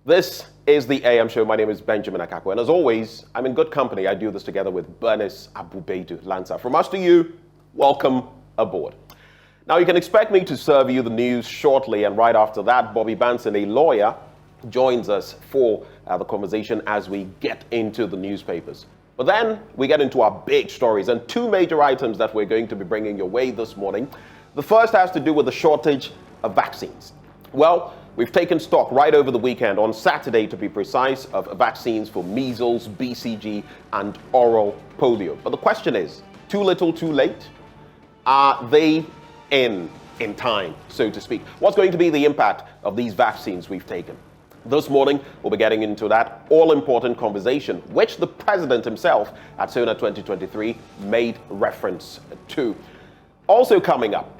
This is the AM show. My name is Benjamin Akakpo, and as always, I'm in good company. I do this together with Bernice, Lansah. From us to you, welcome aboard. Now, you can expect me to serve you the news shortly, and right after that, Bobby Banson, a lawyer, joins us for the conversation as we get into the newspapers. But then we get into our big stories and two major items that we're going to be bringing your way this morning. The first has to do with the shortage of vaccines. Well, we've taken stock right over the weekend, on Saturday to be precise, of vaccines for measles, BCG, and oral polio. But the question is, too little, too late? Are they in time, so to speak? What's going to be the impact of these vaccines we've taken? This morning, we'll be getting into that all-important conversation, which the president himself at SONA 2023 made reference to. Also coming up,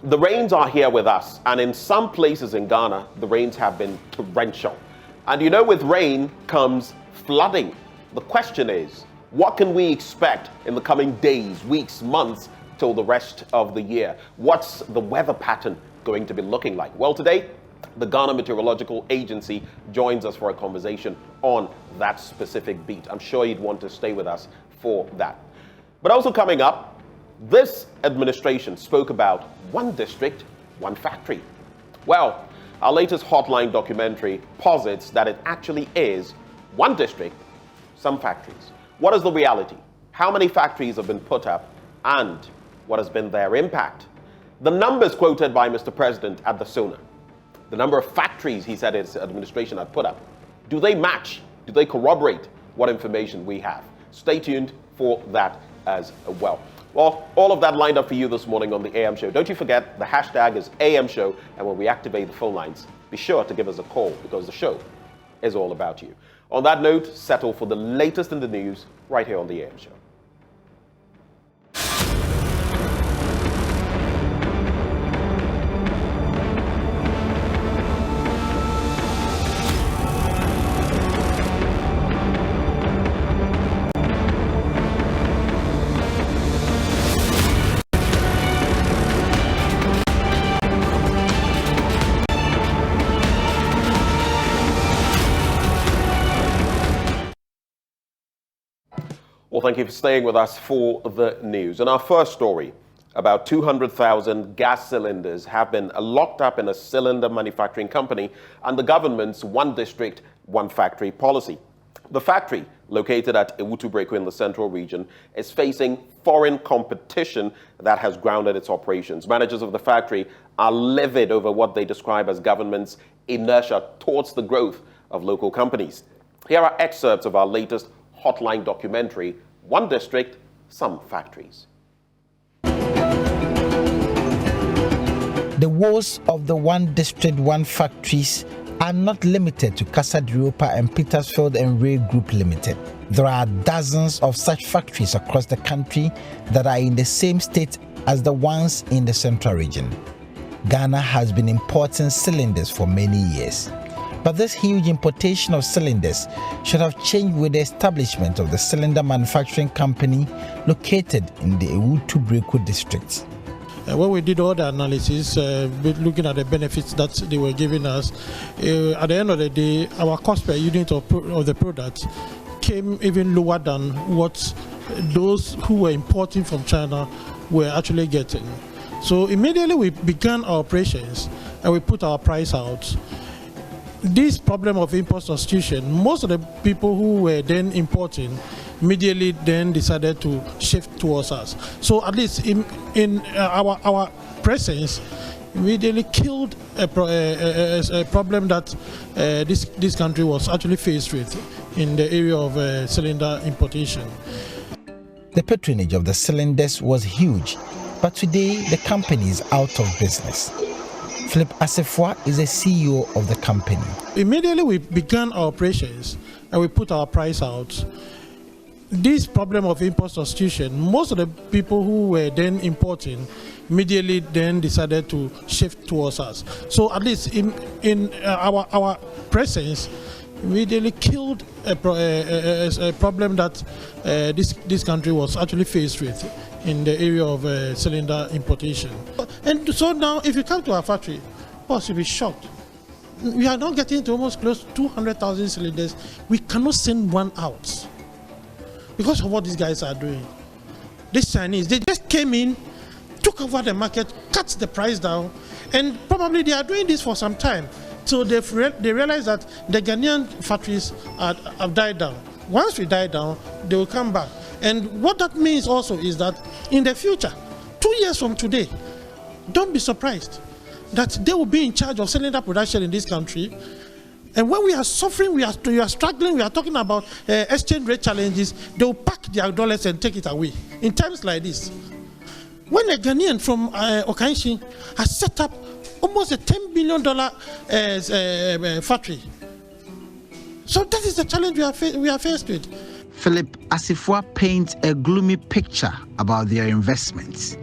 the rains are here with us, and in some places in Ghana, the rains have been torrential. And you know, with rain comes flooding. The question is, what can we expect in the coming days, weeks, months, till the rest of the year? What's the weather pattern going to be looking like? Well, today, the Ghana Meteorological Agency joins us for a conversation on that specific beat. I'm sure you'd want to stay with us for that. But also coming up, this administration spoke about one district, one factory. Well, our latest Hotline documentary posits that it actually is one district, some factories. What is the reality? How many factories have been put up, and what has been their impact? The numbers quoted by Mr. President at the SONA, the number of factories he said his administration had put up, do they match? Do they corroborate what information we have? Stay tuned for that as well. Well, all of that lined up for you this morning on the AM show. Don't you forget, the hashtag is AM show, and when we activate the phone lines, be sure to give us a call, because the show is all about you. On that note, settle for the latest in the news right here on the AM show. Well, thank you for staying with us for the news. In our first story, about 200,000 gas cylinders have been locked up in a cylinder manufacturing company and the government's one district, one factory policy. The factory, located at Ewutu-Breku in the central region, is facing foreign competition that has grounded its operations. Managers of the factory are livid over what they describe as government's inertia towards the growth of local companies. Here are excerpts of our latest Hotline documentary, One District, Some Factories. The woes of the one district, one factories are not limited to Casa de Europa and Petersfield and Ray Group Limited. There are dozens of such factories across the country that are in the same state as the ones in the central region. Ghana has been importing cylinders for many years. But this huge importation of cylinders should have changed with the establishment of the cylinder manufacturing company located in the Ewutu-Breku district. When we did all the analysis, looking at the benefits that they were giving us, at the end of the day, our cost per unit of the product came even lower than what those who were importing from China were actually getting. So immediately we began our operations and we put our price out. This problem of import substitution, most of the people who were then importing immediately then decided to shift towards us. So at least in our presence immediately killed a problem that this country was actually faced with in the area of cylinder importation. The patronage of the cylinders was huge, but today the company is out of business. Philip Asefwa is the CEO of the company. Immediately we began our operations and we put our price out. This problem of import substitution, most of the people who were then importing immediately then decided to shift towards us. So at least in our presence immediately killed a problem that this country was actually faced with in the area of cylinder importation. And so now if you come to our factory, of course you'll be shocked we are now getting to almost close to 200,000 cylinders. We cannot send one out because of what these guys are doing. These Chinese, they just came in, took over the market, cut the price down, and probably they are doing this for some time. So they realize that the Ghanaian factories have died down. Once we die down, they will come back. And what that means also is that in the future, 2 years from today, don't be surprised that they will be in charge of cylinder production in this country. And when we are suffering, we are struggling, we are talking about exchange rate challenges, they will pack their dollars and take it away. In times like this, when a Ghanaian from Okanshin has set up almost a $10 billion factory, so that is the challenge we are faced with. Philip Asifua paints a gloomy picture about their investments.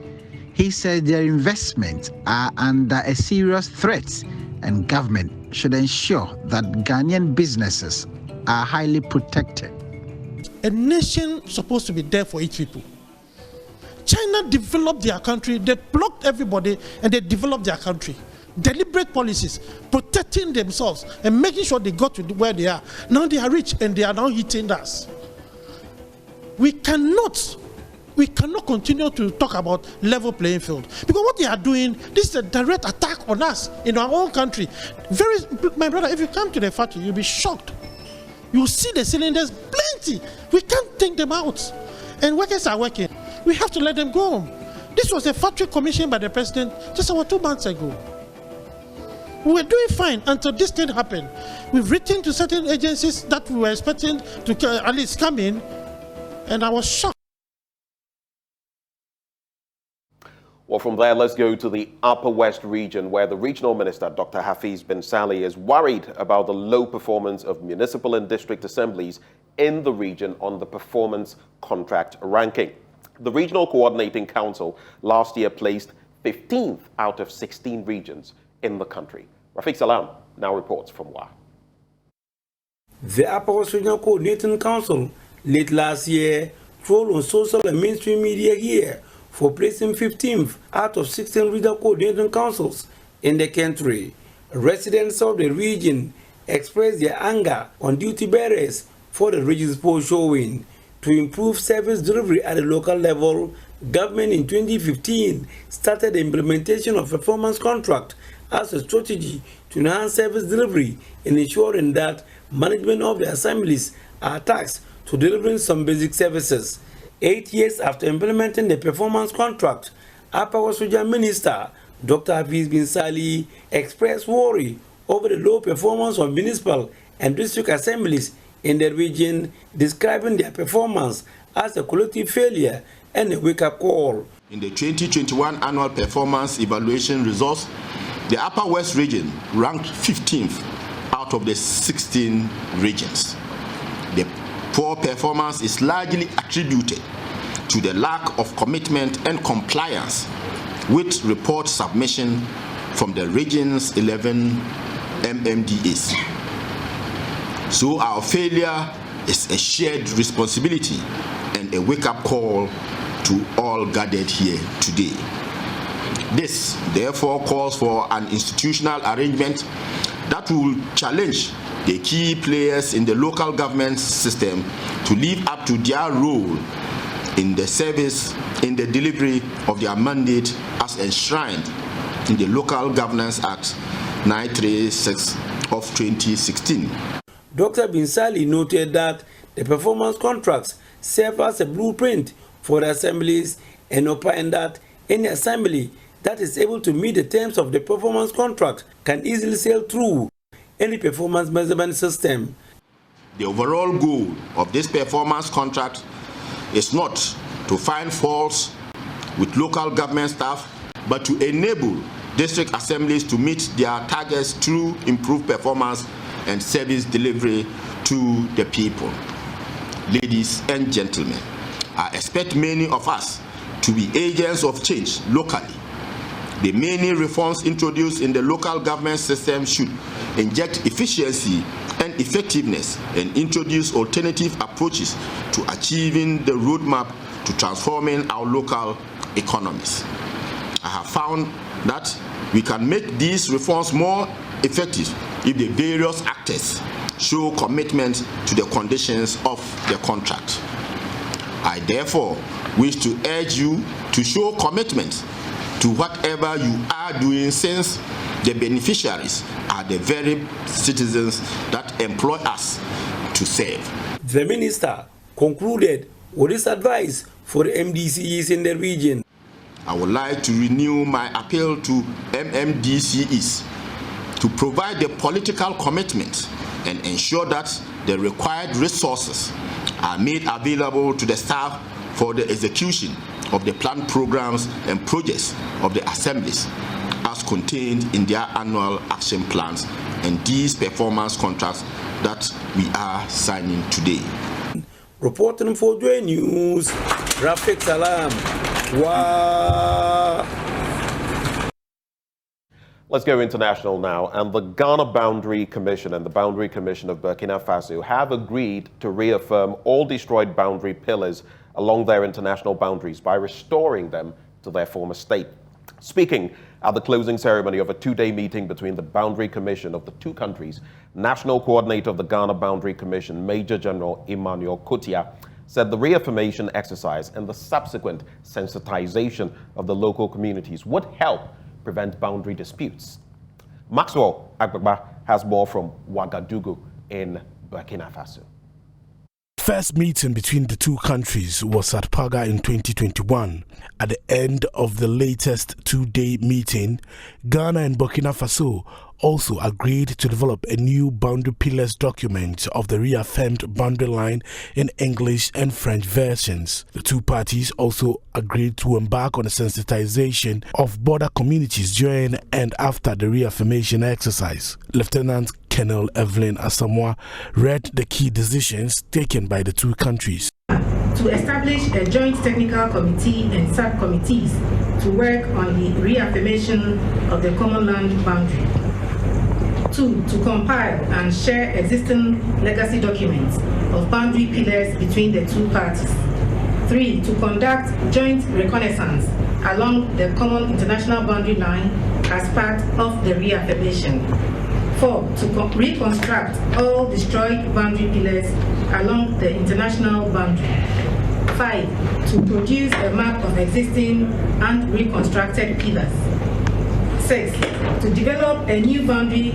He said their investments are under a serious threat and government should ensure that Ghanaian businesses are highly protected. A nation supposed to be there for its people. China developed their country, they blocked everybody and they developed their country. Deliberate policies, protecting themselves and making sure they got to where they are. Now they are rich and they are now hitting us. We cannot continue to talk about level playing field because what they are doing, this is a direct attack on us in our own country. My brother, if you come to the factory, you'll be shocked. You'll see the cylinders plenty. We can't take them out. And workers are working. We have to let them go. This was a factory commissioned by the president just about 2 months ago. We were doing fine until this thing happened. We've written to certain agencies that we were expecting to at least come in, and I was shocked. Well, from there, let's go to the Upper West region, where the regional minister, Dr. Hafiz bin Salih, is worried about the low performance of municipal and district assemblies in the region on the performance contract ranking. The Regional Coordinating Council last year placed 15th out of 16 regions in the country. Rafiq Salam now reports from WA. The Upper West Regional Coordinating Council late last year trolled on social and mainstream media here for placing 15th out of 16 regional coordinating councils in the country. Residents of the region expressed their anger on duty bearers for the region's poor showing. To improve service delivery at the local level, government in 2015 started the implementation of performance contract as a strategy to enhance service delivery and ensuring that management of the assemblies are tasked to delivering some basic services. 8 years after implementing the performance contract, Upper West Region Minister Dr. Hafiz bin Salih expressed worry over the low performance of municipal and district assemblies in the region, describing their performance as a collective failure and a wake-up call. In the 2021 annual performance evaluation results, the Upper West region ranked 15th out of the 16 regions. The poor performance is largely attributed to the lack of commitment and compliance with report submission from the region's 11 MMDAs. So our failure is a shared responsibility and a wake-up call to all gathered here today. This therefore calls for an institutional arrangement that will challenge the key players in the local government system to live up to their role in the service, in the delivery of their mandate as enshrined in the Local Governance Act 936 of 2016. Dr. bin Salih noted that the performance contracts serve as a blueprint for the assemblies and opined that any assembly that is able to meet the terms of the performance contract can easily sail through any performance measurement system. The overall goal of this performance contract is not to find faults with local government staff, but to enable district assemblies to meet their targets through improved performance and service delivery to the people. Ladies and gentlemen, I expect many of us to be agents of change locally. The many reforms introduced in the local government system should inject efficiency and effectiveness and introduce alternative approaches to achieving the roadmap to transforming our local economies. I have found that we can make these reforms more effective if the various actors show commitment to the conditions of the contract. I therefore wish to urge you to show commitment to whatever you are doing, since the beneficiaries are the very citizens that employ us to serve. The minister concluded with this advice for the MDCEs in the region. I would like to renew my appeal to MMDCEs to provide the political commitment and ensure that the required resources are made available to the staff for the execution of the planned programs and projects of the assemblies as contained in their annual action plans and these performance contracts that we are signing today. Reporting for JoyNews, Rafik Salam. Wow. Let's go international now. And the Ghana Boundary Commission and the Boundary Commission of Burkina Faso have agreed to reaffirm all destroyed boundary pillars along their international boundaries by restoring them to their former state. Speaking at the closing ceremony of a two-day meeting between the Boundary Commission of the two countries, National Coordinator of the Ghana Boundary Commission, Major General Emmanuel Kotia, said the reaffirmation exercise and the subsequent sensitization of the local communities would help prevent boundary disputes. Maxwell Agbagba has more from Ouagadougou in Burkina Faso. First meeting between the two countries was at Paga in 2021. At the end of the latest two-day meeting, Ghana and Burkina Faso also agreed to develop a new boundary pillars document of the reaffirmed boundary line in English and French versions. The two parties also agreed to embark on a sensitization of border communities during and after the reaffirmation exercise. Lieutenant Colonel Evelyn Asamoah read the key decisions taken by the two countries. To establish a joint technical committee and subcommittees to work on the reaffirmation of the common land boundary. 2. To compile and share existing legacy documents of boundary pillars between the two parties. 3. To conduct joint reconnaissance along the common international boundary line as part of the reaffirmation. 4. To reconstruct all destroyed boundary pillars along the international boundary. 5. To produce a map of existing and reconstructed pillars. 6. To develop a new boundary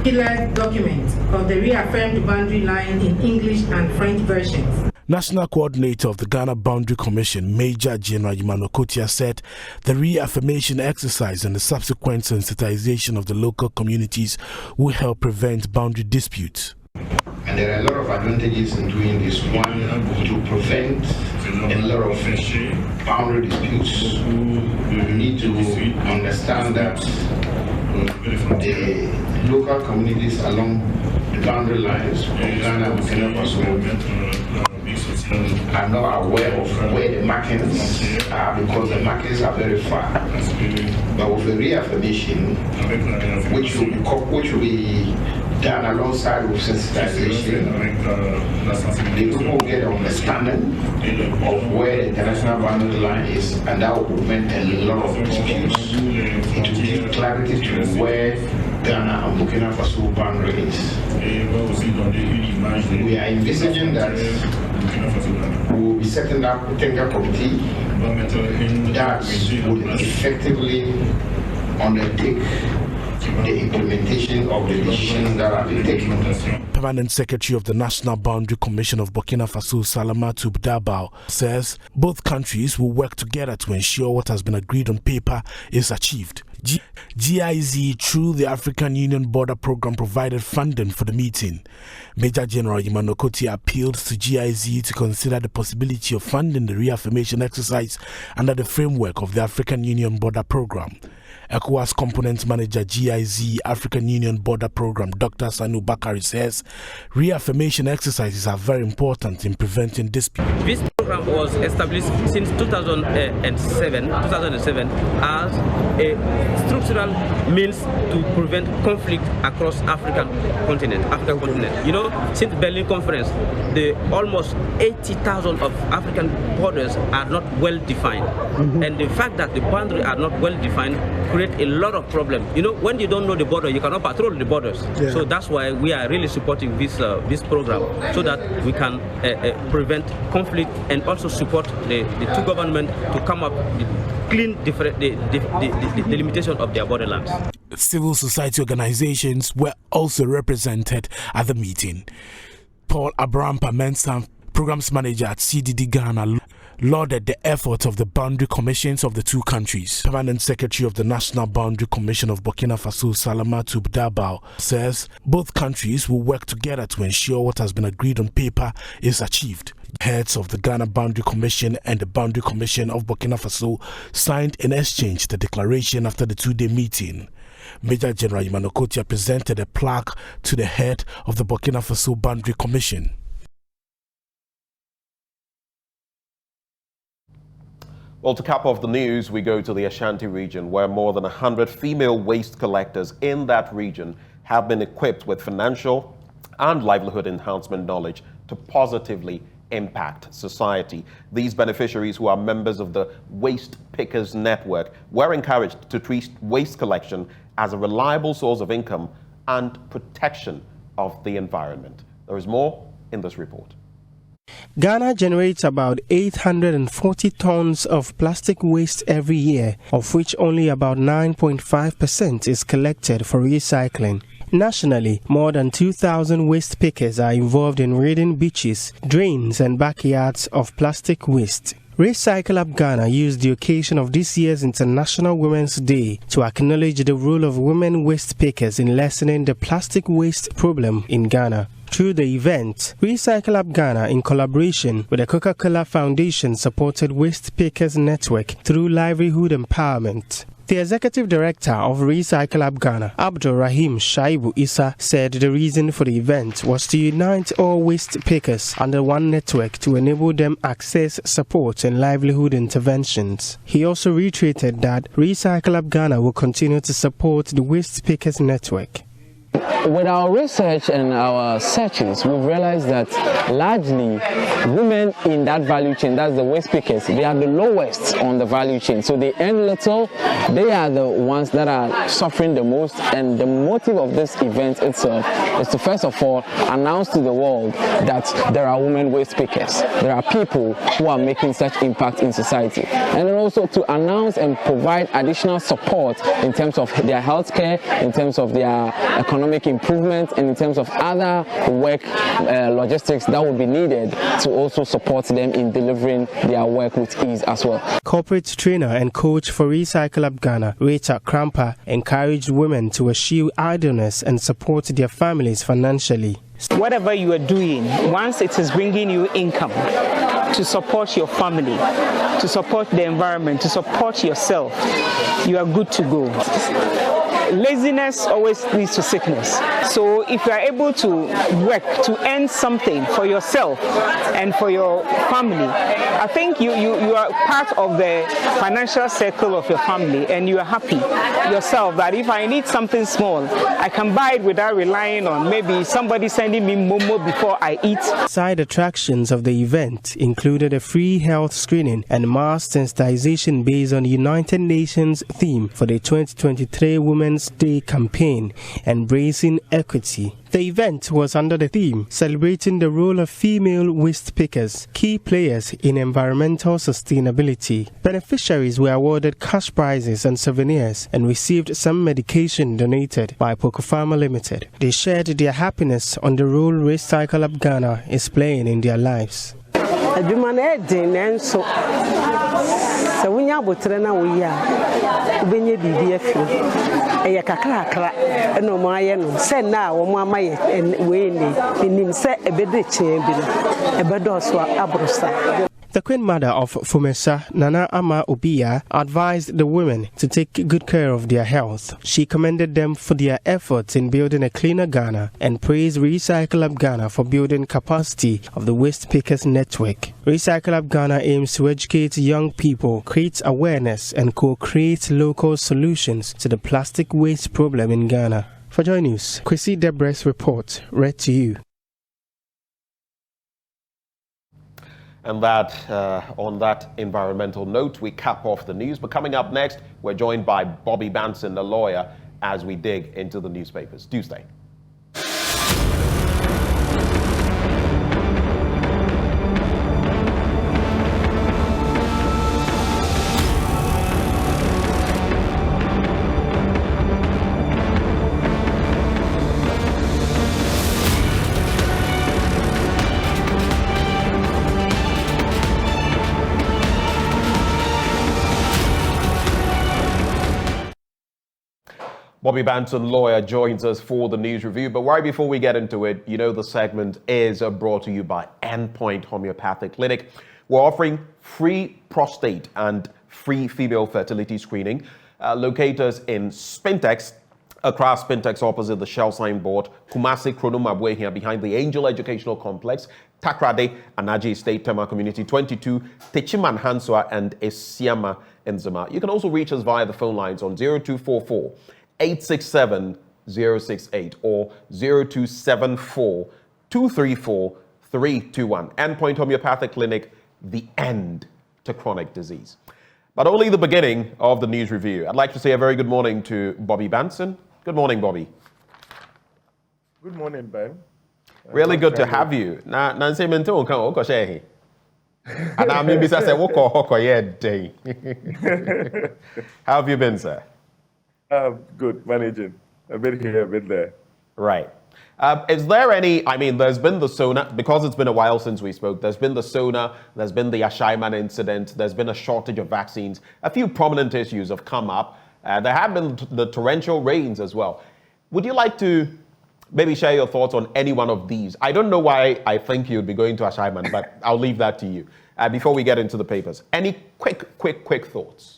pillar document of the reaffirmed boundary line in English and French versions. National Coordinator of the Ghana Boundary Commission, Major General Emmanuel Kotia, said the reaffirmation exercise and the subsequent sensitization of the local communities will help prevent boundary disputes. And there are a lot of advantages in doing this. One, to prevent a lot of boundary disputes. We need to understand that the local communities along the boundary lines of Ghana and Burkina Faso are not aware of where the markings are, because the markings are very far. But with the reaffirmation, which will be done alongside with sensitization, the people will get an understanding of where the international boundary line is, and that will prevent a lot of disputes. It will give clarity to where Ghana and Burkina Faso boundary is. We are envisaging that we will be setting up a technical committee that would effectively undertake the implementation of the decisions that are being taken. Permanent Secretary of the National Boundary Commission of Burkina Faso, Salamatu Bdabao, says both countries will work together to ensure what has been agreed on paper is achieved. GIZ, through the African Union Border Program, provided funding for the meeting. Major General Emmanuel Kotia appealed to GIZ to consider the possibility of funding the reaffirmation exercise under the framework of the African Union Border Program. ECOWAS Component Manager GIZ African Union Border Program, Dr. Sanu Bakari, says reaffirmation exercises are very important in preventing disputes. This program was established since 2007 as a structural means to prevent conflict across African continent. You know, since the Berlin Conference, the almost 80,000 of African borders are not well defined, and the fact that the boundaries are not well defined create a lot of problems. You know, when you don't know the border, you cannot patrol the borders. Yeah. So that's why we are really supporting this program, so that we can prevent conflict and also support the two governments to come up with clean the limitation of their borderlands. Civil society organizations were also represented at the meeting. Paul Abraham-Pamensah, programs manager at CDD Ghana, lauded the efforts of the boundary commissions of the two countries. Permanent Secretary of the National Boundary Commission of Burkina Faso, Salamatu Dabao, says both countries will work together to ensure what has been agreed on paper is achieved. Heads of the Ghana Boundary Commission and the Boundary Commission of Burkina Faso signed and exchanged the declaration after the two-day meeting. Major General Imanokotia presented a plaque to the head of the Burkina Faso Boundary Commission. Well, to cap off the news, we go to the Ashanti region, where more than 100 female waste collectors in that region have been equipped with financial and livelihood enhancement knowledge to positively impact society. These beneficiaries, who are members of the Waste Pickers Network, were encouraged to treat waste collection as a reliable source of income and protection of the environment. There is more in this report. Ghana generates about 840 tons of plastic waste every year, of which only about 9.5% is collected for recycling. Nationally, more than 2,000 waste pickers are involved in ridding beaches, drains and backyards of plastic waste. Recycle Up Ghana used the occasion of this year's International Women's Day to acknowledge the role of women waste pickers in lessening the plastic waste problem in Ghana. Through the event, Recycle Up Ghana, in collaboration with the Coca-Cola Foundation, supported Waste Pickers Network through livelihood empowerment. The executive director of Recycle Up Ghana, Abdul Rahim Shaibu Issa, said the reason for the event was to unite all waste pickers under one network to enable them access support and livelihood interventions. He also reiterated that Recycle Up Ghana will continue to support the Waste Pickers Network. With our research and our searches, we've realized that largely women in that value chain, that's the waste pickers, they are the lowest on the value chain. So they earn little, they are the ones that are suffering the most. And the motive of this event itself is to, first of all, announce to the world that there are women waste pickers. There are people who are making such impact in society. And then also to announce and provide additional support in terms of their health care, in terms of their economic improvement, and in terms of other work logistics that would be needed to also support them in delivering their work with ease as well. Corporate trainer and coach for Recycle Up Ghana, Rita Krampa, encouraged women to eschew idleness and support their families financially. Whatever you are doing, once it is bringing you income to support your family, to support the environment, to support yourself, you are good to go. Laziness always leads to sickness. So if you are able to work to earn something for yourself and for your family, I think you are part of the financial circle of your family, and you are happy yourself that if I need something small, I can buy it without relying on maybe somebody sending me momo before I eat. Side attractions of the event included a free health screening and mass sensitization based on the United Nations theme for the 2023 Women's Day campaign, Embracing Equity. The event was under the theme celebrating the role of female waste pickers, key players in environmental sustainability. Beneficiaries were awarded cash prizes and souvenirs and received some medication donated by Poco Pharma Limited. They shared their happiness on the role Recycle Up Ghana is playing in their lives. So when you are botrena we are ubenye bibi afi e kakra no mo aye no se na wo mo amaye we ni nim se ebede chen bi no ebedo so abrosa. The Queen Mother of Fumesa, Nana Ama Obia, advised the women to take good care of their health. She commended them for their efforts in building a cleaner Ghana and praised Recycle Up Ghana for building capacity of the Waste Pickers Network. Recycle Up Ghana aims to educate young people, create awareness and co-create local solutions to the plastic waste problem in Ghana. For JoyNews, Kwesi Debre's report, read to you. And that, on that environmental note, we cap off the news. But coming up next, we're joined by Bobby Banson, a lawyer, as we dig into the newspapers. Do stay. Bobby Banson, lawyer, joins us for the news review. But right before we get into it, you know the segment is brought to you by Endpoint Homeopathic Clinic. We're offering free prostate and free female fertility screening. Locate us in Spintex, across Spintex opposite the Shell signboard, Kumasi Kronumabwe here behind the Angel Educational Complex, Takrade, Anaji State Tema Community 22, Techiman Hanswa and Esiama Nzima. You can also reach us via the phone lines on 0244 867 068 or 0274 234 321. Endpoint Homeopathic Clinic, the end to chronic disease. But only the beginning of the news review. I'd like to say a very good morning to Bobby Banson. Good morning, Bobby. Good morning, Ben. Really good to have you. How have you been, sir? Good, managing. A bit here, a bit there. Right. Is there any, there's been the SONA, because it's been a while since we spoke, there's been the SONA, there's been the Ashaiman incident, there's been a shortage of vaccines. A few prominent issues have come up. There have been the torrential rains as well. Would you like to maybe share your thoughts on any one of these? I don't know why I think you'd be going to Ashaiman, but I'll leave that to you. Before we get into the papers, any quick thoughts?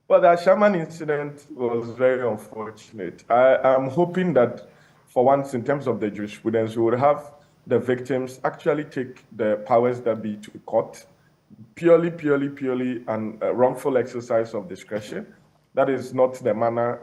Well, the Shaman incident was very unfortunate. I'm hoping that for once, in terms of the jurisprudence, we would have the victims actually take the powers that be to court, purely and wrongful exercise of discretion. That is not the manner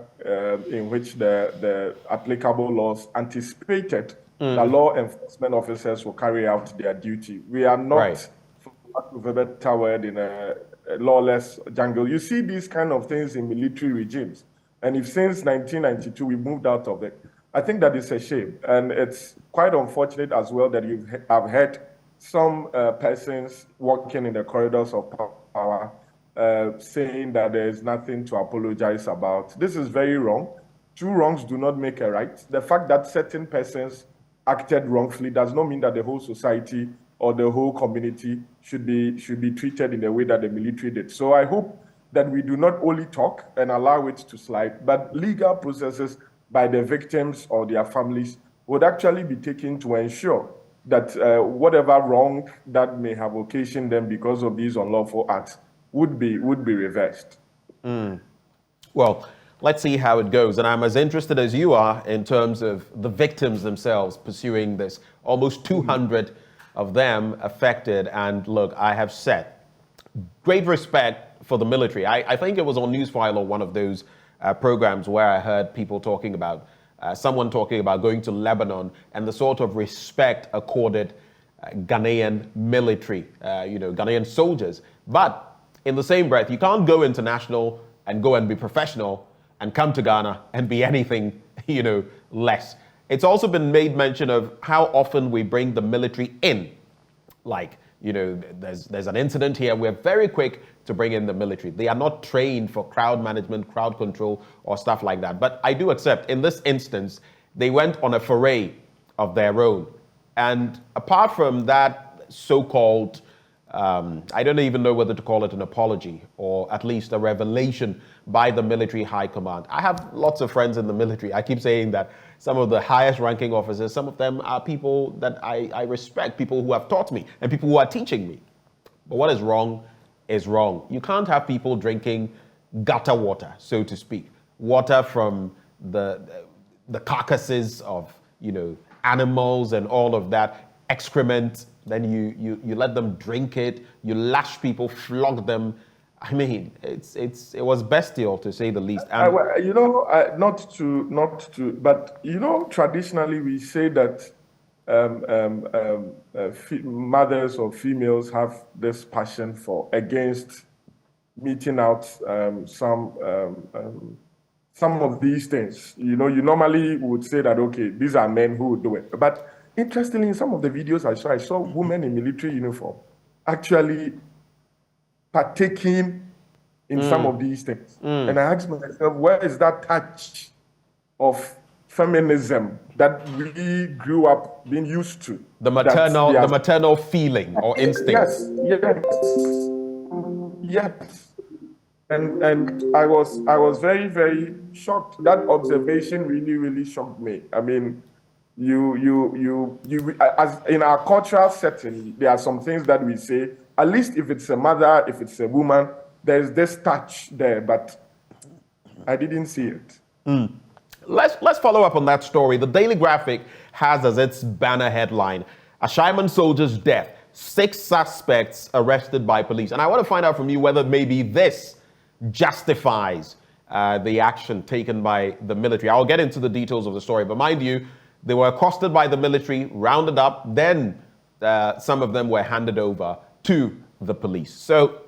in which the applicable laws anticipated that law enforcement officers will carry out their duty. We are not, for lack of a better word, in a lawless jungle. You see these kind of things in military regimes. And if since 1992 we moved out of it, I think that is a shame. And it's quite unfortunate as well that you have had some persons walking in the corridors of power saying that there is nothing to apologize about. This is very wrong. Two wrongs do not make a right. The fact that certain persons acted wrongfully does not mean that the whole society or the whole community should be treated in the way that the military did. So I hope that we do not only talk and allow it to slide, but legal processes by the victims or their families would actually be taken to ensure that whatever wrong that may have occasioned them because of these unlawful acts would be reversed. Well, let's see how it goes. And I'm as interested as you are in terms of the victims themselves pursuing this. Almost 200 of them affected. And look, I have said, great respect for the military. I think it was on Newsfile or one of those programs where I heard people talking about, someone talking about going to Lebanon and the sort of respect accorded Ghanaian military, Ghanaian soldiers. But in the same breath, you can't go international and go and be professional and come to Ghana and be anything, less. It's also been made mention of how often we bring the military in. Like, there's an incident here. We're very quick to bring in the military. They are not trained for crowd management, crowd control, or stuff like that. But I do accept, in this instance, they went on a foray of their own. And apart from that so-called, I don't even know whether to call it an apology or at least a revelation by the military high command. I have lots of friends in the military. I keep saying that some of the highest ranking officers, some of them are people that I respect, people who have taught me and people who are teaching me. But what is wrong is wrong. You can't have people drinking gutter water, so to speak, water from the carcasses of, animals and all of that, excrement. Then you let them drink it, you lash people, flog them. I mean, it was bestial to say the least. And not to, but traditionally we say that mothers or females have this passion against meeting out some of these things. You know, you normally would say that, okay, these are men who would do it. But interestingly, in some of the videos I saw women in military uniform actually partaking in some of these things. And I asked myself, where is that touch of feminism that we grew up being used to? The maternal feeling or instinct. Yes. And I was very, very shocked. That observation really, really shocked me. I mean, you as in our cultural setting, there are some things that we say, at least if it's a mother, if it's a woman, there's this touch there, but I didn't see it. Let's follow up on that story. The Daily Graphic has as its banner headline, "A Ashaiman soldier's death, 6 suspects arrested by police." And I want to find out from you whether maybe this justifies the action taken by the military. I'll get into the details of the story, but mind you, they were accosted by the military, rounded up, then some of them were handed over to the police. So,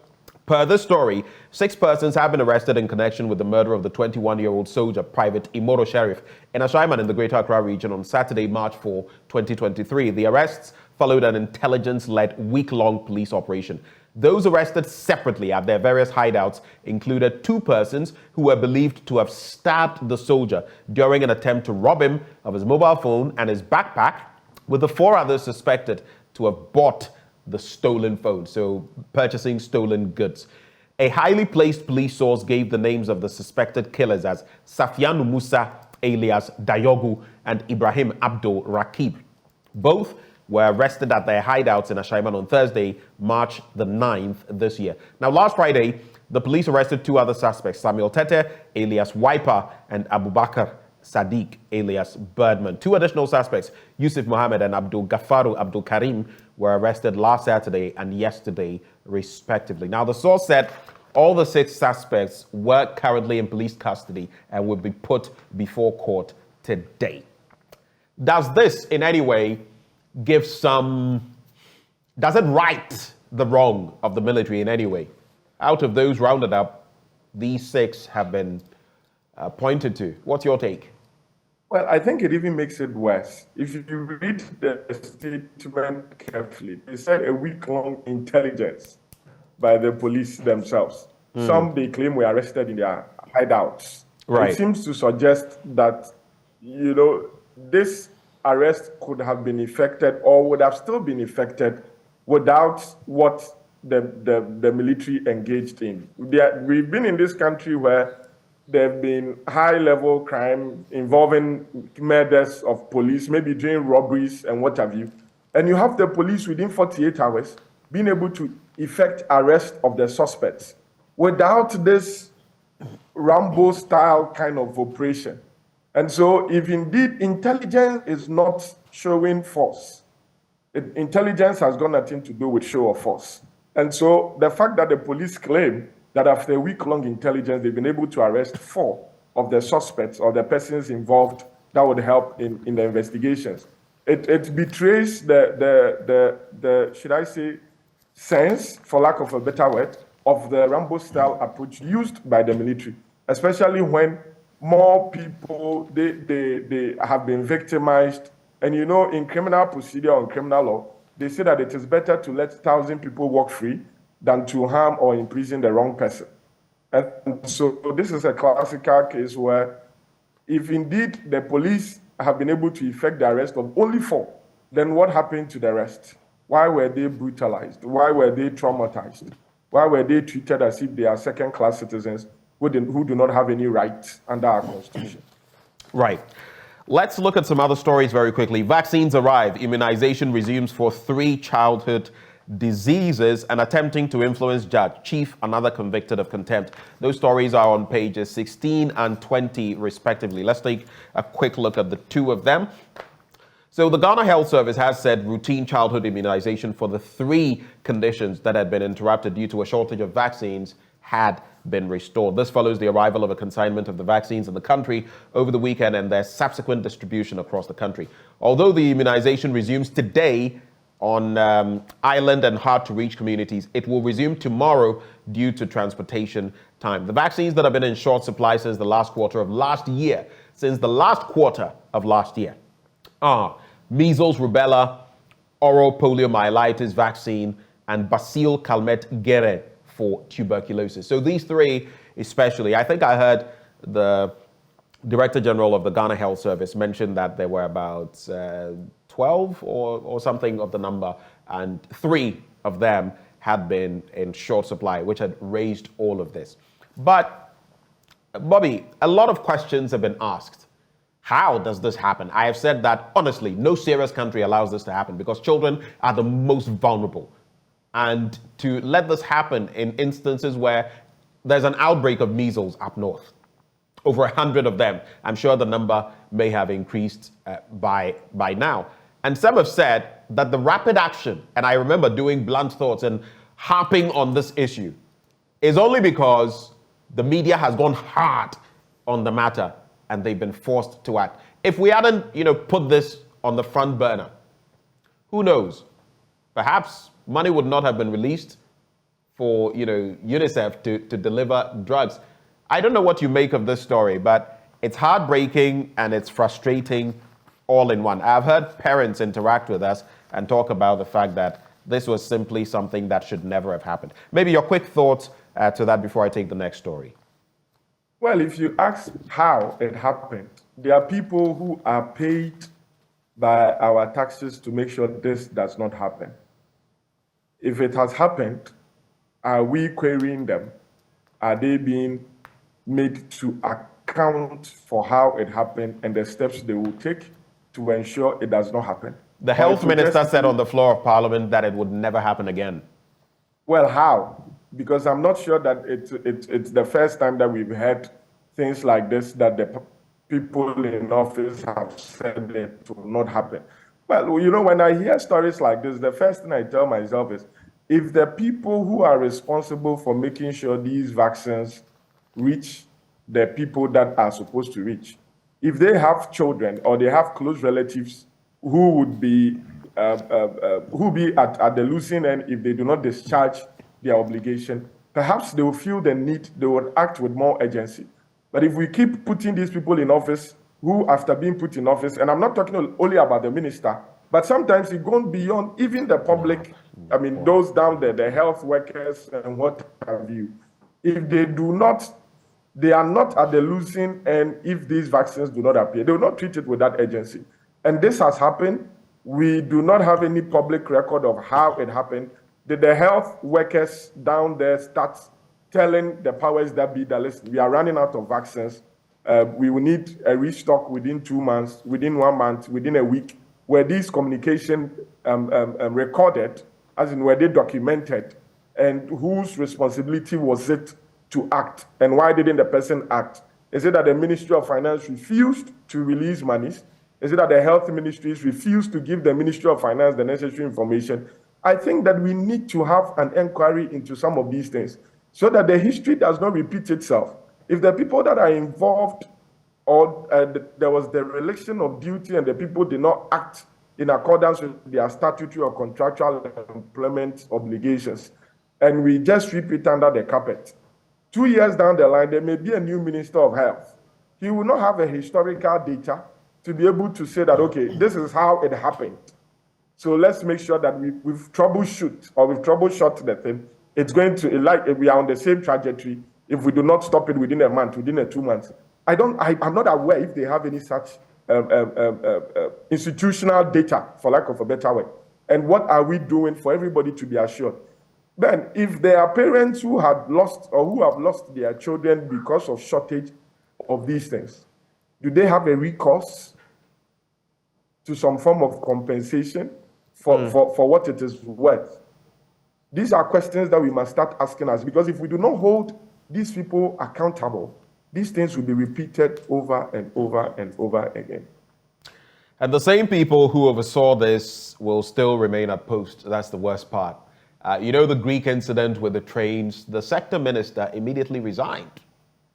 per the story, 6 persons have been arrested in connection with the murder of the 21-year-old soldier, Private Imoro Sheriff, in Ashaiman in the Greater Accra region on Saturday, March 4, 2023. The arrests followed an intelligence-led week-long police operation. Those arrested separately at their various hideouts included 2 persons who were believed to have stabbed the soldier during an attempt to rob him of his mobile phone and his backpack, with the 4 others suspected to have bought the stolen phone, so purchasing stolen goods. A highly placed police source gave the names of the suspected killers as Safianu Musa alias Dayogu and Ibrahim Abdul Rakib. Both were arrested at their hideouts in Ashaiman on Thursday, March the 9th this year. Now, last Friday, the police arrested 2 other suspects, Samuel Tete, alias Wiper, and Abubakar Sadiq, alias Birdman. 2 additional suspects, Yusuf Mohammed and Abdul Ghafaru Abdul Karim, were arrested last Saturday and yesterday, respectively. Now, the source said all the 6 suspects were currently in police custody and will be put before court today. Does this in any way does it right the wrong of the military in any way? Out of those rounded up, these 6 have been pointed to. What's your take? Well, I think it even makes it worse. If you read the statement carefully, they said a week-long intelligence by the police themselves. Some they claim were arrested in their hideouts. Right. It seems to suggest that, you know, this arrest could have been effected or would have still been effected without what the military engaged in. We've been in this country where there have been high-level crime involving murders of police, maybe during robberies and what have you. And you have the police within 48 hours being able to effect arrest of the suspects without this Rambo-style kind of operation. And so if indeed intelligence is not showing force, intelligence has got nothing to do with show of force. And so the fact that the police claim that after a week-long intelligence, they've been able to arrest 4 of the suspects or the persons involved that would help in the investigations. It betrays the should I say, sense, for lack of a better word, of the Rambo-style approach used by the military, especially when more people, they have been victimized. And you know, in criminal procedure or in criminal law, they say that it is better to let 1,000 people walk free than to harm or imprison the wrong person. And so this is a classical case where if indeed the police have been able to effect the arrest of only 4, then what happened to the rest? Why were they brutalized? Why were they traumatized? Why were they treated as if they are second-class citizens who do not have any rights under our Constitution? Right. Let's look at some other stories very quickly. Vaccines arrive. Immunization resumes for 3 childhood diseases, and attempting to influence judge. Chief, another convicted of contempt. Those stories are on pages 16 and 20, respectively. Let's take a quick look at the 2 of them. So the Ghana Health Service has said routine childhood immunization for the 3 conditions that had been interrupted due to a shortage of vaccines had been restored. This follows the arrival of a consignment of the vaccines in the country over the weekend and their subsequent distribution across the country. Although the immunization resumes today on island and hard-to-reach communities, it will resume tomorrow due to transportation time. The vaccines that have been in short supply since the last quarter of last year are measles, rubella, oral poliomyelitis vaccine, and Bacille Calmette-Guérin for tuberculosis. So these three especially, I think I heard the Director General of the Ghana Health Service mention that there were about 12 or something of the number, and 3 of them had been in short supply, which had raised all of this. But, Bobby, a lot of questions have been asked. How does this happen? I have said that, honestly, no serious country allows this to happen because children are the most vulnerable. And to let this happen in instances where there's an outbreak of measles up north, over 100 of them, I'm sure the number may have increased by now. And some have said that the rapid action, and I remember doing blunt thoughts and harping on this issue, is only because the media has gone hard on the matter and they've been forced to act. If we hadn't, put this on the front burner, who knows? Perhaps money would not have been released for, UNICEF to deliver drugs. I don't know what you make of this story, but it's heartbreaking and it's frustrating all in one. I've heard parents interact with us and talk about the fact that this was simply something that should never have happened. Maybe your quick thoughts to that before I take the next story. Well, if you ask how it happened, there are people who are paid by our taxes to make sure this does not happen. If it has happened, are we querying them? Are they being made to account for how it happened and the steps they will take to ensure it does not happen? The health minister said on the floor of parliament that it would never happen again. Well, how? Because I'm not sure that it's the first time that we've had things like this, that the people in office have said it will not happen. Well, when I hear stories like this, the first thing I tell myself is, if the people who are responsible for making sure these vaccines reach the people that are supposed to reach, if they have children or they have close relatives who would be at the losing end if they do not discharge their obligation, perhaps they will feel the need, they will act with more urgency. But if we keep putting these people in office who, after being put in office, and I'm not talking only about the minister, but sometimes it goes beyond even the public, those down there, the health workers and what have you. If they are not at the losing end if these vaccines do not appear, they will not treat it with that urgency. And this has happened. We do not have any public record of how it happened. Did the health workers down there start telling the powers that be that, listen, we are running out of vaccines. We will need a restock within 2 months, within 1 month, within a week. Were these communication recorded, as in were they documented, and whose responsibility was it to act, and why didn't the person act? Is it that the Ministry of Finance refused to release monies? Is it that the health ministries refused to give the Ministry of Finance the necessary information? I think that we need to have an inquiry into some of these things so that the history does not repeat itself. If the people that are involved or there was the relation of duty and the people did not act in accordance with their statutory or contractual employment obligations, and we just sweep it under the carpet, 2 years down the line, there may be a new Minister of Health. He will not have a historical data to be able to say that, okay, this is how it happened. So let's make sure that we've troubleshot the thing. It's going to, like, if we are on the same trajectory, if we do not stop it within a month, within 2 months. I'm not aware if they have any such institutional data, for lack of a better word. And what are we doing for everybody to be assured? Then, if there are parents who have lost their children because of shortage of these things, do they have a recourse to some form of compensation for what it is worth? These are questions that we must start asking us, because if we do not hold these people accountable, these things will be repeated over and over and over again. And the same people who oversaw this will still remain at post. That's the worst part. You know, the Greek incident with the trains, the sector minister immediately resigned.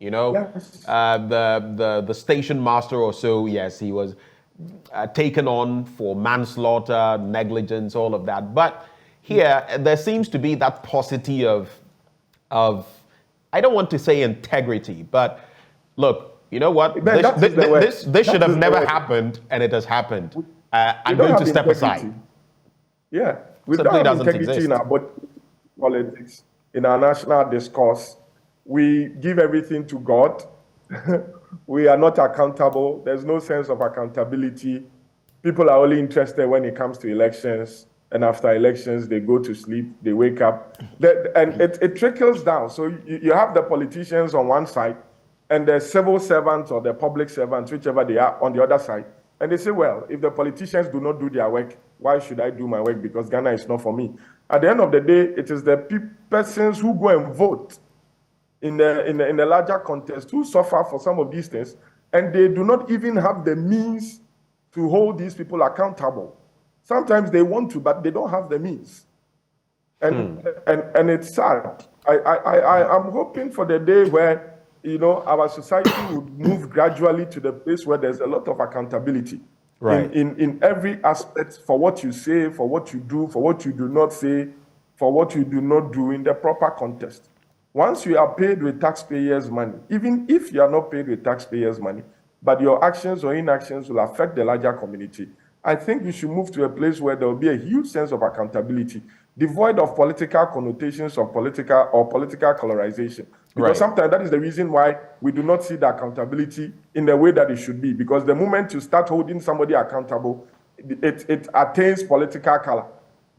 You know, Yes. the station master or so, yes, he was taken on for manslaughter, negligence, all of that. But here, there seems to be that paucity of I don't want to say integrity, but look, you know what? This should have never happened, and it has happened. I'm going to step aside. Yeah, we Simply don't have doesn't integrity exist. in our politics, in our national discourse. We give everything to God. We are not accountable. There's no sense of accountability. People are only interested when it comes to elections. And after elections, they go to sleep, they wake up. And it trickles down. So you have the politicians on one side and the civil servants or the public servants, whichever they are, on the other side. And they say, well, if the politicians do not do their work, why should I do my work? Because Ghana is not for me. At the end of the day, it is the persons who go and vote in the larger context who suffer for some of these things. And they do not even have the means to hold these people accountable. Sometimes they want to, but they don't have the means. And it's sad. I'm hoping for the day where, you know, our society would move gradually to the place where there's a lot of accountability. Right. In every aspect, for what you say, for what you do, for what you do not say, for what you do not do in the proper context. Once you are paid with taxpayers' money, even if you are not paid with taxpayers' money, but your actions or inactions will affect the larger community, I think we should move to a place where there will be a huge sense of accountability, devoid of political connotations or political colorization. Because sometimes that is the reason why we do not see the accountability in the way that it should be. Because the moment you start holding somebody accountable, it attains political color.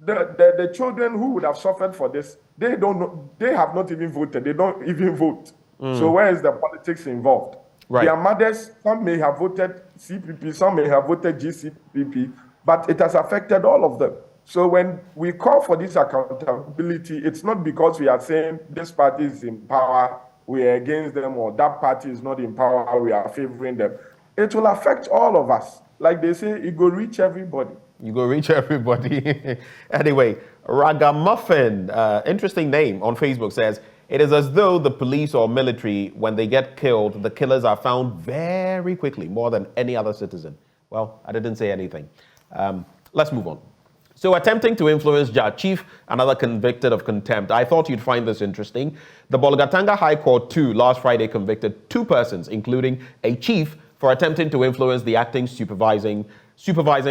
The children who would have suffered for this, they don't know, they have not even voted. They don't even vote. So where is the politics involved? Right. Their mothers, some may have voted CPP, some may have voted GCPP, but it has affected all of them. So when we call for this accountability, it's not because we are saying this party is in power, we are against them, or that party is not in power, we are favoring them. It will affect all of us. Like they say, it will reach everybody. You go reach everybody. Anyway, Ragamuffin, interesting name on Facebook, says, it is as though the police or military, when they get killed, the killers are found very quickly, more than any other citizen. Well, I didn't say anything. Let's move on. So, attempting to influence Judge Chief, another convicted of contempt. I thought you'd find this interesting. The Bolgatanga High Court 2 last Friday convicted 2 persons, including a chief, for attempting to influence the acting supervising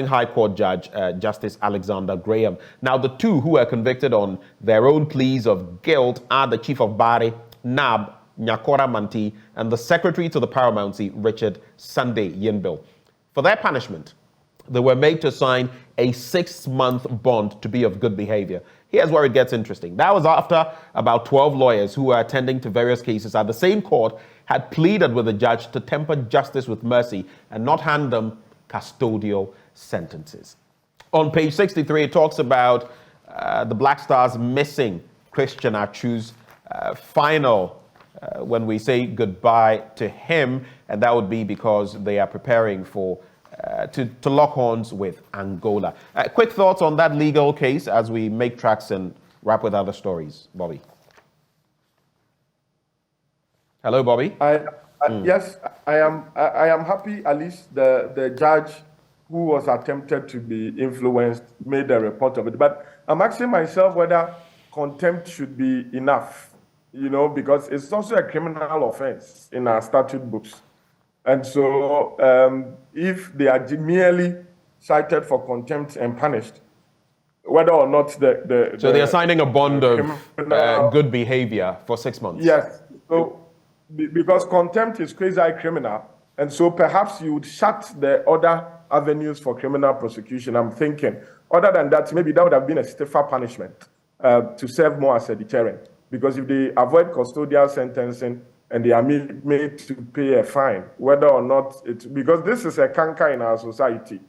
High Court Judge, Justice Alexander Graham. Now, the 2 who were convicted on their own pleas of guilt are the Chief of Bari, Nab Nyakora Manti, and the Secretary to the Paramountcy, Richard Sunday Yinbil. For their punishment, they were made to sign a 6-month bond to be of good behavior. Here's where it gets interesting. That was after about 12 lawyers who were attending to various cases at the same court had pleaded with the judge to temper justice with mercy and not hand them custodial sentences. On page 63, it talks about the Black Stars missing Christian Achu's final when we say goodbye to him, and that would be because they are preparing for to lock horns with Angola. Quick thoughts on that legal case as we make tracks and wrap with other stories, Bobby. Hello, Bobby. Yes, I am happy at least the judge who was attempted to be influenced made a report of it. But I'm asking myself whether contempt should be enough, you know, because it's also a criminal offense in our statute books. And so if they are merely cited for contempt and punished, whether or not So they are signing a bond of good behavior for 6 months. Yes. So because contempt is quasi-criminal, and so perhaps you would shut the other avenues for criminal prosecution. I'm thinking, other than that, maybe that would have been a stiffer punishment to serve more as a deterrent. Because if they avoid custodial sentencing and they are made to pay a fine, whether or not it's because this is a canker in our society.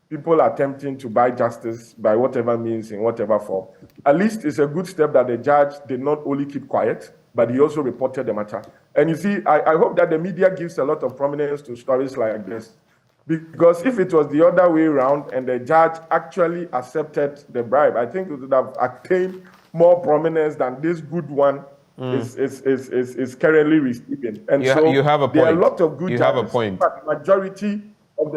People are attempting to buy justice by whatever means, in whatever form. At least it's a good step that the judge did not only keep quiet, but he also reported the matter. And you see, I hope that the media gives a lot of prominence to stories like this. Because if it was the other way around and the judge actually accepted the bribe, I think it would have attained more prominence than this good one is currently receiving. And you have a point. There are a lot of good you judges, have a point. But majority of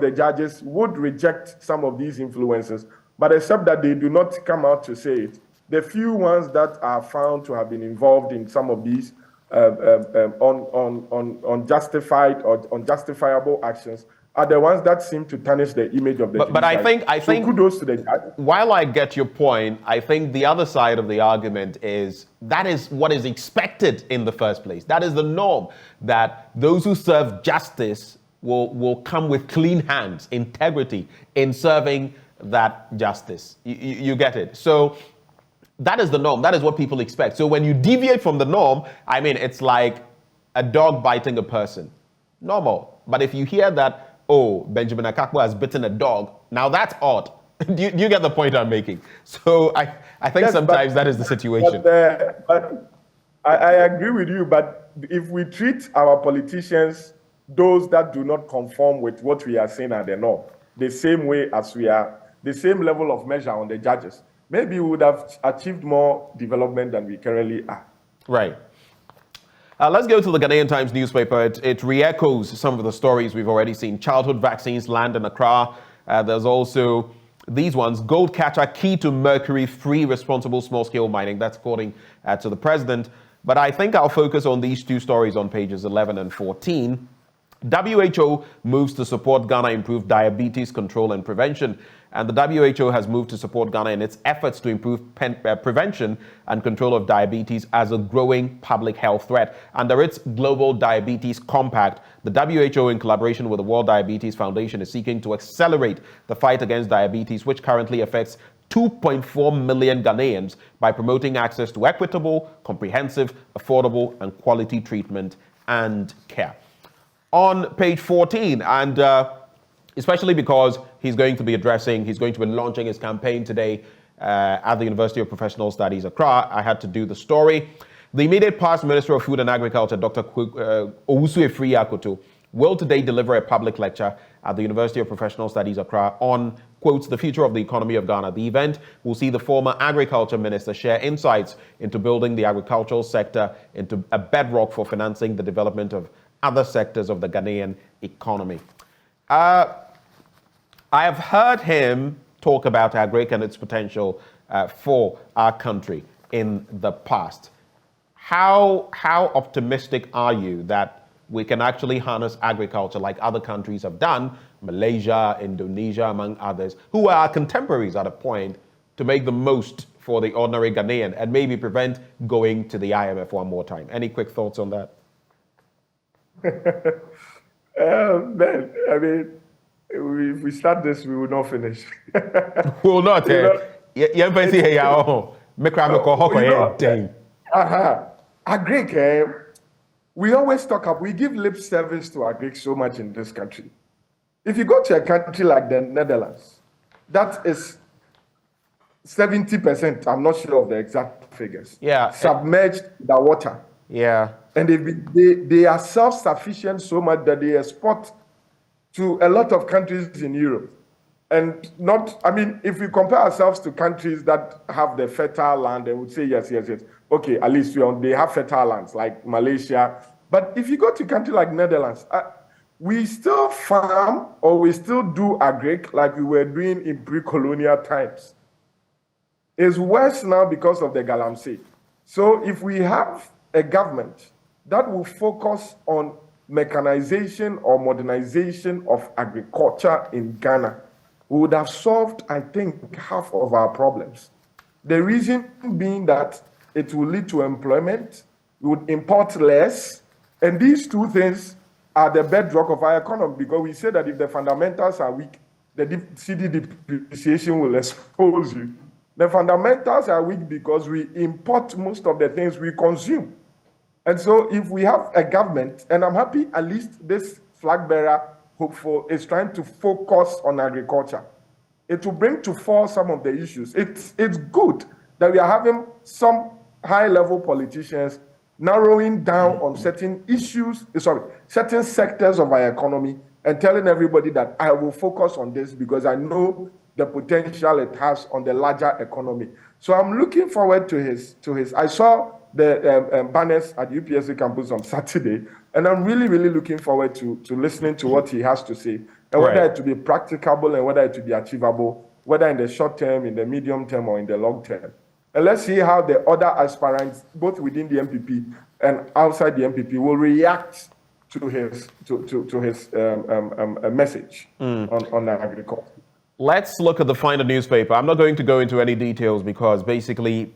the judges would reject some of these influences, but except that they do not come out to say it. The few ones that are found to have been involved in some of these unjustified or unjustifiable actions are the ones that seem to tarnish the image of the judiciary. But I think kudos to the judge. While I get your point, I think the other side of the argument is that is what is expected in the first place. That is the norm, that those who serve justice will come with clean hands, integrity in serving that justice. You get it? So that is the norm. That is what people expect. So when you deviate from the norm, I mean, it's like a dog biting a person. Normal. But if you hear that, oh, Benjamin Akakpo has bitten a dog, now that's odd. do you get the point I'm making? So I think sometimes that is the situation. But I agree with you, but if we treat our politicians, those that do not conform with what we are saying are the norm, the same way as we are, the same level of measure on the judges, maybe we would have achieved more development than we currently are. Right. Let's go to the Ghanaian Times newspaper. It re-echoes some of the stories we've already seen. Childhood vaccines land in Accra. There's also these ones. Gold catcher key to mercury-free responsible small-scale mining. That's according to the president. But I think I'll focus on these two stories on pages 11 and 14. WHO moves to support Ghana improve diabetes control and prevention. And the WHO has moved to support Ghana in its efforts to improve prevention and control of diabetes as a growing public health threat. Under its Global Diabetes Compact, the WHO, in collaboration with the World Diabetes Foundation, is seeking to accelerate the fight against diabetes, which currently affects 2.4 million Ghanaians, by promoting access to equitable, comprehensive, affordable, and quality treatment and care. On page 14, and especially because he's going to be launching his campaign today at the University of Professional Studies, Accra, I had to do the story. The immediate past Minister of Food and Agriculture, Dr. Owusu-Efri Akoto, will today deliver a public lecture at the University of Professional Studies, Accra, on, quotes, the future of the economy of Ghana. The event will see the former Agriculture Minister share insights into building the agricultural sector into a bedrock for financing the development of other sectors of the Ghanaian economy. I have heard him talk about agric and its potential for our country in the past. How optimistic are you that we can actually harness agriculture like other countries have done, Malaysia, Indonesia, among others, who are our contemporaries at a point, to make the most for the ordinary Ghanaian and maybe prevent going to the IMF one more time? Any quick thoughts on that? Man, I mean, if we start this, we will not finish. We will not. Agric, we always talk about, we give lip service to agric so much in this country. If you go to a country like the Netherlands, that is 70%, I'm not sure of the exact figures, submerged the water. Yeah. And they are self-sufficient so much that they export to a lot of countries in Europe. And not, I mean, if we compare ourselves to countries that have the fertile land, they would say, yes. Okay, at least they have fertile lands like Malaysia. But if you go to a country like Netherlands, we still farm or we still do agric like we were doing in pre-colonial times. It's worse now because of the galamsey. So if we have a government that will focus on mechanization or modernization of agriculture in Ghana, we would have solved, I think, half of our problems. The reason being that it will lead to employment, we would import less, and these two things are the bedrock of our economy, because we say that if the fundamentals are weak, the CD depreciation will expose you. The fundamentals are weak because we import most of the things we consume. And so if we have a government, and I'm happy at least this flag bearer, hopeful, is trying to focus on agriculture, it will bring to fore some of the issues. It's good that we are having some high-level politicians narrowing down on certain issues, certain sectors of our economy, and telling everybody that I will focus on this because I know the potential it has on the larger economy. So I'm looking forward to his. I saw the banners at the UPSC campus on Saturday, and I'm really looking forward to listening to what he has to say, and whether it to be practicable and whether it to be achievable, whether in the short term, in the medium term, or in the long term. And let's see how the other aspirants, both within the MPP and outside the MPP, will react to his message on agriculture. Let's look at the final newspaper. I'm not going to go into any details because basically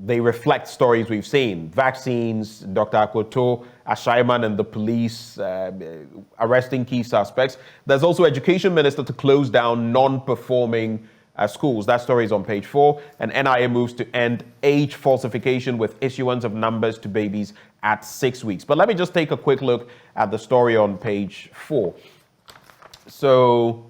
they reflect stories we've seen. Vaccines, Dr. Akakpo, Ashaiman and the police arresting key suspects. There's also Education Minister to close down non-performing schools. That story is on page 4. And NIA moves to end age falsification with issuance of numbers to babies at 6 weeks. But let me just take a quick look at the story on page 4. So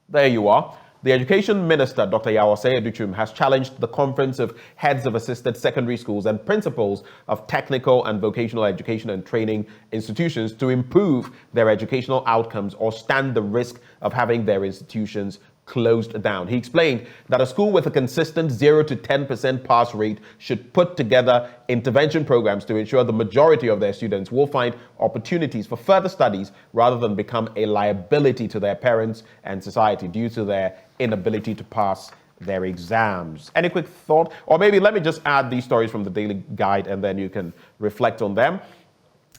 there you are. The Education Minister, Dr. Yaosei Educhum, has challenged the Conference of Heads of Assisted Secondary Schools and Principals of Technical and Vocational Education and Training Institutions to improve their educational outcomes or stand the risk of having their institutions closed down. He explained that a school with a consistent 0 to 10% pass rate should put together intervention programs to ensure the majority of their students will find opportunities for further studies rather than become a liability to their parents and society due to their inability to pass their exams. Any quick thought? Or maybe let me just add these stories from the Daily Guide and then you can reflect on them.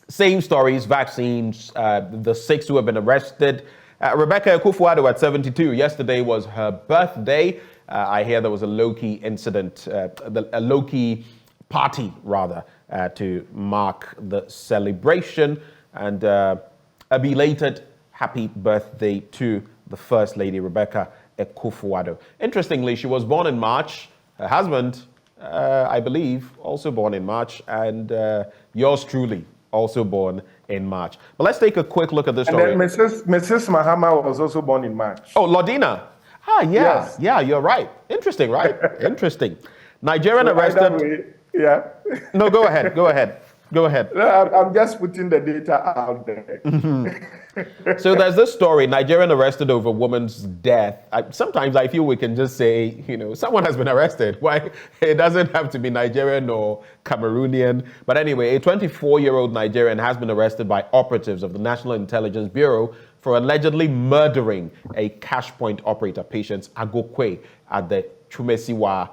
Same stories, vaccines, the 6 who have been arrested. Rebecca Akufo-Addo at 72. Yesterday was her birthday. I hear there was a low-key incident, a low-key party, rather, to mark the celebration. And a belated happy birthday to the First Lady, Rebecca Akufo-Addo. Interestingly, she was born in March. Her husband, I believe, also born in March. And yours truly, also born in March. But let's take a quick look at this story. And then Mrs. Mahama was also born in March. Oh, Lordina. Ah, yeah. Yes. Yeah, you're right. Interesting, right? Interesting. Nigerian arrested. Yeah. No, go ahead. Go ahead. Go ahead. No, I'm just putting the data out there. So there's this story, Nigerian arrested over woman's death. Sometimes I feel we can just say, someone has been arrested. Why? It doesn't have to be Nigerian or Cameroonian. But anyway, a 24-year-old Nigerian has been arrested by operatives of the National Intelligence Bureau for allegedly murdering a cash point operator, Patience Agokwe, at the Chumesiwa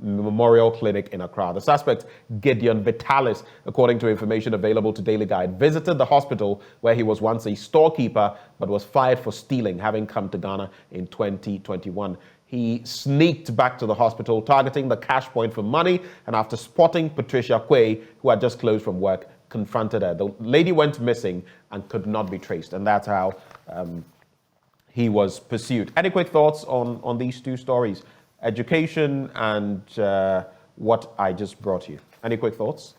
Memorial Clinic in Accra. The suspect, Gideon Vitalis, according to information available to Daily Guide, visited the hospital where he was once a storekeeper but was fired for stealing, having come to Ghana in 2021. He sneaked back to the hospital, targeting the cash point for money, and after spotting Patricia Quay, who had just closed from work, confronted her. The lady went missing and could not be traced, and that's how he was pursued. Any quick thoughts on these two stories? Education and what I just brought you. Any quick thoughts?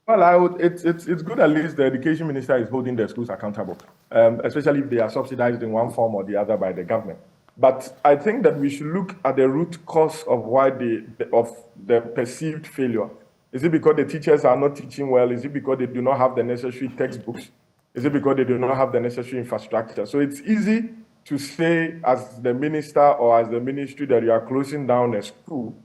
Well, it's good at least the education minister is holding the schools accountable, especially if they are subsidized in one form or the other by the government. But I think that we should look at the root cause of why of the perceived failure. Is it because the teachers are not teaching well? Is it because they do not have the necessary textbooks? Is it because they do not have the necessary infrastructure? So it's easy to say as the minister or as the ministry that you are closing down a school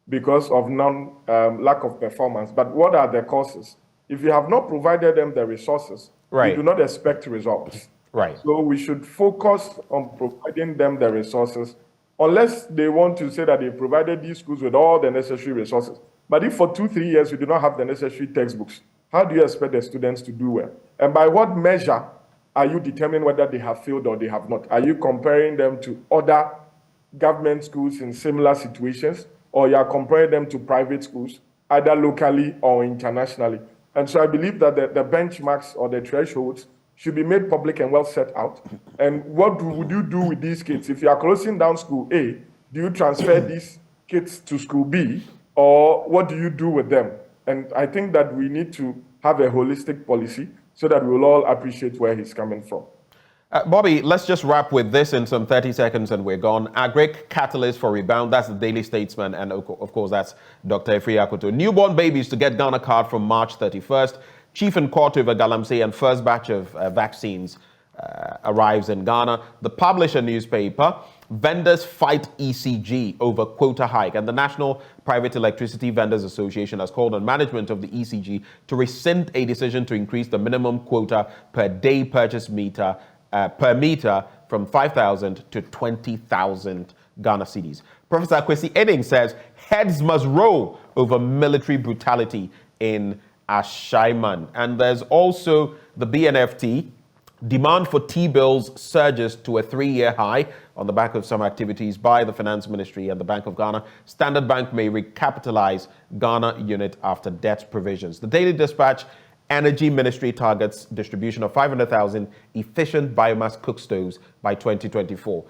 because of lack of performance. But what are the causes? If you have not provided them the resources, you do not expect results. Right. So we should focus on providing them the resources, unless they want to say that they provided these schools with all the necessary resources. But if for 2-3 years you do not have the necessary textbooks, how do you expect the students to do well? And by what measure are you determining whether they have failed or they have not? Are you comparing them to other government schools in similar situations, or you are comparing them to private schools, either locally or internationally? And so I believe that the benchmarks or the thresholds should be made public and well set out. And what would you do with these kids? If you are closing down school A, do you transfer these kids to school B, or what do you do with them? And I think that we need to have a holistic policy so that we will all appreciate where he's coming from. Bobby, let's just wrap with this in some 30 seconds and we're gone. Agric catalyst for rebound, that's the Daily Statesman, and of course that's Dr. Efri Akoto. Newborn babies to get Ghana card from March 31st. Chief in court over Galamsey and first batch of vaccines arrives in Ghana. The Publisher newspaper, vendors fight ECG over quota hike, and the National Private Electricity Vendors Association has called on management of the ECG to rescind a decision to increase the minimum quota per day purchase meter per meter from 5,000 to 20,000 Ghana cedis. Professor Kwesi Edding says heads must roll over military brutality in Ashaiman. And there's also the BNFT. Demand for T-bills surges to a 3-year high on the back of some activities by the Finance Ministry and the Bank of Ghana. Standard Bank may recapitalize Ghana unit after debt provisions. The Daily Dispatch, Energy Ministry targets distribution of 500,000 efficient biomass cook stoves by 2024.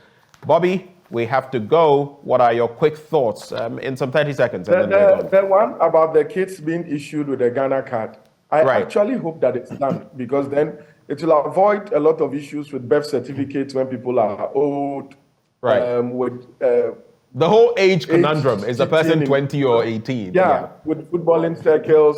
Bobby, we have to go. What are your quick thoughts in some 30 seconds? The one about the kids being issued with a Ghana card, I actually hope that it's done, because then it will avoid a lot of issues with birth certificates when people are old. The whole age conundrum is a person 20 or 18. With footballing circles.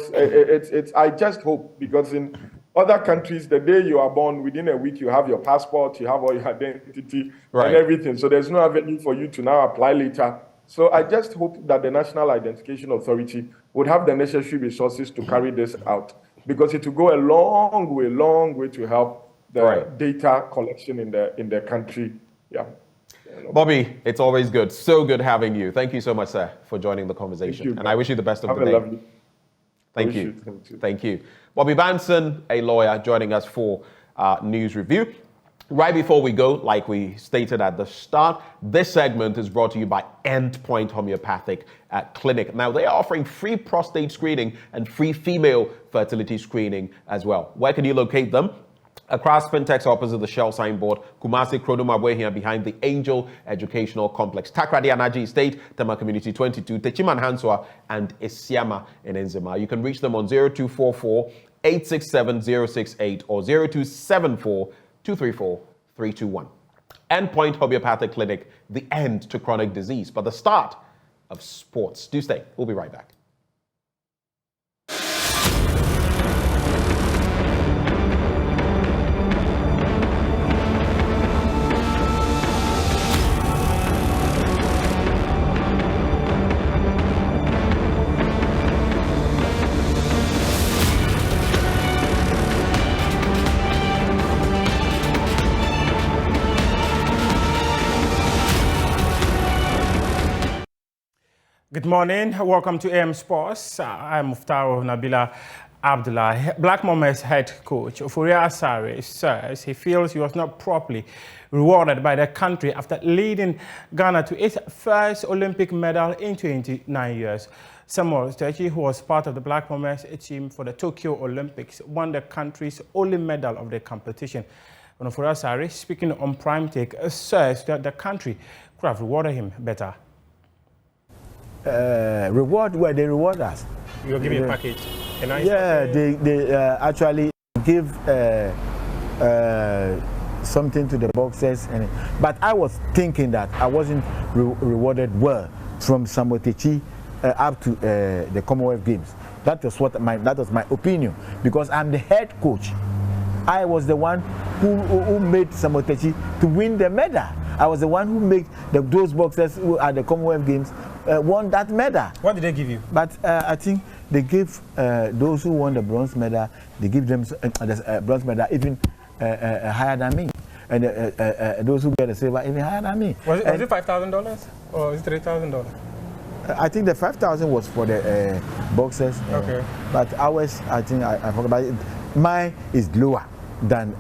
I just hope, because in other countries, the day you are born, within a week, you have your passport, you have all your identity and everything. So there's no avenue for you to now apply later. So I just hope that the National Identification Authority would have the necessary resources to carry this out, because it will go a long way to help the data collection in the country. Yeah. Bobby, it's always good. So good having you. Thank you so much, sir, for joining the conversation. And I wish you the best of the day. Thank you. Thank you. Bobby Banson, a lawyer, joining us for News Review. Right before we go, like we stated at the start, this segment is brought to you by Endpoint Homeopathic Clinic. Now, they are offering free prostate screening and free female fertility screening as well. Where can you locate them? Across Spintex opposite the Shell signboard, Kumasi Krodoma here behind the Angel Educational Complex, Takrady Anaji Estate, Tema Community 22, Techiman Hanswa, and Isiama in Enzima. You can reach them on 0244 867 068 or 0274 234 321. Endpoint Homeopathic Clinic, the end to chronic disease, but the start of sports. Do stay. We'll be right back. Good morning. Welcome to AM Sports. I'm Muftaro Nabila Abdullah. Black Mama's head coach, Ofuria Asare, says he feels he was not properly rewarded by the country after leading Ghana to its first Olympic medal in 29 years. Samuel Tackie, who was part of the Black Mama's team for the Tokyo Olympics, won the country's only medal of the competition. Ofuria Asare, speaking on Prime Take, says that the country could have rewarded him better. Reward where they reward us. You'll give me a package. They actually give something to the boxers, but I was thinking that I wasn't rewarded well from Samuel Tackie up to the Commonwealth Games. That was my opinion, because I'm the head coach. I was the one who made Samuel Tackie to win the medal. I was the one who made those boxers who at the Commonwealth Games won that medal. What did they give you? But I think they gave those who won the bronze medal, they give them the bronze medal even higher than me. And those who get the silver even higher than me. Was it $5,000 or is it $3,000? I think the 5,000 was for the boxers. Okay. But ours, I think I forgot about it. Mine is lower than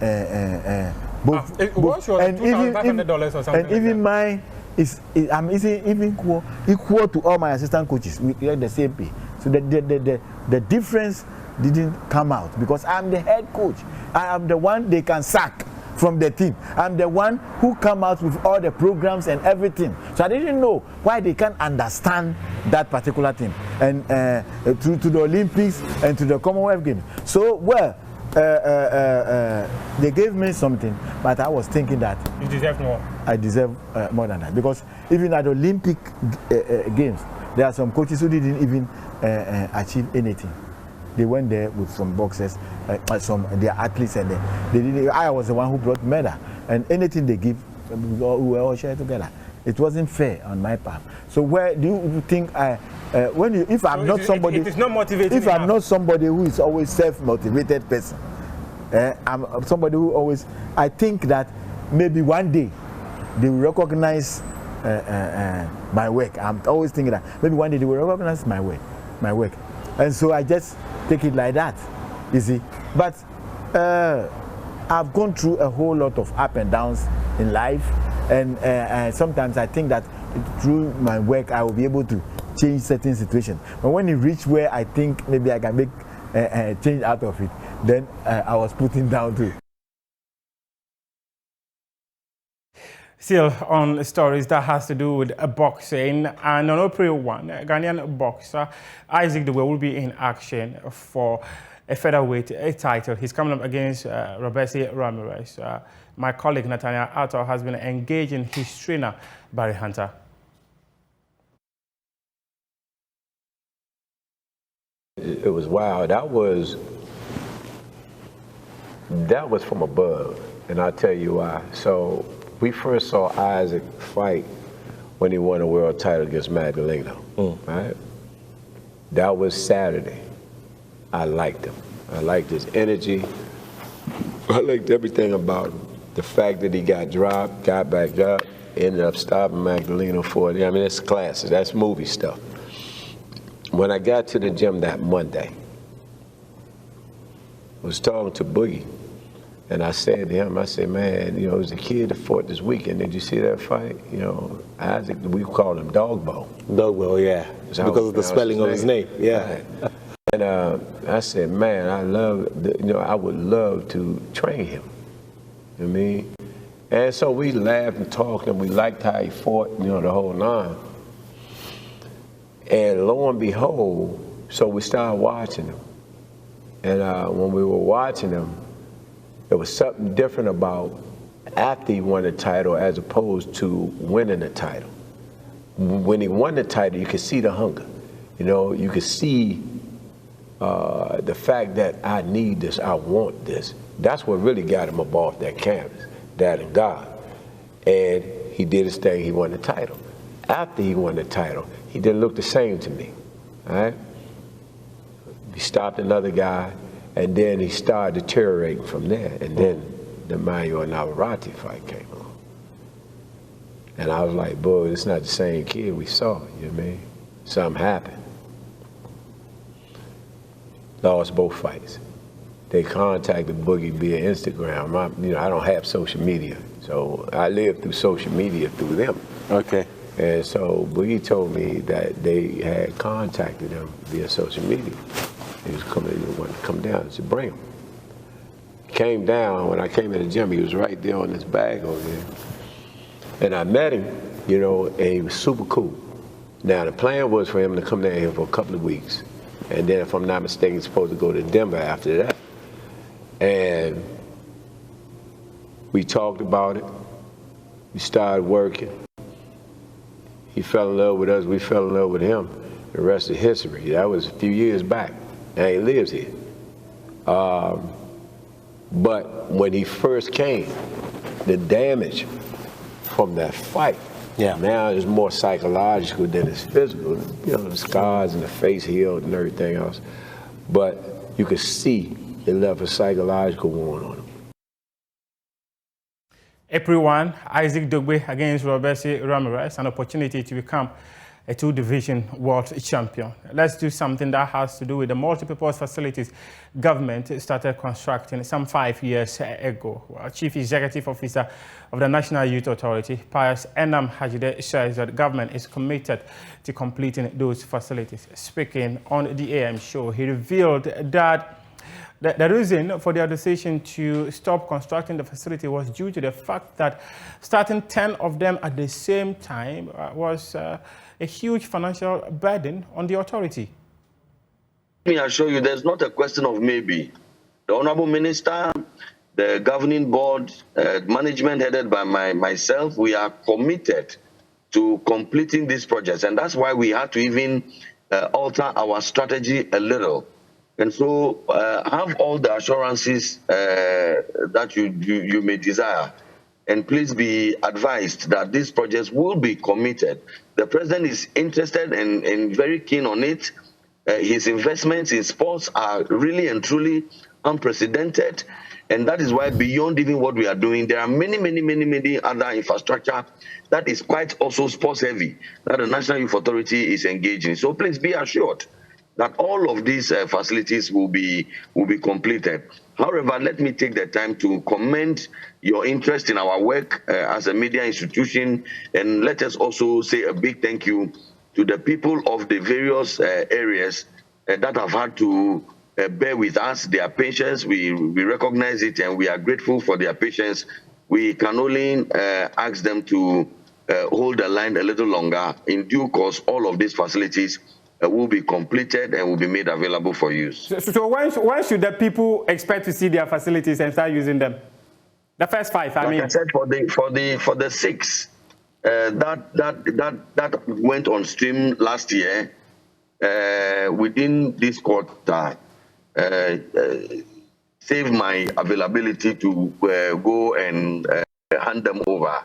both. What's your $2,500 or something? And even mine is I'm equal to all my assistant coaches. We get the same pay. So the difference didn't come out because I'm the head coach. I am the one they can sack from the team. I'm the one who come out with all the programs and everything. So I didn't know why they can't understand that particular thing. And to the Olympics and to the Commonwealth Games. So they gave me something, but I was thinking that you deserve more. I deserve more than that, because even at the Olympic Games, there are some coaches who didn't even achieve anything. They went there with some boxers, their athletes, and I was the one who brought medal, and anything they give, we were all share together. It wasn't fair on my part. So where do you think if I'm not somebody, it is not motivating. If I'm not somebody who is always self-motivated person, I'm somebody who always, I think that maybe one day they will recognize my work. I'm always thinking that maybe one day they will recognize my work, and so I just take it like that, you see. But I've gone through a whole lot of up and downs in life, and sometimes I think that through my work I will be able to change certain situations. But when it reached where I think maybe I can make a change out of it, then I was putting down to. Still on stories that has to do with boxing, and on April 1, Ghanaian boxer Isaac Dube will be in action for a featherweight title. He's coming up against Robesi Ramirez. My colleague Nathaniel Atto has been engaging his trainer, Barry Hunter. It was wild. That was from above, and I'll tell you why. So we first saw Isaac fight when he won a world title against Magdaleno, right? That was Saturday. I liked him. I liked his energy. I liked everything about him. The fact that he got dropped, got back up, ended up stopping Magdaleno for it. I mean, it's classic. That's movie stuff. When I got to the gym that Monday, I was talking to Boogie, and I said to him, I said, man, you know, it was a kid that fought this weekend. Did you see that fight? You know, Isaac, we called him Dogbo. Dogbo, yeah. Because of the spelling of his name, yeah. And I said, man, I would love to train him. You know what I mean? And so we laughed and talked, and we liked how he fought, you know, the whole nine. And lo and behold, so we started watching him. And when we were watching him, there was something different about after he won the title as opposed to winning the title. When he won the title, you could see the hunger. You know, you could see the fact that I need this, I want this. That's what really got him up off that canvas, that and God. And he did his thing, he won the title. After he won the title, he didn't look the same to me, all right? He stopped another guy, and then he started deteriorating from there. And then the Manuel Navarrete fight came along. And I was like, boy, it's not the same kid we saw, you know what I mean? Something happened. Lost both fights. They contacted Boogie via Instagram. I don't have social media, so I live through social media through them. Okay. And so Boogie told me that they had contacted him via social media. He was wanted to come down and said, bring him. He came down. When I came in the gym, he was right there on this bag over there. And I met him, you know, and he was super cool. Now, the plan was for him to come down here for a couple of weeks. And then, if I'm not mistaken, he's supposed to go to Denver after that. And we talked about it. We started working. He fell in love with us, we fell in love with him. The rest is history. That was a few years back, and he lives here. But when he first came, the damage from that fight, now is more psychological than it's physical. You know, the scars and the face healed and everything else. But you could see it left a psychological wound on him. April 1, Isaac Dube against Robesi Ramirez, an opportunity to become a two-division world champion. Let's do something that has to do with the multi-purpose facilities government started constructing some 5 years ago. Chief Executive Officer of the National Youth Authority, Pius Enam Hajide, says that government is committed to completing those facilities. Speaking on the AM show, he revealed that the reason for their decision to stop constructing the facility was due to the fact that starting 10 of them at the same time was a huge financial burden on the authority. Let me assure you, there's not a question of maybe. The Honorable Minister, the governing board, management headed by myself, we are committed to completing these projects. And that's why we had to even alter our strategy a little. And so have all the assurances that you may desire. And please be advised that these projects will be committed. The president is interested and very keen on it. His investments in sports are really and truly unprecedented. And that is why beyond even what we are doing, there are many other infrastructure that is quite also sports heavy that the National Youth Authority is engaging. So please be assured that all of these facilities will be completed. However, let me take the time to commend your interest in our work as a media institution, and let us also say a big thank you to the people of the various areas that have had to bear with us, their patience. We recognize it and we are grateful for their patience. We can only ask them to hold the line a little longer. In due course, all of these facilities will be completed and will be made available for use. So when should the people expect to see their facilities and start using them? The first 5, I mean. Like I said, for the 6 that went on stream last year, within this quarter, save my availability to go and hand them over.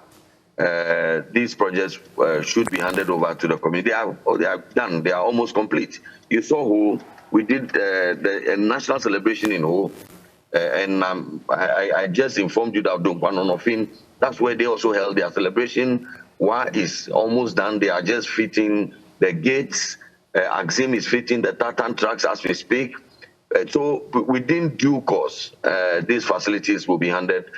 These projects should be handed over to the community. They are done. They are almost complete. You saw who we did the national celebration in Ho, and I just informed you that that's where they also held their celebration. Wa is almost done. They are just fitting the gates. Axim is fitting the tartan tracks as we speak. So within due course, these facilities will be handed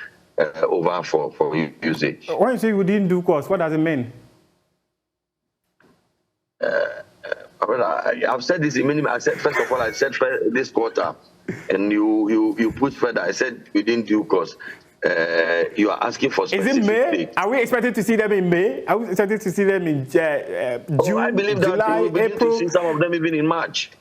over for usage. When you say within due course, what does it mean? I've said this in many. I said first of all, I said this quarter, and you put further. I said within due course. You are asking for specific. Is it May? Dates. Are we expected to see them in May? Are we expected to see them in June, I believe that July, we will begin April? to see some of them even in March.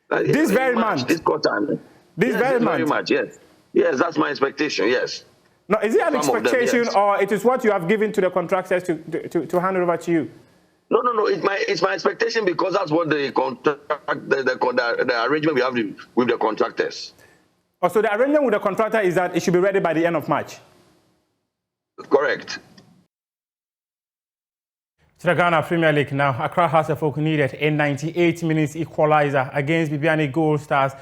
This very month? This quarter. This very month? Yes. Yes, that's my expectation, yes. No, is it an Some expectation, of them, yes. or it is what you have given to the contractors to hand over to you? No. It's my expectation because that's what the arrangement we have with the contractors. Oh, so the arrangement with the contractor is that it should be ready by the end of March? Correct. To the Ghana Premier League now, Accra House of Folk needed a 98-minute equalizer against Bibiani Gold Stars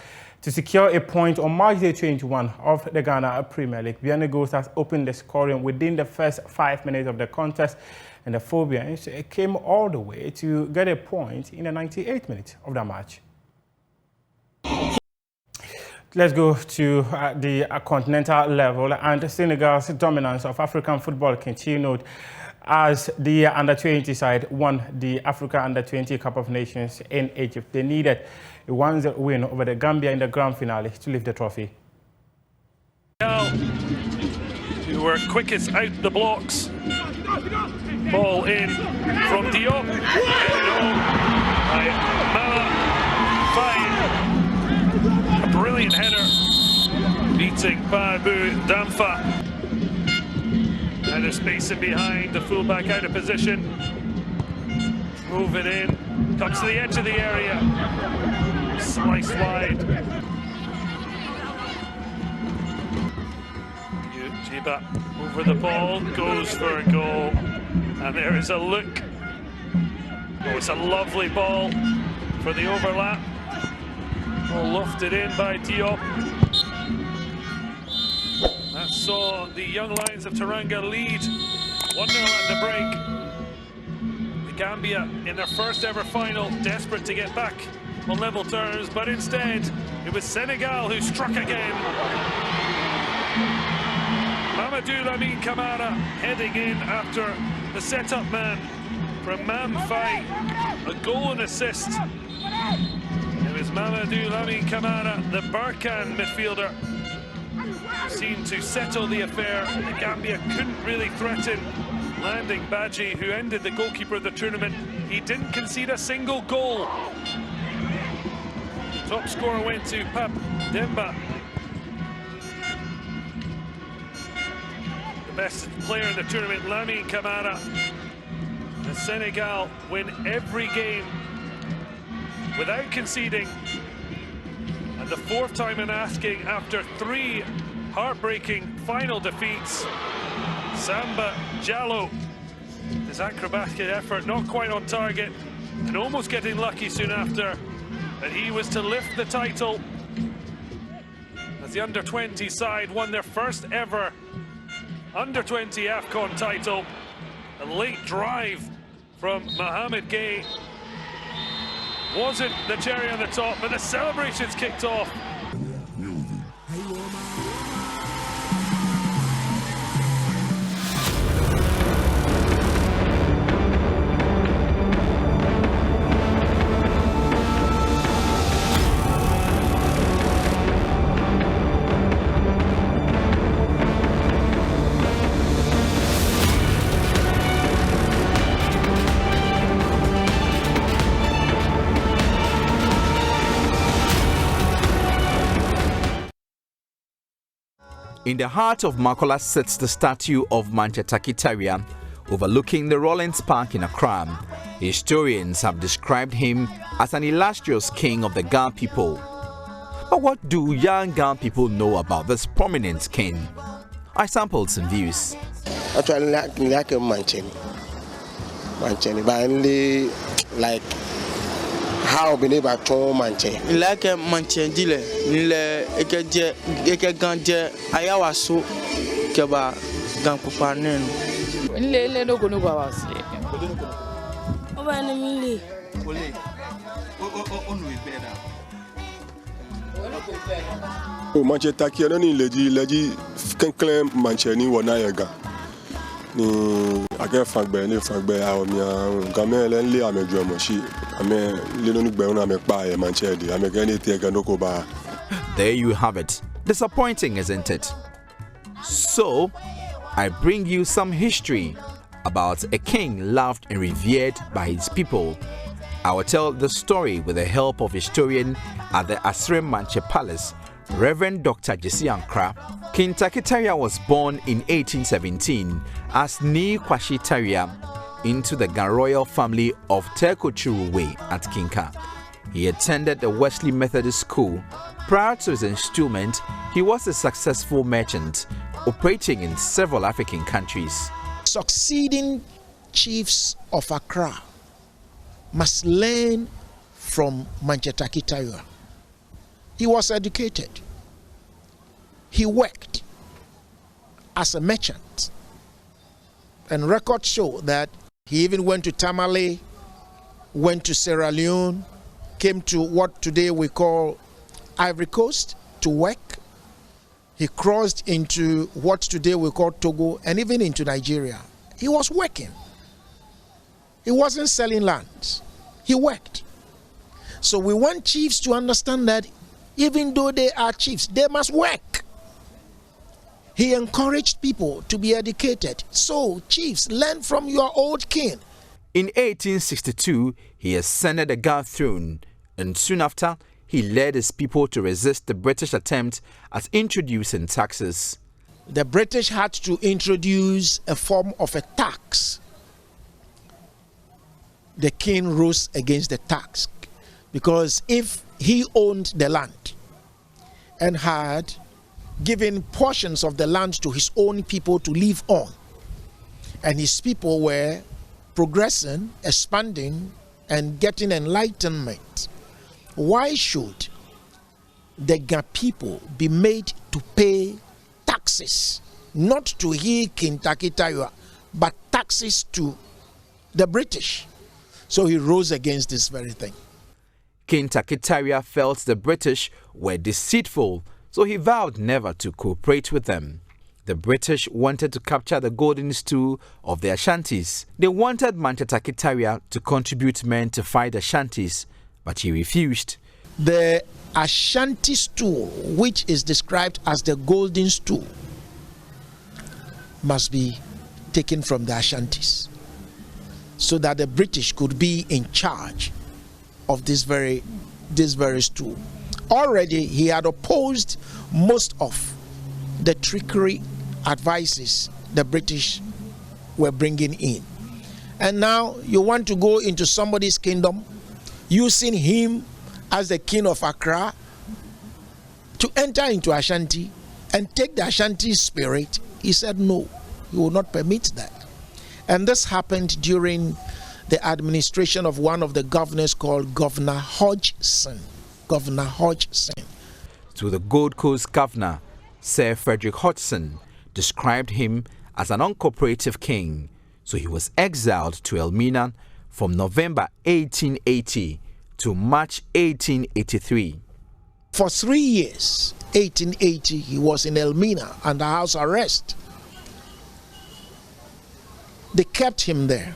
to secure a point on March day 21 of the Ghana Premier League. Bibiani Gold Stars opened the scoring within the first 5 minutes of the contest, and the Phobians came all the way to get a point in the 98th minute of the match. Let's go to the continental level, and Senegal's dominance of African football continued as the under-20 side won the Africa Under-20 Cup of Nations in Egypt. They needed a 1-0 win over the Gambia in the grand finale to lift the trophy. Who were quickest out the blocks. Ball in from Diop. A brilliant header, beating Babu Damfa. And a space in behind, the fullback out of position. Move it in, comes to the edge of the area, sliced wide. Jiba over the ball, goes for a goal, and there is a look. Oh, it's a lovely ball for the overlap. Lofted in by Diop. That saw the Young Lions of Teranga lead 1-0 at the break. The Gambia in their first ever final, desperate to get back on level terms, but instead it was Senegal who struck again. Mamadou Lamine Camara heading in after the set-up man from Mam Faye, a goal and assist. It was Mamadou Lamine Camara, the Barkan midfielder, seemed to settle the affair. The Gambia couldn't really threaten landing Badji, who ended the goalkeeper of the tournament. He didn't concede a single goal. Top scorer went to Pap Demba. The best player in the tournament, Lamine Camara. And Senegal win every game without conceding, And the fourth time in asking after 3 heartbreaking final defeats. Samba Jallow, his acrobatic effort not quite on target and almost getting lucky soon after that he was to lift the title as the under-20 side won their first ever under-20 AFCON title. A late drive from Mohamed Gay wasn't the cherry on the top, but the celebrations kicked off. In the heart of Makola sits the statue of Tawiah, overlooking the Rollins Park in Accra. Historians have described him as an illustrious king of the Ga people. But what do young Ga people know about this prominent king? I sampled some views. Actually, like a Mancheni, but only like how been able to Mancheni. Like a Mancheni, le eke ganje ayawaso keba gankupanen. Le no gono ba wasi. Oba na mili. Ole. Onu ibeda. O manche Tackie no ni leji kenklen Mancheni wona yega. Ni ake fagbe ni fagbe awomia game le nle ameju omoshi ame le no nugbe una me pa e Manchedi ame gani tie ga noko ba. There you have it. Disappointing, isn't it? So, I bring you some history about a king loved and revered by his people. I will tell the story with the help of historian at the Asrem Manche Palace, Reverend Dr. Jesse Ankra. King Tawiah was born in 1817 as Ni Kwashi Tawiah into the Ga royal family of Tekochuruwe at Kinka. He attended the Wesley Methodist School. Prior to his installment, he was a successful merchant operating in several African countries. Succeeding chiefs of Accra must learn from Tawiah. He was educated. He worked as a merchant. And records show that he even went to Tamale, went to Sierra Leone, came to what today we call Ivory Coast to work. He crossed into what today we call Togo and even into Nigeria. He was working. He wasn't selling land. He worked. So we want chiefs to understand that even though they are chiefs, they must work. He encouraged people to be educated. So chiefs, learn from your old king. In 1862, he ascended the Ga throne, and soon after, he led his people to resist the British attempt at introducing taxes. The British had to introduce a form of a tax. The king rose against the tax because if he owned the land and had given portions of the land to his own people to live on, and his people were progressing, expanding, and getting enlightenment, why should the Ga people be made to pay taxes, not to he King Tawiah, but taxes to the British? So he rose against this very thing. King Tawiah felt the British were deceitful, so he vowed never to cooperate with them. The British wanted to capture the golden stool of the Ashantis. They wanted Tawiah to contribute men to fight the Ashantis, but he refused. The Ashanti stool, which is described as the golden stool, must be taken from the Ashantis so that the British could be in charge of this very stool. Already he had opposed most of the trickery advices the British were bringing in. And now you want to go into somebody's kingdom using him as the king of Accra to enter into Ashanti and take the Ashanti spirit, he said no, he will not permit that. And this happened during the administration of one of the governors called Governor Hodgson. Governor Hodgson. To the Gold Coast governor, Sir Frederick Hodgson described him as an uncooperative king, so he was exiled to Elmina from November 1880 to March 1883. For 3 years, 1880, he was in Elmina under house arrest. They kept him there,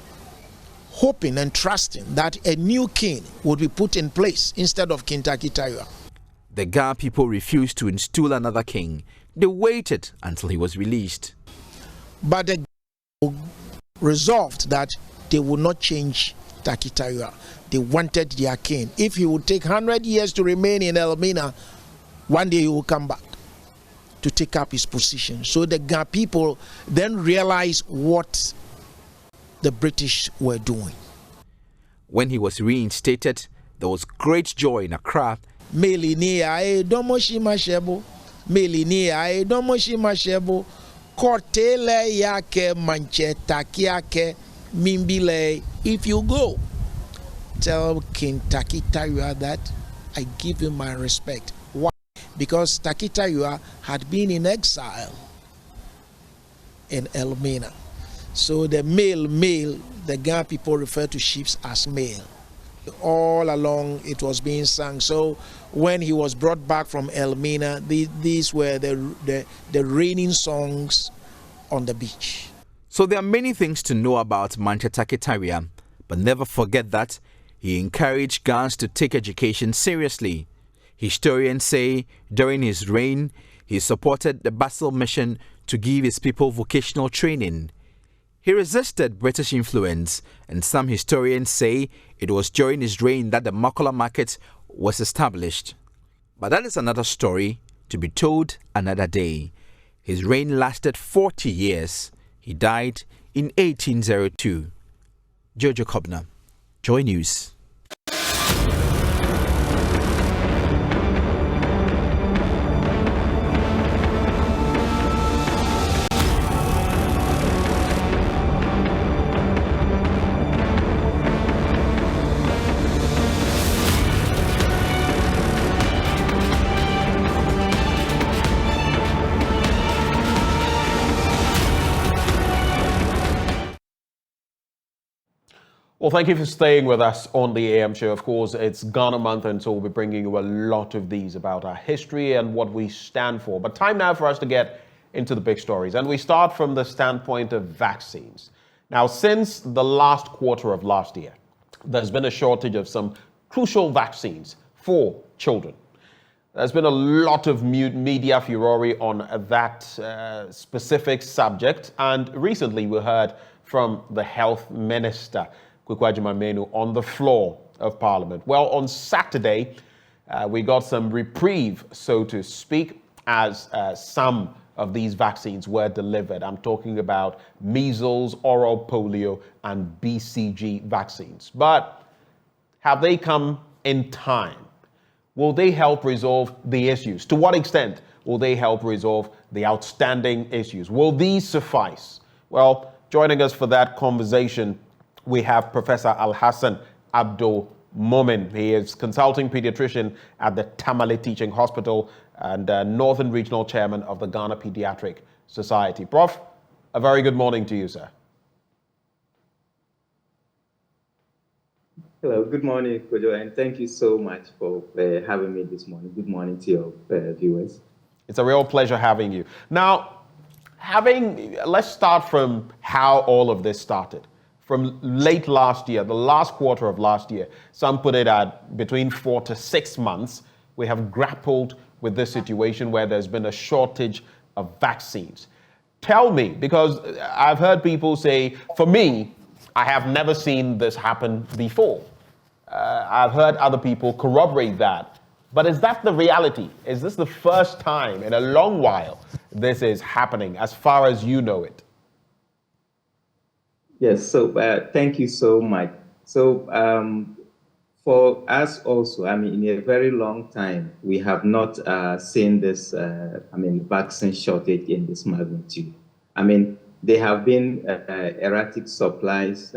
hoping and trusting that a new king would be put in place instead of King Tackie Tawiah. The Ga people refused to install another king. They waited until he was released. But the resolved that they would not change Tackie Tawiah. They wanted their king. If he would take 100 years to remain in Elmina, one day he will come back to take up his position. So the Ga people then realized what the British were doing. When he was reinstated, there was great joy in Accra. Melinia e domoshi mashebo, Melinia e domoshi mashebo, Kortele yake manche takiake mimbile. If you go, tell King Tackie Tawiah that I give him my respect. Why? Because Tackie Tawiah had been in exile in Elmina. So the male, the Ga people refer to chiefs as male. All along it was being sung. So when he was brought back from Elmina, these were the reigning songs on the beach. So there are many things to know about Manche Tackie Tawiah, but never forget that he encouraged Gans to take education seriously. Historians say during his reign, he supported the Basel mission to give his people vocational training. He resisted British influence, and some historians say it was during his reign that the Makola market was established. But that is another story to be told another day. His reign lasted 40 years. He died in 1802. Jojo Kobna, Joy News. Well, thank you for staying with us on the AM show. Of course, it's Ghana Month, and so we'll be bringing you a lot of these about our history and what we stand for. But time now for us to get into the big stories. And we start from the standpoint of vaccines. Now, since the last quarter of last year, there's been a shortage of some crucial vaccines for children. There's been a lot of media furore on that specific subject. And recently we heard from the health minister, Menu, on the floor of Parliament. Well, on Saturday, we got some reprieve, so to speak, as some of these vaccines were delivered. I'm talking about measles, oral polio, and BCG vaccines. But have they come in time? Will they help resolve the issues? To what extent will they help resolve the outstanding issues? Will these suffice? Well, joining us for that conversation, we have Professor Alhassan Abdul Momin. He is consulting pediatrician at the Tamale Teaching Hospital and Northern Regional Chairman of the Ghana Pediatric Society. Prof, a very good morning to you, sir. Hello, good morning, Kojo, and thank you so much for having me this morning. Good morning to your viewers. It's a real pleasure having you. Now, let's start from how all of this started. From late last year, the last quarter of last year, some put it at between 4 to 6 months, we have grappled with this situation where there's been a shortage of vaccines. Tell me, because I've heard people say, for me, I have never seen this happen before. I've heard other people corroborate that. But is that the reality? Is this the first time in a long while this is happening, as far as you know it? Yes, so thank you so much. So For us also, I mean, in a very long time, we have not seen this, vaccine shortage in this magnitude. I mean, there have been erratic supplies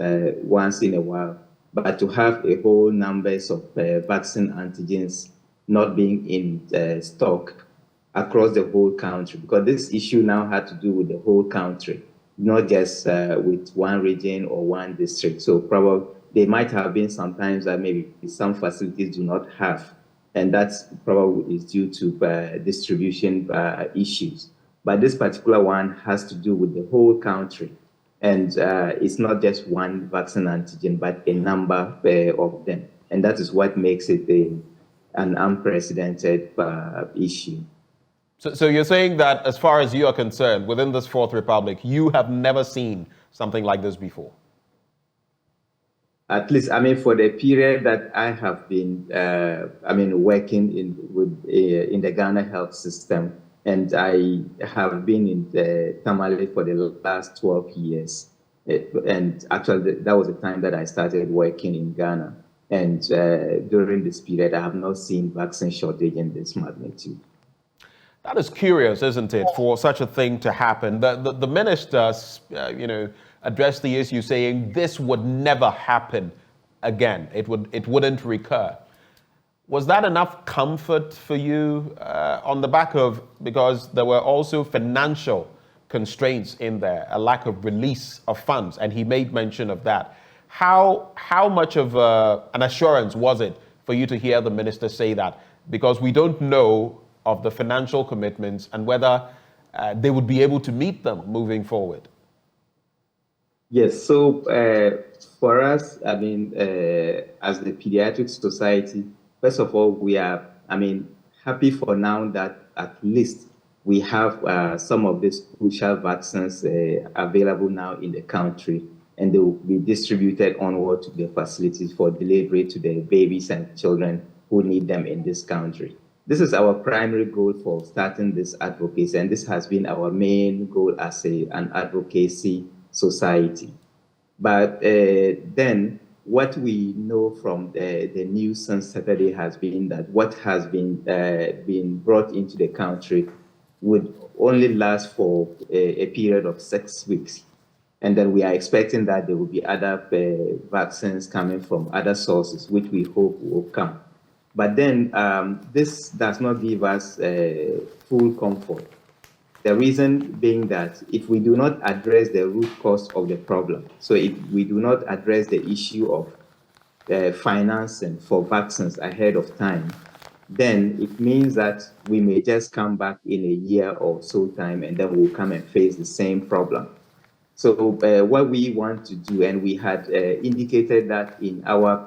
once in a while, but to have a whole numbers of vaccine antigens not being in stock across the whole country, because this issue now had to do with the whole country, not just with one region or one district. So probably they might have been sometimes that maybe some facilities do not have, and that's probably is due to distribution issues. But this particular one has to do with the whole country, and it's not just one vaccine antigen, but a number of them, and that is what makes it an unprecedented issue. So you're saying that as far as you are concerned, within this Fourth Republic, you have never seen something like this before? At least, I mean, for the period that I have been, working in the Ghana health system, and I have been in Tamale for the last 12 years. And actually, that was the time that I started working in Ghana. And during this period, I have not seen vaccine shortage in this magnitude. That is curious, isn't it, for such a thing to happen? The minister, addressed the issue saying this would never happen again. It wouldn't recur. Was that enough comfort for you on the back of, because there were also financial constraints in there, a lack of release of funds, and he made mention of that. How much of an assurance was it for you to hear the minister say that? Because we don't know of the financial commitments and whether they would be able to meet them moving forward. Yes, so for us, as the Pediatric Society, first of all, we are, happy for now that at least we have some of these crucial vaccines available now in the country, and they will be distributed onward to the facilities for delivery to the babies and children who need them in this country. This is our primary goal for starting this advocacy, and this has been our main goal as an advocacy society. But then what we know from the news since Saturday has been that what has been brought into the country would only last for a period of 6 weeks. And then we are expecting that there will be other vaccines coming from other sources, which we hope will come. But then this does not give us full comfort. The reason being that if we do not address the root cause of the problem, so if we do not address the issue of financing for vaccines ahead of time, then it means that we may just come back in a year or so time, and then we'll come and face the same problem. So what we want to do, and we had indicated that in our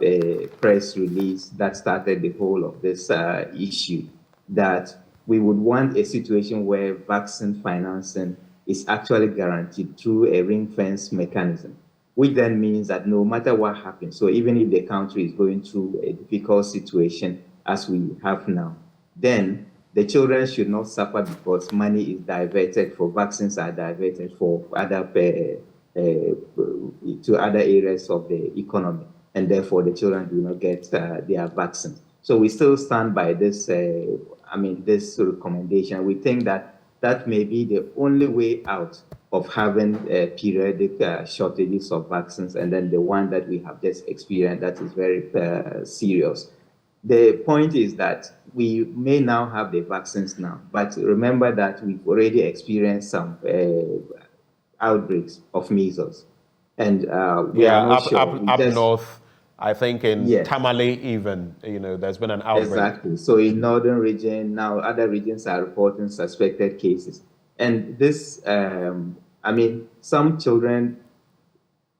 press release that started the whole of this issue, that we would want a situation where vaccine financing is actually guaranteed through a ring-fence mechanism, which then means that no matter what happens, so even if the country is going through a difficult situation as we have now, then the children should not suffer because money is diverted for vaccines are diverted for other to other areas of the economy, and therefore the children do not get their vaccines. So we still stand by this. This recommendation. We think that that may be the only way out of having periodic shortages of vaccines, and then the one that we have just experienced that is very serious. The point is that we may now have the vaccines now, but remember that we've already experienced some outbreaks of measles, and we are not sure. Up north, I think in Tamale even, there's been an outbreak. Exactly. So in northern region, now other regions are reporting suspected cases. And this, some children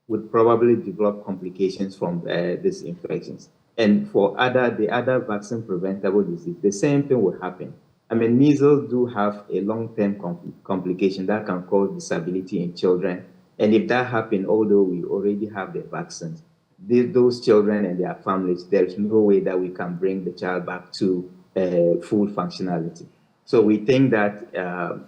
would probably develop complications from these infections. And for the other vaccine preventable disease, the same thing will happen. Measles do have a long-term complication that can cause disability in children. And if that happens, although we already have the vaccines, those children and their families, there's no way that we can bring the child back to full functionality. So we think that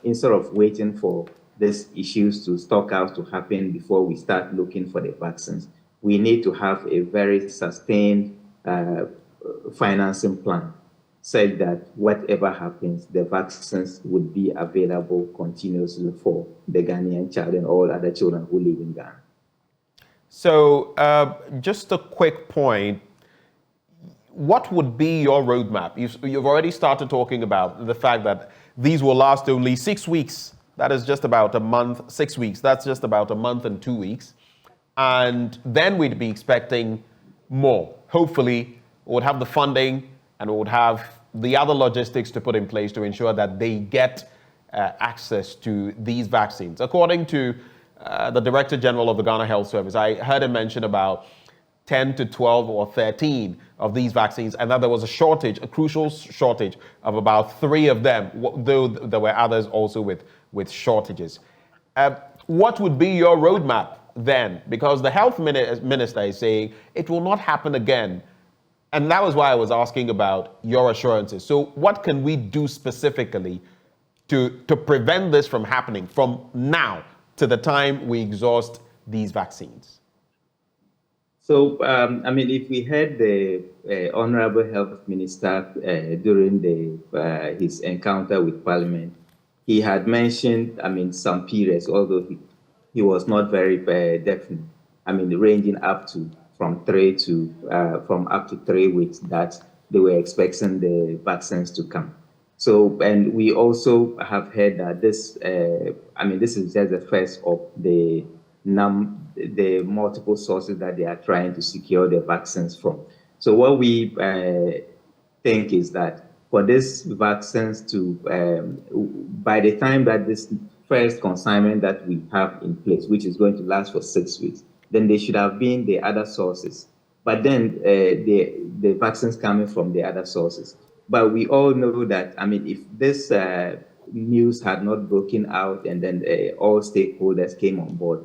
instead of waiting for these issues to stock out to happen before we start looking for the vaccines, we need to have a very sustained financing plan said that whatever happens, the vaccines would be available continuously for the Ghanaian child and all other children who live in Ghana. So just a quick point, what would be your roadmap? You've already started talking about the fact that these will last only 6 weeks. That is just about a month, 6 weeks. That's just about a month and 2 weeks. And then we'd be expecting more. Hopefully, we would have the funding and we would have the other logistics to put in place to ensure that they get access to these vaccines. According to the Director General of the Ghana Health Service, I heard him mention about 10 to 12 or 13 of these vaccines, and that there was a shortage, a crucial shortage of about 3 of them, though there were others also with shortages. What would be your roadmap then? Because the health minister is saying it will not happen again. And that was why I was asking about your assurances. So what can we do specifically to prevent this from happening from now to the time we exhaust these vaccines? So, if we had the Honorable Health Minister during his encounter with Parliament, he had mentioned, some periods, although he was not very definite, ranging up to from up to 3 weeks that they were expecting the vaccines to come. So, and we also have heard that this, this is just the first of the multiple sources that they are trying to secure the vaccines from. So what we think is that for these vaccines to, by the time that this first consignment that we have in place, which is going to last for 6 weeks, then they should have been the other sources. But then the vaccines coming from the other sources. But we all know that, if this news had not broken out and then all stakeholders came on board,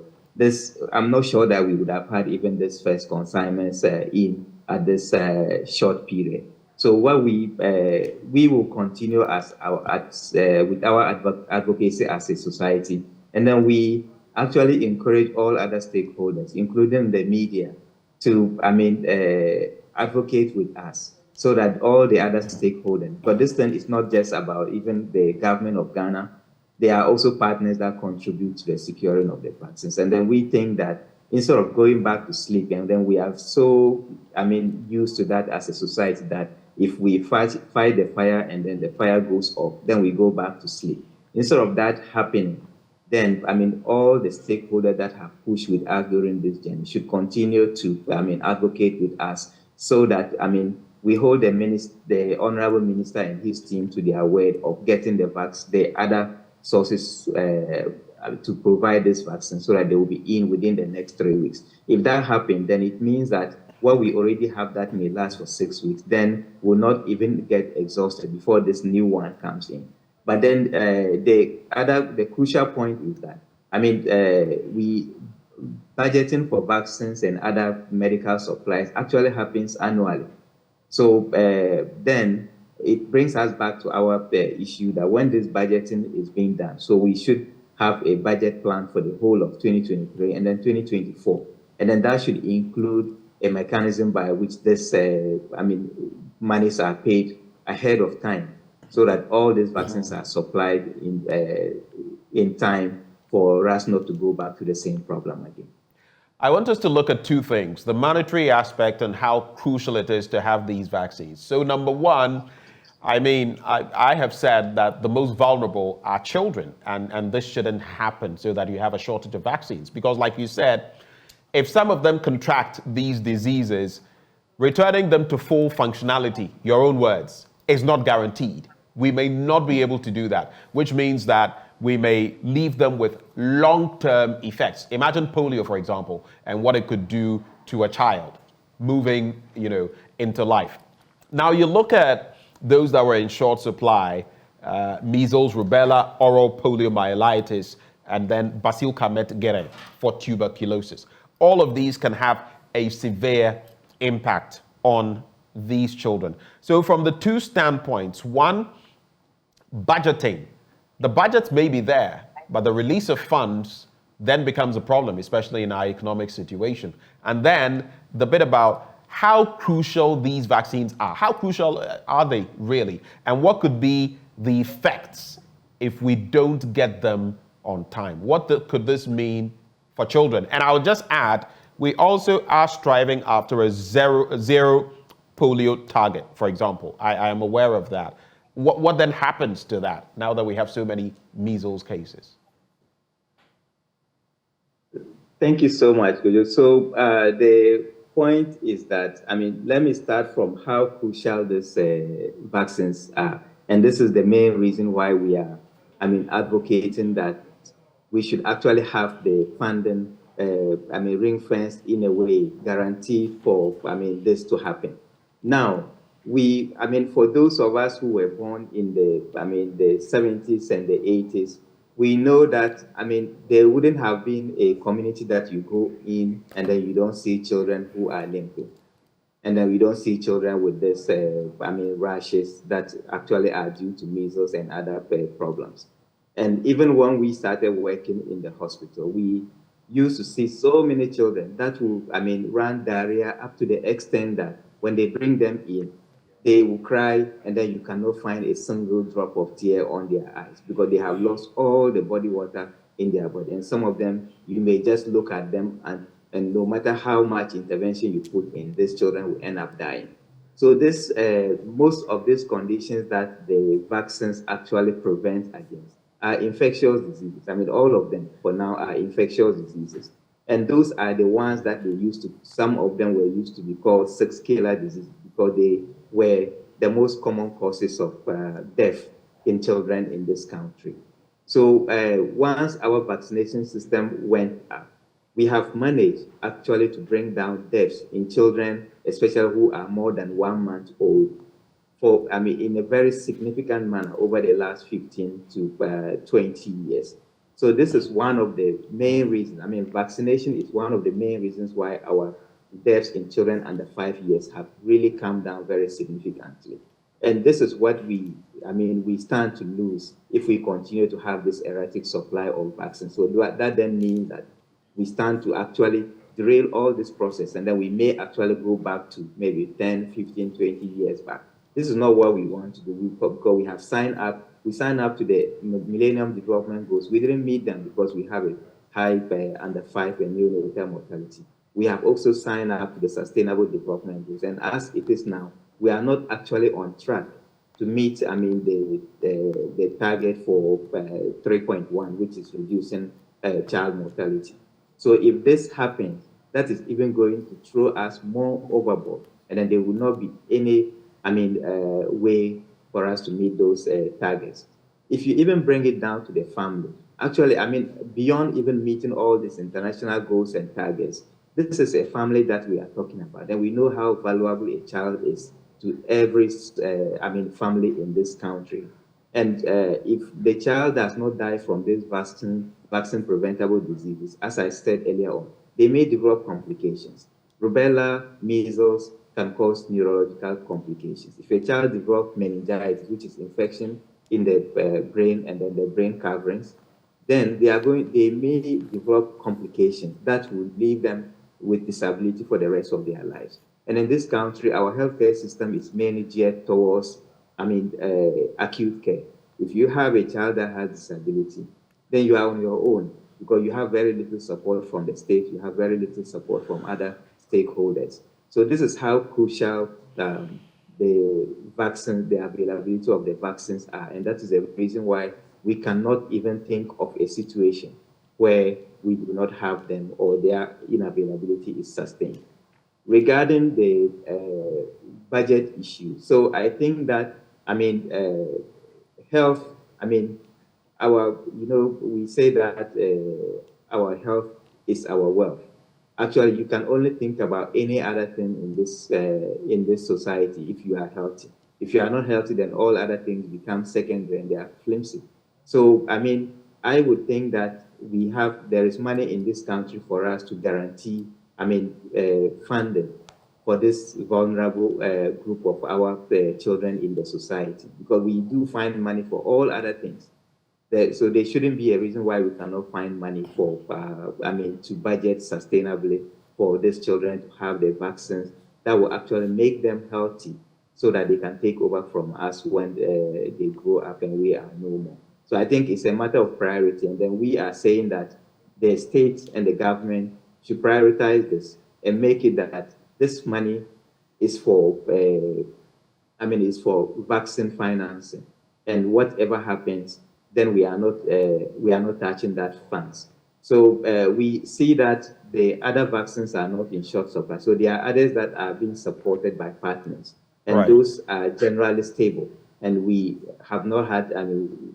I'm not sure that we would have had even this first consignments in at this short period. So what we will continue with our advocacy as a society, and then we actually encourage all other stakeholders, including the media, to advocate with us, so that all the other stakeholders, but this thing is not just about even the government of Ghana. There are also partners that contribute to the securing of the vaccines. And then we think that instead of going back to sleep, and then we are so, used to that as a society that if we fight the fire and then the fire goes off, then we go back to sleep. Instead of that happening, then, all the stakeholders that have pushed with us during this journey should continue to, advocate with us so that, we hold the Honorable Minister and his team to their word of getting the other sources to provide this vaccine so that they will be in within the next 3 weeks. If that happens, then it means that what we already have that may last for 6 weeks, then will not even get exhausted before this new one comes in. But then the crucial point is that, we budgeting for vaccines and other medical supplies actually happens annually. So then it brings us back to our issue that when this budgeting is being done, so we should have a budget plan for the whole of 2023 and then 2024. And then that should include a mechanism by which this, monies are paid ahead of time so that all these vaccines are supplied in time for us not to go back to the same problem again. I want us to look at 2 things, the monetary aspect and how crucial it is to have these vaccines. So number one, I have said that the most vulnerable are children, and this shouldn't happen so that you have a shortage of vaccines. Because like you said, if some of them contract these diseases, returning them to full functionality, your own words, is not guaranteed. We may not be able to do that, which means that we may leave them with long-term effects. Imagine polio, for example, and what it could do to a child moving, into life. Now you look at those that were in short supply, measles, rubella, oral poliomyelitis, and then Bacille Camet-Guerin for tuberculosis. All of these can have a severe impact on these children. So from the 2 standpoints, one, budgeting. The budgets may be there, but the release of funds then becomes a problem, especially in our economic situation. And then the bit about how crucial these vaccines are. How crucial are they really? And what could be the effects if we don't get them on time? What could this mean for children? And I'll just add, we also are striving after a zero polio target, for example. I am aware of that. What then happens to that now that we have so many measles cases? Thank you so much, Gojo. So the point is that, let me start from how crucial these vaccines are. And this is the main reason why we are, advocating that we should actually have the funding, ring-fenced in a way, guaranteed for, this to happen. Now, for those of us who were born in the 70s and the 80s, we know that, there wouldn't have been a community that you go in and then you don't see children who are limping. And then we don't see children with this, rashes that actually are due to measles and other problems. And even when we started working in the hospital, we used to see so many children that will, run diarrhea up to the extent that when they bring them in, they will cry, and then you cannot find a single drop of tear on their eyes because they have lost all the body water in their body. And some of them, you may just look at them, and no matter how much intervention you put in, these children will end up dying. So this, most of these conditions that the vaccines actually prevent against are infectious diseases. All of them for now are infectious diseases. And those are the ones that they used to, some of them were used to be called six-killer diseases because they were the most common causes of death in children in this country. So once our vaccination system went up, we have managed actually to bring down deaths in children, especially who are more than 1 month old, for in a very significant manner over the last 15 to 20 years. So this is one of the main reasons. Vaccination is one of the main reasons why our deaths in children under 5 years have really come down very significantly. And this is what we stand to lose if we continue to have this erratic supply of vaccines. So that then means that we stand to actually derail all this process, and then we may actually go back to maybe 10, 15, 20 years back. This is not what we want to do because we have signed up. We signed up to the Millennium Development Goals. We didn't meet them because we have a high under 5 and neonatal mortality. We have also signed up to the Sustainable Development Goals. And as it is now, we are not actually on track to meet, the target for 3.1, which is reducing child mortality. So if this happens, that is even going to throw us more overboard, and then there will not be any, way for us to meet those targets. If you even bring it down to the family, actually, beyond even meeting all these international goals and targets, this is a family that we are talking about, and we know how valuable a child is to every, family in this country. And if the child does not die from these vaccine-preventable diseases, as I said earlier on, they may develop complications. Rubella, measles can cause neurological complications. If a child develops meningitis, which is infection in the brain and then the brain coverings, then they may develop complications that will leave them with disability for the rest of their lives. And in this country, our healthcare system is mainly geared towards, acute care. If you have a child that has disability, then you are on your own because you have very little support from the state, you have very little support from other stakeholders. So this is how crucial the vaccines, the availability of the vaccines are. And that is the reason why we cannot even think of a situation where we do not have them or their inavailability is sustained. Regarding the budget issue, so I think that, health, we say that our health is our wealth. Actually, you can only think about any other thing in this society if you are healthy. If you are not healthy, then all other things become secondary and they are flimsy. So, I would think that there is money in this country for us to guarantee, funding for this vulnerable group of our children in the society, because we do find money for all other things. So there shouldn't be a reason why we cannot find money for, to budget sustainably for these children to have the vaccines that will actually make them healthy so that they can take over from us when they grow up and we are no more. So I think it's a matter of priority. And then we are saying that the state and the government should prioritize this and make it that this money is for, is for vaccine financing. And whatever happens, then we are not touching that funds. So we see that the other vaccines are not in short supply. So there are others that are being supported by partners, and those are generally stable. And we have not had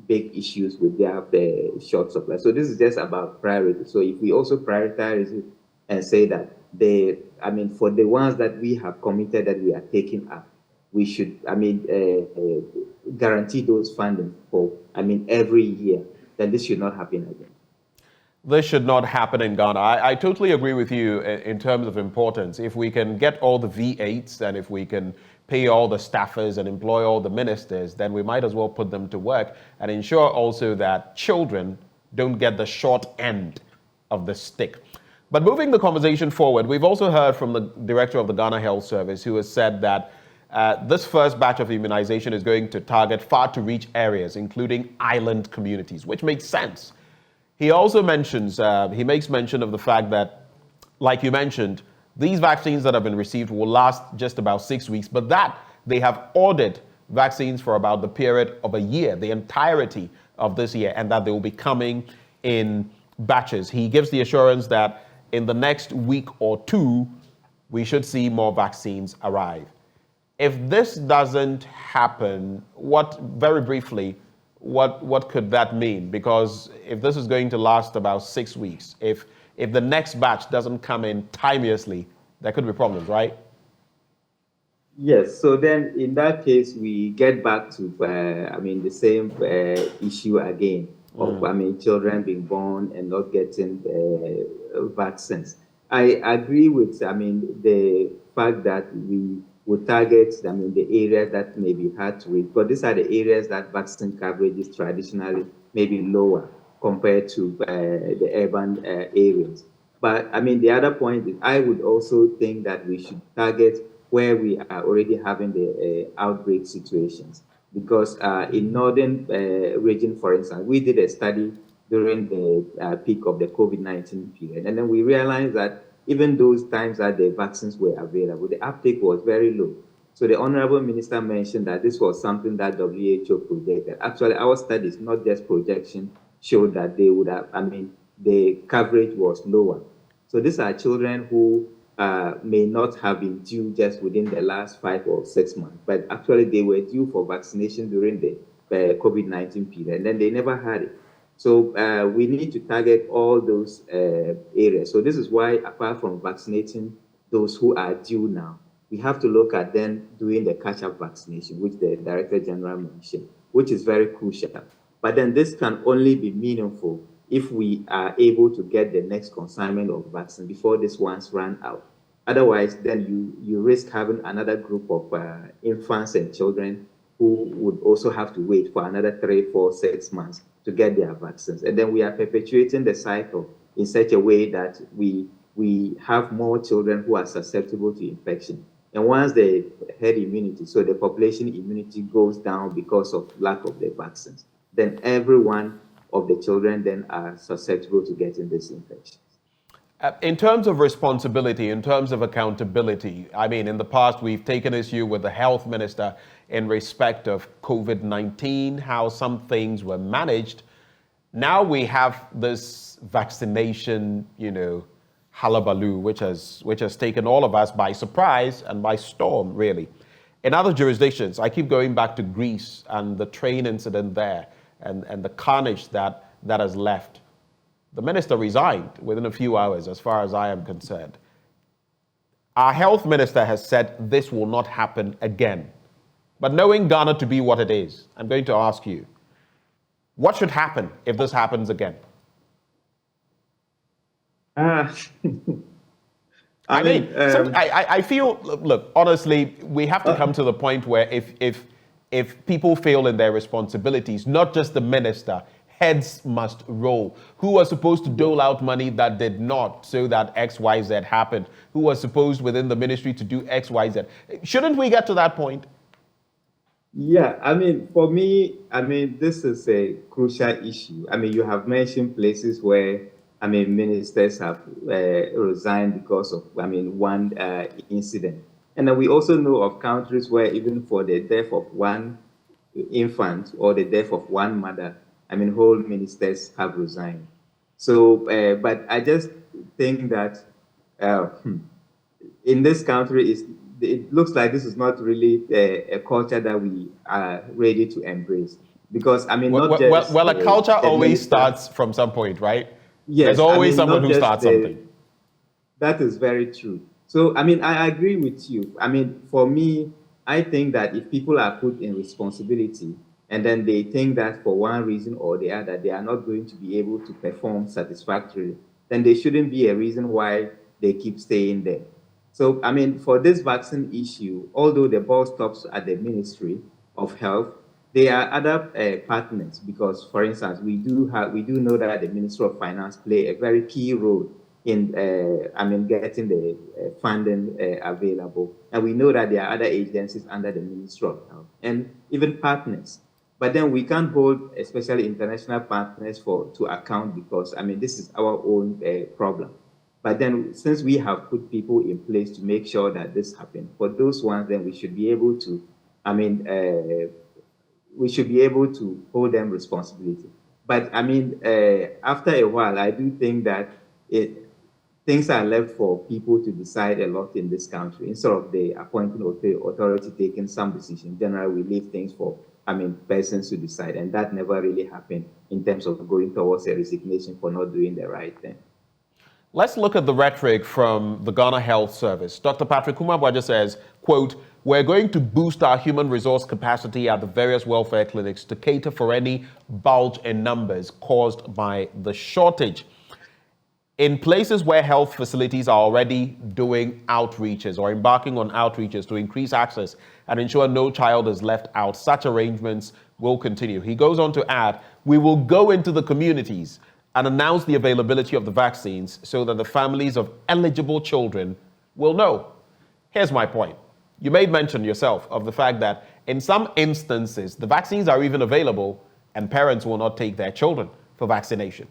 big issues with their short supply. So this is just about priority. So if we also prioritize it and say that for the ones that we have committed that we are taking up, we should guarantee those funding for every year. Then this should not happen again. This should not happen in Ghana. I totally agree with you in terms of importance. If we can get all the V8s and if we can pay all the staffers and employ all the ministers, then we might as well put them to work and ensure also that children don't get the short end of the stick. But moving the conversation forward, we've also heard from the director of the Ghana Health Service, who has said that this first batch of immunization is going to target far-to-reach areas, including island communities, which makes sense. He also mentions, he makes mention of the fact that, like you mentioned, these vaccines that have been received will last just about 6 weeks, but that they have ordered vaccines for about the period of a year, the entirety of this year, and that they will be coming in batches. He gives the assurance that in the next week or two, we should see more vaccines arrive. If this doesn't happen, very briefly, what could that mean? Because if this is going to last about 6 weeks, if the next batch doesn't come in timeously, there could be problems, right? Yes. So then, in that case, we get back to the same issue again of children being born and not getting vaccines. I agree with the fact that we would target the areas that may be hard to reach, but these are the areas that vaccine coverage is traditionally maybe lower compared to the urban areas. But the other point is I would also think that we should target where we are already having the outbreak situations. Because in northern region, for instance, we did a study during the peak of the COVID-19 period. And then we realized that even those times that the vaccines were available, the uptake was very low. So the Honorable Minister mentioned that this was something that WHO projected. Actually, our studies, not just projection, showed that they would have, the coverage was lower. So these are children who may not have been due just within the last 5 or 6 months, but actually they were due for vaccination during the COVID-19 period, and then they never had it. So we need to target all those areas. So this is why, apart from vaccinating those who are due now, we have to look at then doing the catch-up vaccination, which the Director General mentioned, which is very crucial. But then this can only be meaningful if we are able to get the next consignment of vaccine before these ones run out. Otherwise, then you risk having another group of infants and children who would also have to wait for another 3, 4, 6 months to get their vaccines. And then we are perpetuating the cycle in such a way that we have more children who are susceptible to infection. And once the herd immunity, so the population immunity goes down because of lack of the vaccines, then every one of the children then are susceptible to getting this infection. In terms of responsibility, in terms of accountability, in the past we've taken issue with the health minister in respect of COVID-19, how some things were managed. Now we have this vaccination, hullabaloo, which has taken all of us by surprise and by storm, really. In other jurisdictions, I keep going back to Greece and the train incident there and the carnage that has left. The minister resigned within a few hours, as far as I am concerned. Our health minister has said this will not happen again. But knowing Ghana to be what it is, I'm going to ask you, what should happen if this happens again? I feel, look, honestly, we have to come to the point where if people fail in their responsibilities, not just the minister, heads must roll. Who was supposed to dole out money that did not, so that X, Y, Z happened? Who was supposed within the ministry to do X, Y, Z? Shouldn't we get to that point? Yeah, I mean, for me, I mean, this is a crucial issue. I mean, you have mentioned places where, I mean, ministers have resigned because of, I mean, one incident. And then we also know of countries where even for the death of one infant or the death of one mother, I mean, whole ministers have resigned. So, but I just think that in this country, it looks like this is not really a culture that we are ready to embrace. Because, I mean, not just... Well, a culture always starts from some point, right? Yes. There's always I mean, someone who starts something. That is very true. So, I mean, I agree with you. I mean, for me, I think that if people are put in responsibility and then they think that for one reason or the other, they are not going to be able to perform satisfactorily, then there shouldn't be a reason why they keep staying there. So, I mean, for this vaccine issue, although the ball stops at the Ministry of Health, there are other partners because, for instance, we do know that the Ministry of Finance play a very key role in, I mean, getting the funding available. And we know that there are other agencies under the Ministry of Health and even partners. But then we can't hold, especially international partners, to account because, I mean, this is our own problem. But then since we have put people in place to make sure that this happens, for those ones, then we should be able to, I mean, we should be able to hold them responsibility. But I mean, after a while, I do think that things are left for people to decide a lot in this country. Instead of the appointing of the authority taking some decision, generally we leave things for, I mean, persons to decide. And that never really happened in terms of going towards a resignation for not doing the right thing. Let's look at the rhetoric from the Ghana Health Service. Dr. Patrick Kumabwaja says, quote, "We're going to boost our human resource capacity at the various welfare clinics to cater for any bulge in numbers caused by the shortage. In places where health facilities are already doing outreaches or embarking on outreaches to increase access and ensure no child is left out, such arrangements will continue." He goes on to add, "We will go into the communities and announce the availability of the vaccines so that the families of eligible children will know." Here's my point. You made mention yourself of the fact that in some instances, the vaccines are even available and parents will not take their children for vaccination.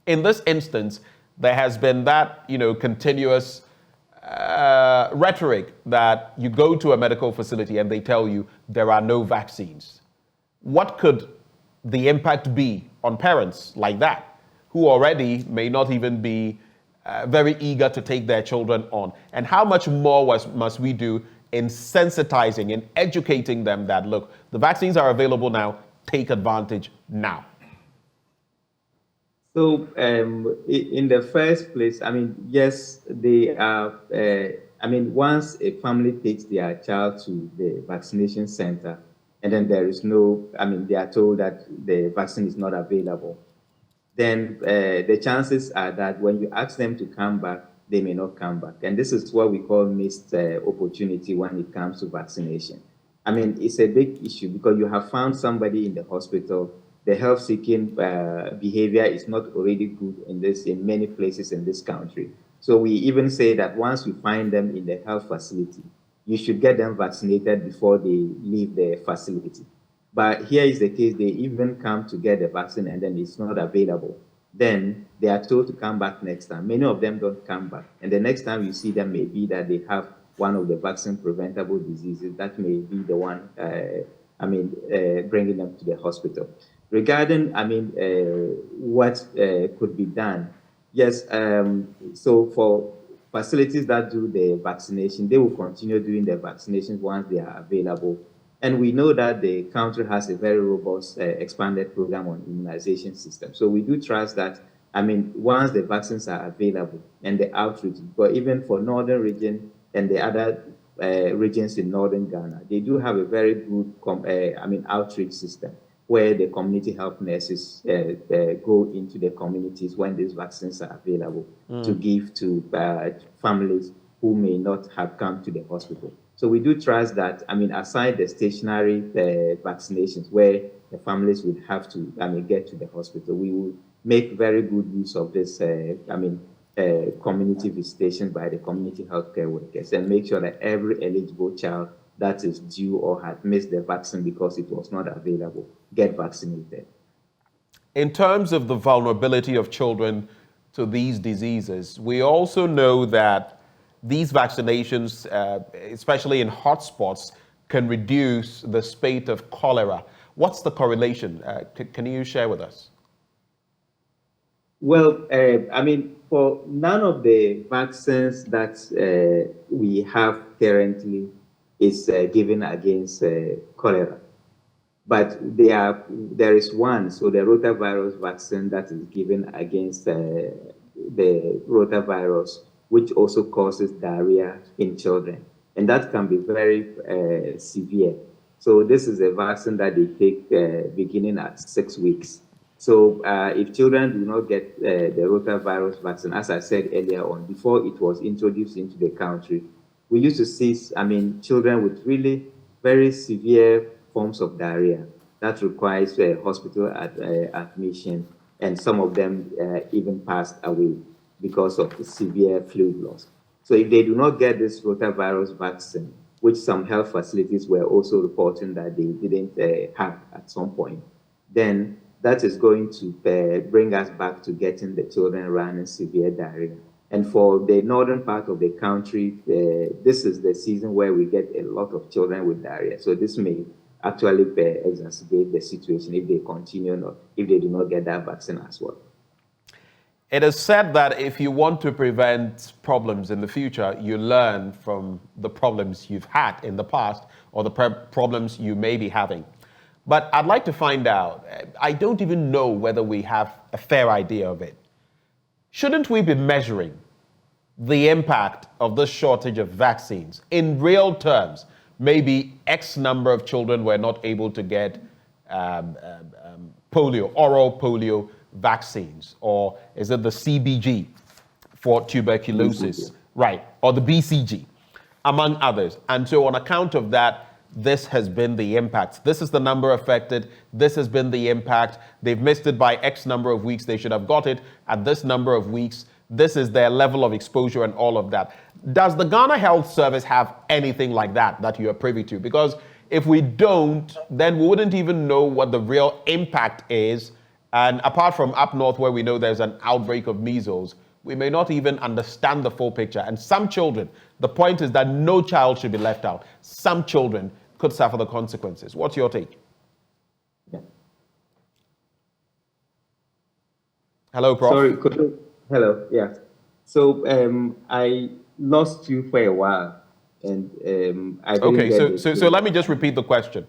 In this instance, there has been that, continuous rhetoric that you go to a medical facility and they tell you there are no vaccines. What could the impact be on parents like that, who already may not even be very eager to take their children on? And how much more must we do in sensitizing, in educating them that, look, the vaccines are available now, take advantage now? So in the first place, I mean, yes, they are, I mean, once a family takes their child to the vaccination center and then there is no, I mean, they are told that the vaccine is not available, then the chances are that when you ask them to come back, they may not come back. And this is what we call missed opportunity when it comes to vaccination. I mean, it's a big issue because you have found somebody in the hospital, the health-seeking behavior is not already good in many places in this country. So we even say that once you find them in the health facility, you should get them vaccinated before they leave the facility. But here is the case, they even come to get the vaccine and then it's not available. Then they are told to come back next time. Many of them don't come back. And the next time you see them may be that they have one of the vaccine preventable diseases. That may be the one, bringing them to the hospital. Regarding, what could be done, yes, so for facilities that do the vaccination, they will continue doing the vaccinations once they are available. And we know that the country has a very robust expanded program on immunization system. So we do trust that, once the vaccines are available and the outreach, but even for northern region and the other regions in northern Ghana, they do have a very good outreach system where the community health nurses go into the communities when these vaccines are available to give to families who may not have come to the hospital. So we do trust that, aside the stationary vaccinations where the families would have to, get to the hospital, we will make very good use of this, community visitation by the community healthcare workers and make sure that every eligible child that is due or had missed the vaccine because it was not available get vaccinated. In terms of the vulnerability of children to these diseases, we also know that these vaccinations, especially in hotspots, can reduce the spate of cholera. What's the correlation? Can you share with us? Well, for none of the vaccines that we have currently is given against cholera. But there is one, so the rotavirus vaccine that is given against the rotavirus, which also causes diarrhea in children. And that can be very severe. So this is a vaccine that they take beginning at 6 weeks. So if children do not get the rotavirus vaccine, as I said earlier on, before it was introduced into the country, we used to see, children with really very severe forms of diarrhea that requires hospital admission, and some of them even passed away because of the severe fluid loss. So if they do not get this rotavirus vaccine, which some health facilities were also reporting that they didn't have at some point, then that is going to bring us back to getting the children running severe diarrhea. And for the northern part of the country, this is the season where we get a lot of children with diarrhea. So this may actually exacerbate the situation if they continue, if they do not get that vaccine as well. It is said that if you want to prevent problems in the future, you learn from the problems you've had in the past or the problems you may be having. But I'd like to find out, I don't even know whether we have a fair idea of it. Shouldn't we be measuring the impact of this shortage of vaccines in real terms? Maybe X number of children were not able to get oral polio vaccines, or is it the CBG for tuberculosis, right, or the BCG, among others. And so on account of that, this has been the impact. This is the number affected. This has been the impact. They've missed it by X number of weeks. They should have got it at this number of weeks. This is their level of exposure and all of that. Does the Ghana Health Service have anything like that you are privy to? Because if we don't, then we wouldn't even know what the real impact is. And apart from up north where we know there's an outbreak of measles, we may not even understand the full picture. And some children, the point is that no child should be left out. Some children could suffer the consequences. What's your take? Yeah. Hello, Prof. Sorry, hello, yeah. So I lost you for a while, and I didn't get so let me just repeat the question.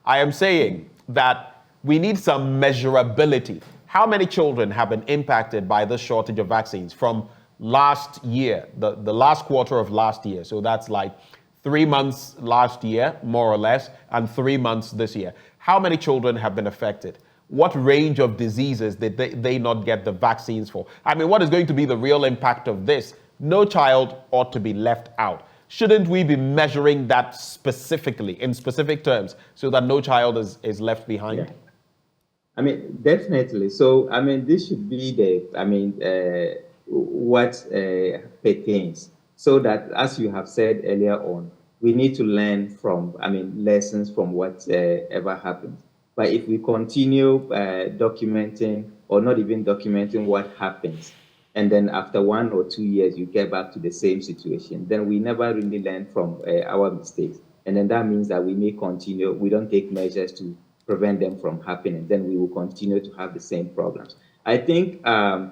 I am saying that we need some measurability. How many children have been impacted by this shortage of vaccines from last year, the last quarter of last year? So that's like 3 months last year, more or less, and 3 months this year. How many children have been affected? What range of diseases did they not get the vaccines for? I mean, what is going to be the real impact of this? No child ought to be left out. Shouldn't we be measuring that specifically, in specific terms, so that no child is left behind? Yeah. I mean, definitely. So, I mean, this should be what pertains. So that, as you have said earlier on, we need to learn from, lessons from whatever happened. But if we continue documenting or not even documenting what happens, and then after 1 or 2 years, you get back to the same situation, then we never really learn from our mistakes. And then that means that we may continue, we don't take measures to prevent them from happening, then we will continue to have the same problems. I think the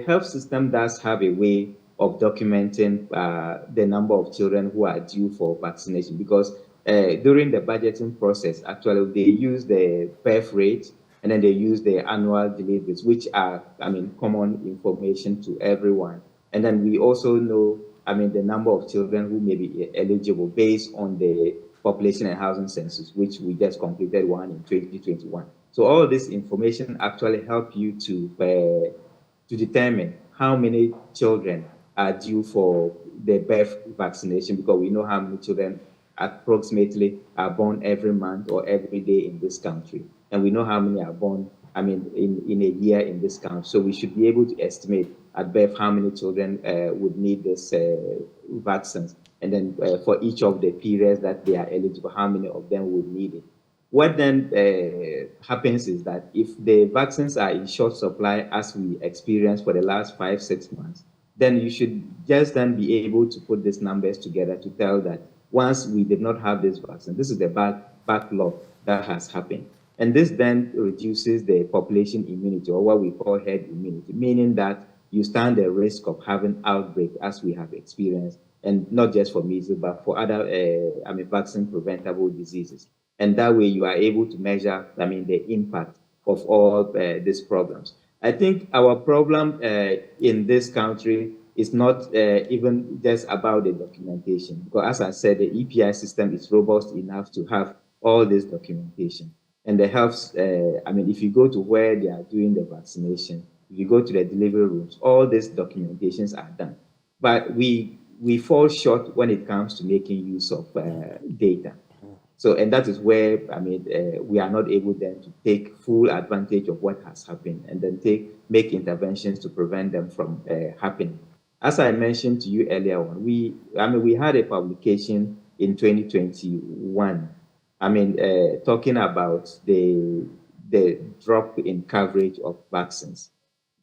health system does have a way of documenting the number of children who are due for vaccination, because during the budgeting process, actually, they use the birth rate and then they use the annual deliveries, which are, common information to everyone. And then we also know, the number of children who may be eligible based on the population and housing census, which we just completed one in 2021. So all of this information actually help you to determine how many children are due for the birth vaccination, because we know how many children approximately are born every month or every day in this country. And we know how many are born, in a year in this country. So we should be able to estimate at birth how many children would need this vaccines. And then for each of the periods that they are eligible, how many of them would need it. What then happens is that if the vaccines are in short supply, as we experienced for the last 5-6 months, then you should just then be able to put these numbers together to tell that once we did not have this vaccine, this is the backlog that has happened. And this then reduces the population immunity, or what we call herd immunity, meaning that you stand the risk of having outbreak as we have experienced, and not just for measles, but for other vaccine preventable diseases. And that way you are able to measure, the impact of all these problems. I think our problem in this country is not even just about the documentation, because as I said, the EPI system is robust enough to have all this documentation. And the health, if you go to where they are doing the vaccination, if you go to the delivery rooms, all these documentations are done. But we fall short when it comes to making use of data. So, and that is where, we are not able then to take full advantage of what has happened and then make interventions to prevent them from happening. As I mentioned to you earlier on, we had a publication in 2021, talking about the drop in coverage of vaccines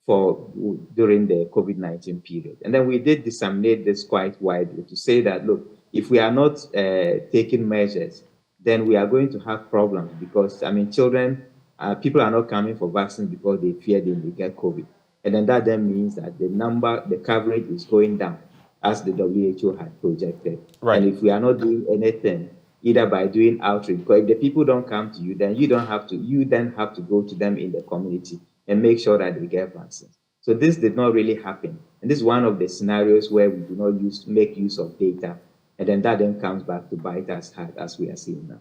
during the COVID-19 period. And then we did disseminate this quite widely to say that, look, if we are not taking measures, then we are going to have problems, because people are not coming for vaccines because they fear they may get COVID. And then that then means that the coverage is going down as the WHO had projected. Right. And if we are not doing anything, either by doing outreach, because if the people don't come to you, then you then have to go to them in the community and make sure that they get vaccines. So this did not really happen. And this is one of the scenarios where we do not make use of data. And then that then comes back to bite us hard, as we are seeing now.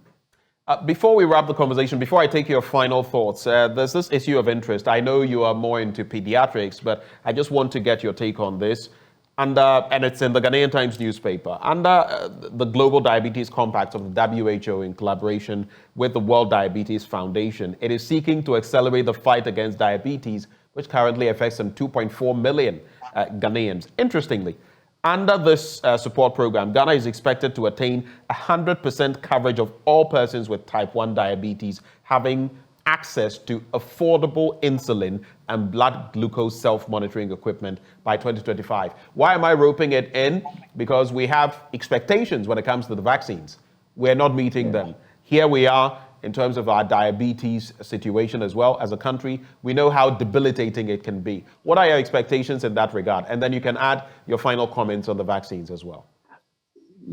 Before we wrap the conversation, before I take your final thoughts, there's this issue of interest. I know you are more into pediatrics, but I just want to get your take on this. And it's in the Ghanaian Times newspaper. Under the Global Diabetes Compact of the WHO in collaboration with the World Diabetes Foundation, it is seeking to accelerate the fight against diabetes, which currently affects some 2.4 million Ghanaians. Interestingly, under this support program, Ghana is expected to attain 100% coverage of all persons with type 1 diabetes having access to affordable insulin and blood glucose self-monitoring equipment by 2025. Why am I roping it in? Because we have expectations when it comes to the vaccines. We're not meeting them. Here we are in terms of our diabetes situation as well as a country. We know how debilitating it can be. What are your expectations in that regard? And then you can add your final comments on the vaccines as well.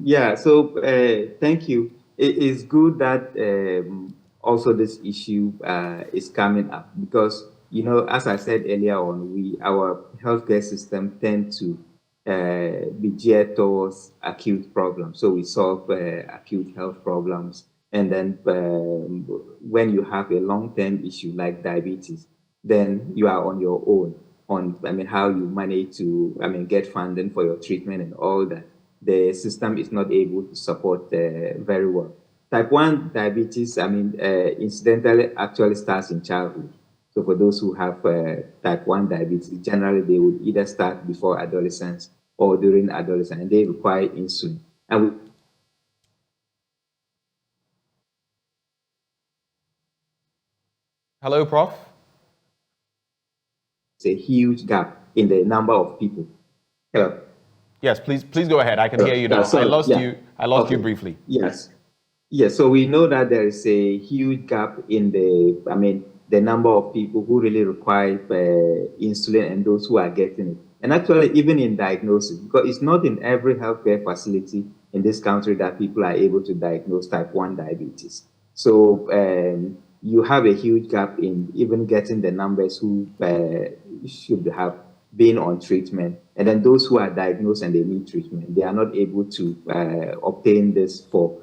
Yeah, so thank you. It is good that also this issue is coming up, because, as I said earlier on, our healthcare system tend to be geared towards acute problems. So we solve acute health problems. And then when you have a long-term issue like diabetes, then you are on your own on how you manage to get funding for your treatment and all that. The system is not able to support very well. Type 1 diabetes, incidentally, actually starts in childhood. So for those who have type 1 diabetes, generally they would either start before adolescence or during adolescence, and they require insulin. And Hello, Prof. It's a huge gap in the number of people. Hello. Yes, please go ahead. I can hear you now. I lost you briefly. Yes. Yes. So we know that there is a huge gap in the number of people who really require insulin and those who are getting it. And actually, even in diagnosis, because it's not in every healthcare facility in this country that people are able to diagnose type 1 diabetes. So you have a huge gap in even getting the numbers who should have been on treatment. And then those who are diagnosed and they need treatment, they are not able to obtain this for,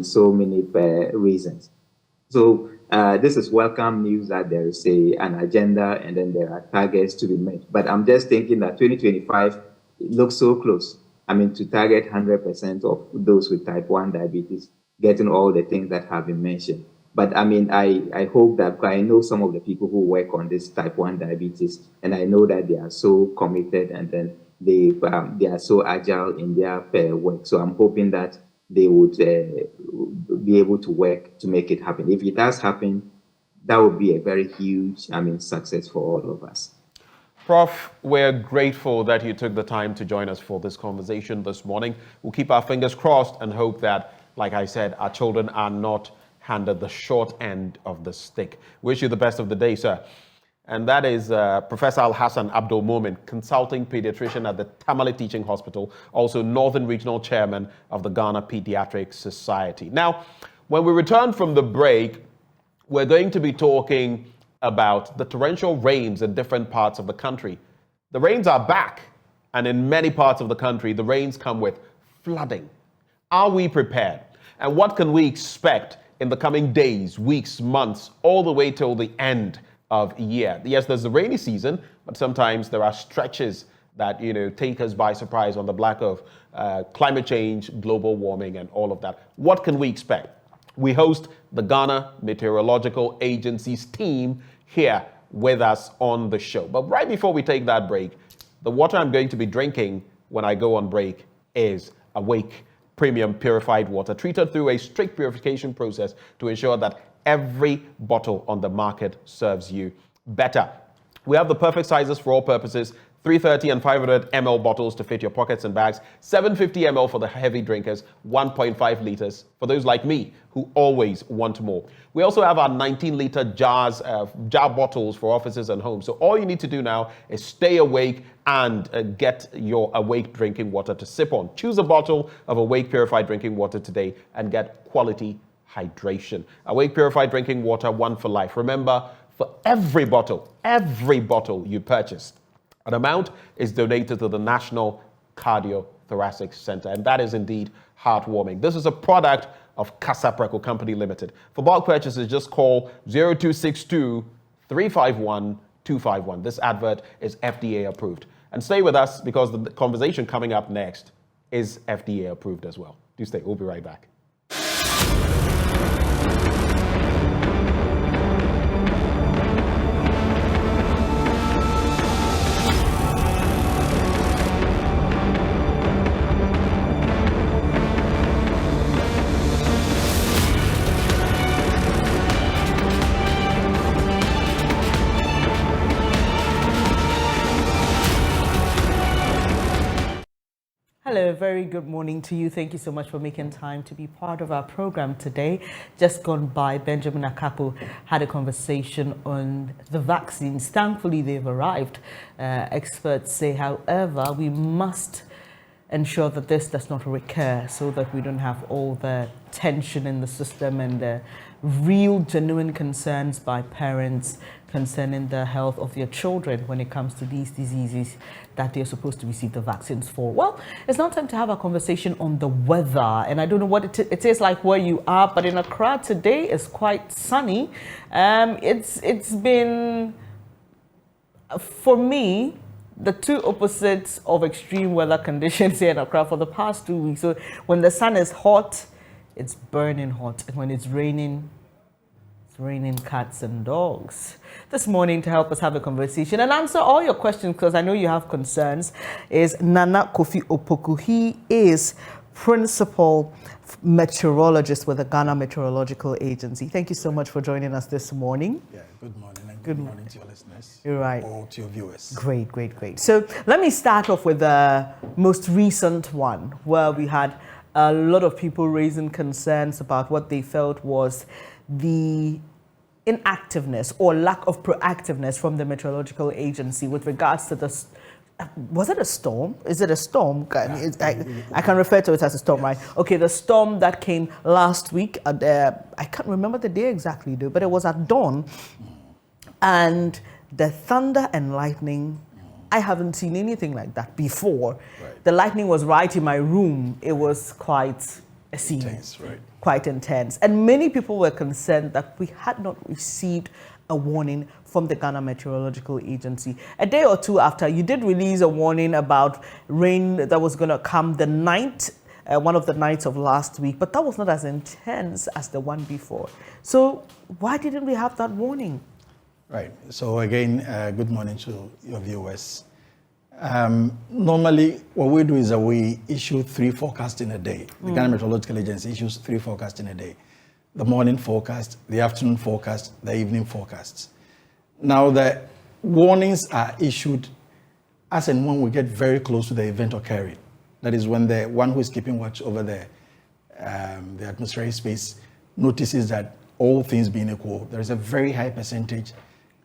so many reasons. So this is welcome news that there is an agenda and then there are targets to be met. But I'm just thinking that 2025 looks so close. I mean, to target 100% of those with type 1 diabetes, getting all the things that have been mentioned. But I mean, I hope that, I know some of the people who work on this type 1 diabetes, and I know that they are so committed, and then they are so agile in their work. So I'm hoping that they would be able to work to make it happen. If it does happen, that would be a very huge, success for all of us. Prof, we're grateful that you took the time to join us for this conversation this morning. We'll keep our fingers crossed and hope that, like I said, our children are not handed the short end of the stick. Wish you the best of the day, sir. And that is Professor Al-Hassan Abdul Momin, consulting pediatrician at the Tamale Teaching Hospital, also Northern Regional Chairman of the Ghana Pediatric Society. Now, when we return from the break, we're going to be talking about the torrential rains in different parts of the country. The rains are back, and in many parts of the country, the rains come with flooding. Are we prepared? And what can we expect in the coming days, weeks, months, all the way till the end of year? Yes, there's the rainy season, but sometimes there are stretches that, take us by surprise on the back of climate change, global warming, and all of that. What can we expect? We host the Ghana Meteorological Agency's team here with us on the show. But right before we take that break, the water I'm going to be drinking when I go on break is Awake Premium Purified Water, treated through a strict purification process to ensure that every bottle on the market serves you better. We have the perfect sizes for all purposes: 330 and 500 ml bottles to fit your pockets and bags, 750 ml for the heavy drinkers, 1.5 liters for those like me who always want more. We also have our 19-liter jar bottles for offices and homes. So all you need to do now is stay awake and get your Awake drinking water to sip on. Choose a bottle of Awake Purified Drinking Water today and get quality hydration. Awake Purified Drinking Water, one for life. Remember, for every bottle you purchase, an amount is donated to the National Cardiothoracic Center, and that is indeed heartwarming. This is a product of Casapreco Company Limited. For bulk purchases, just call 0262 351 251. This advert is FDA approved. And stay with us because the conversation coming up next is FDA approved as well. Do stay. We'll be right back. Hello, very good morning to you. Thank you so much for making time to be part of our program today. Just gone by, Benjamin Akakpo had a conversation on the vaccines. Thankfully, they've arrived. Experts say, however, we must ensure that this does not recur so that we don't have all the tension in the system and the real, genuine concerns by parents concerning the health of their children when it comes to these diseases that they're supposed to receive the vaccines for. Well, it's now time to have a conversation on the weather. And I don't know what it is like where you are, but in Accra today is quite sunny. It's been, for me, the two opposites of extreme weather conditions here in Accra for the past 2 weeks. So when the sun is hot, it's burning hot. And when it's raining cats and dogs. This morning, to help us have a conversation and answer all your questions, because I know you have concerns, is Nana Kofi Opoku. He is Principal Meteorologist with the Ghana Meteorological Agency. Thank you so much for joining us this morning. Yeah, good morning, and good morning to your listeners. You're right. Or to your viewers. Great, great, great. So let me start off with the most recent one, where we had a lot of people raising concerns about what they felt was the inactiveness or lack of proactiveness from the Meteorological Agency with regards to the, was it a storm? Is it a storm? I can refer to it as a storm, right? Okay, the storm that came last week, I can't remember the day exactly though, but it was at dawn. And the thunder and lightning, I haven't seen anything like that before. Right. The lightning was right in my room. It was quite a scene. Intense, right. Quite intense. And many people were concerned that we had not received a warning from the Ghana Meteorological Agency. A day or two after, you did release a warning about rain that was going to come the night, one of the nights of last week, but that was not as intense as the one before. So why didn't we have that warning? Right. So again, good morning to your viewers. Normally, what we do is that we issue 3 forecasts in a day. The Ghana Meteorological Agency issues 3 forecasts in a day. The morning forecast, the afternoon forecast, the evening forecasts. Now, the warnings are issued as and when we get very close to the event occurring. That is when the one who is keeping watch over the atmospheric space notices that all things being equal, there is a very high percentage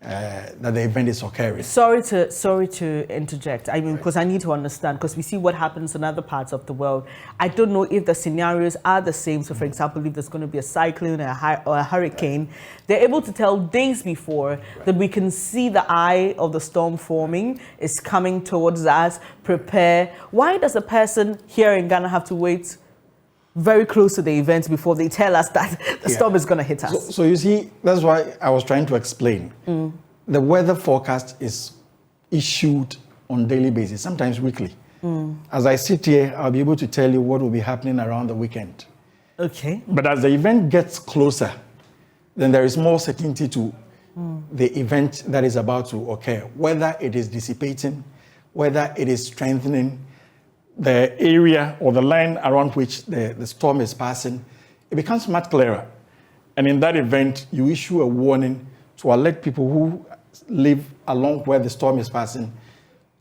that the event is occurring. Sorry to interject. I mean, because I need to understand, because we see what happens in other parts of the world. I don't know if the scenarios are the same. So, for example, if there's going to be a cyclone or a hurricane, they're able to tell days before that we can see the eye of the storm forming, is coming towards us, prepare. Why does a person here in Ghana have to wait very close to the event before they tell us that the storm is going to hit us? So you see, that's why I was trying to explain. The weather forecast is issued on a daily basis, sometimes weekly. As I sit here, I'll be able to tell you what will be happening around the weekend. Okay. But as the event gets closer, then there is more certainty to the event that is about to occur, whether it is dissipating, whether it is strengthening, the area or the line around which the storm is passing, it becomes much clearer. And in that event, you issue a warning to alert people who live along where the storm is passing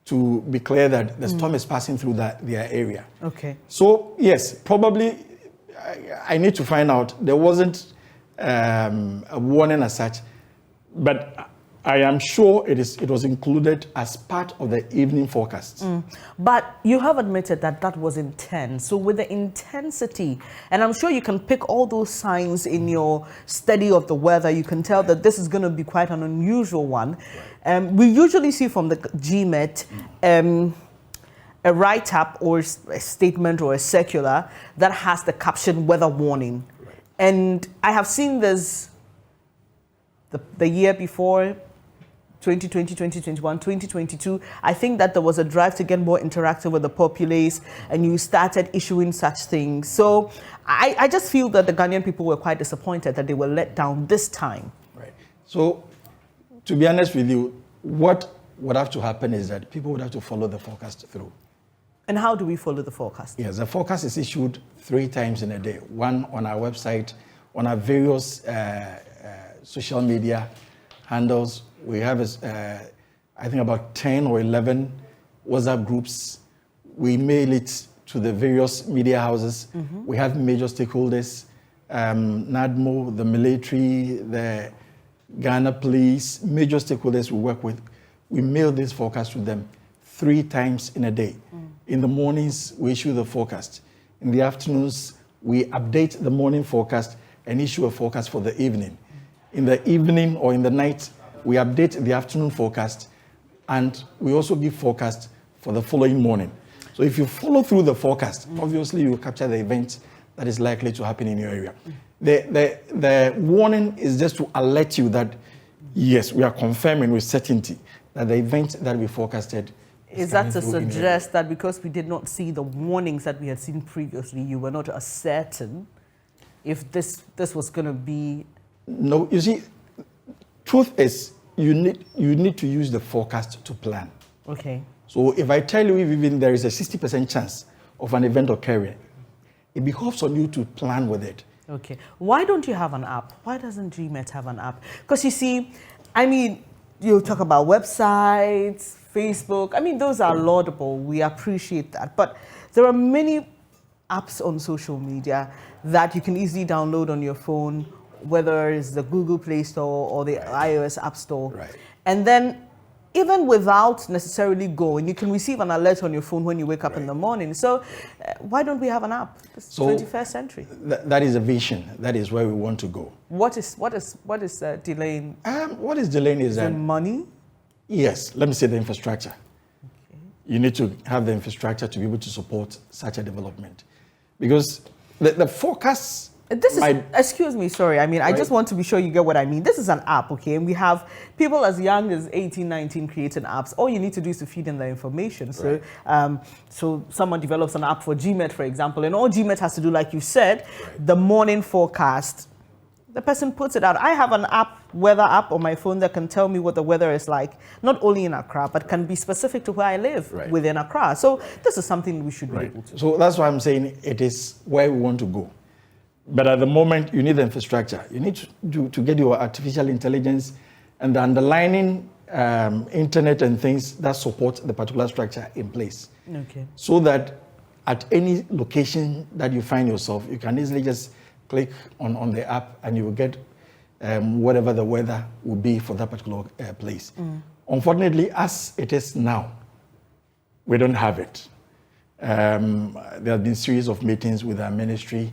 to be clear that the storm is passing through their area. Okay. So, yes, probably I need to find out. There wasn't a warning as such, but I am sure it was included as part of the evening forecast. But you have admitted that that was intense. So with the intensity, and I'm sure you can pick all those signs in your study of the weather, you can tell that this is going to be quite an unusual one. We usually see from the GMET a write-up or a statement or a circular that has the caption weather warning. And I have seen this the year before, 2020, 2021, 2022, I think that there was a drive to get more interactive with the populace, and you started issuing such things. So I just feel that the Ghanaian people were quite disappointed that they were let down this time. Right. So, to be honest with you, what would have to happen is that people would have to follow the forecast through. And how do we follow the forecast? Yes, the forecast is issued 3 times in a day. One on our website, on our various social media handles. We have, I think, about 10 or 11 WhatsApp groups. We mail it to the various media houses. We have major stakeholders, NADMO, the military, the Ghana police, major stakeholders we work with. We mail this forecast to them 3 times in a day. In the mornings, we issue the forecast. In the afternoons, we update the morning forecast and issue a forecast for the evening. In the evening or in the night, we update the afternoon forecast, and we also give forecast for the following morning. So if you follow through the forecast, obviously you will capture the event that is likely to happen in your area. The warning is just to alert you that, yes, we are confirming with certainty that the event that we forecasted is that to suggest that because we did not see the warnings that we had seen previously, you were not as certain if this was going to be? No, you see, truth is, you need to use the forecast to plan. Okay. So if I tell you even there is a 60% chance of an event occurring, it behoves on you to plan with it. Okay. Why don't you have an app? Why doesn't GMET have an app? Because you see, I mean, you talk about websites, Facebook. I mean, those are laudable. We appreciate that. But there are many apps on social media that you can easily download on your phone, whether it's the Google Play Store or the iOS App Store. Right. And then even without necessarily going, you can receive an alert on your phone when you wake up in the morning. So why don't we have an app? It's 21st century. That is a vision. That is where we want to go. What is delaying? What is delaying is that money? Yes, let me say the infrastructure. Okay. You need to have the infrastructure to be able to support such a development. Because the forecasts This is, excuse me, sorry. I mean, I just want to be sure you get what I mean. This is an app, okay? And we have people as young as 18, 19 creating apps. All you need to do is to feed in the information. So, so someone develops an app for GMET, for example, and all GMET has to do, like you said, the morning forecast. The person puts it out. I have an app, weather app on my phone that can tell me what the weather is like, not only in Accra, but can be specific to where I live within Accra. So this is something we should be able to. So that's why I'm saying it is where we want to go. But at the moment, you need the infrastructure. You need to get your artificial intelligence and the underlying internet and things that support the particular structure in place. Okay. So that at any location that you find yourself, you can easily just click on the app and you will get whatever the weather will be for that particular place. Unfortunately, as it is now, we don't have it. There have been a series of meetings with our ministry,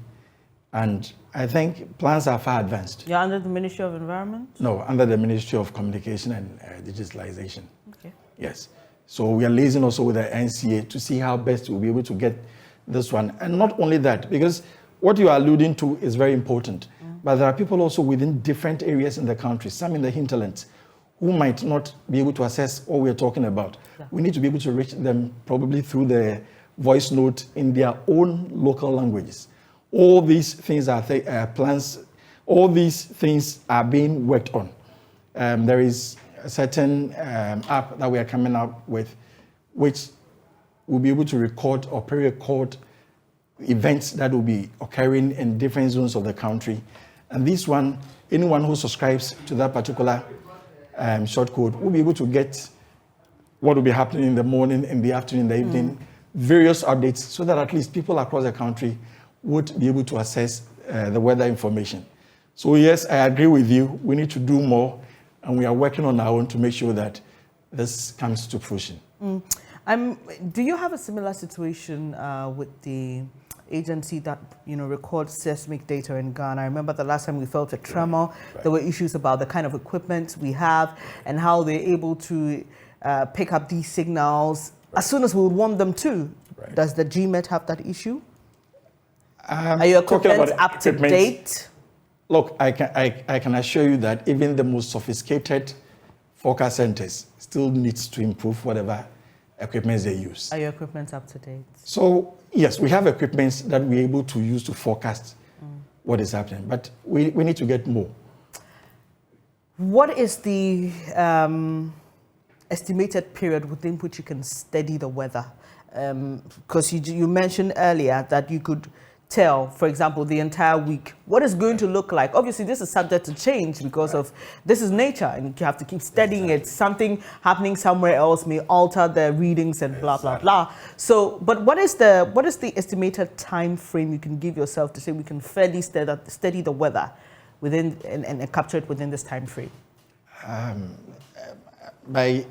and I think plans are far advanced. You're under the Ministry of Environment? No, under the Ministry of Communication and Digitalization. Okay. Yes. So we are liaising also with the NCA to see how best we'll be able to get this one. And not only that, because what you are alluding to is very important, but there are people also within different areas in the country, some in the hinterlands, who might not be able to access what we're talking about. Yeah. We need to be able to reach them probably through the voice note in their own local languages. All these things are plans, all these things are being worked on. There is a certain app that we are coming up with, which will be able to record or pre-record events that will be occurring in different zones of the country. And this one, anyone who subscribes to that particular short code will be able to get what will be happening in the morning, in the afternoon, in the evening, various updates, so that at least people across the country would be able to access the weather information. So yes, I agree with you. We need to do more, and we are working on our own to make sure that this comes to fruition. Do you have a similar situation with the agency that records seismic data in Ghana? I remember the last time we felt a tremor, there were issues about the kind of equipment we have and how they're able to pick up these signals as soon as we would want them to. Does the GMET have that issue? Are your equipment up to date? Look, I can assure you that even the most sophisticated forecast centers still needs to improve whatever equipment they use. Are your equipment up to date? So yes, we have equipment that we're able to use to forecast what is happening, but we need to get more. What is the estimated period within which you can study the weather? Because you mentioned earlier that you could tell, for example, the entire week, what it's going to look like. Obviously, this is subject to change because of this is nature and you have to keep studying it. Something happening somewhere else may alter the readings and blah, blah, blah. So, but what is the estimated time frame you can give yourself to say we can fairly study the weather within and capture it within this time frame? By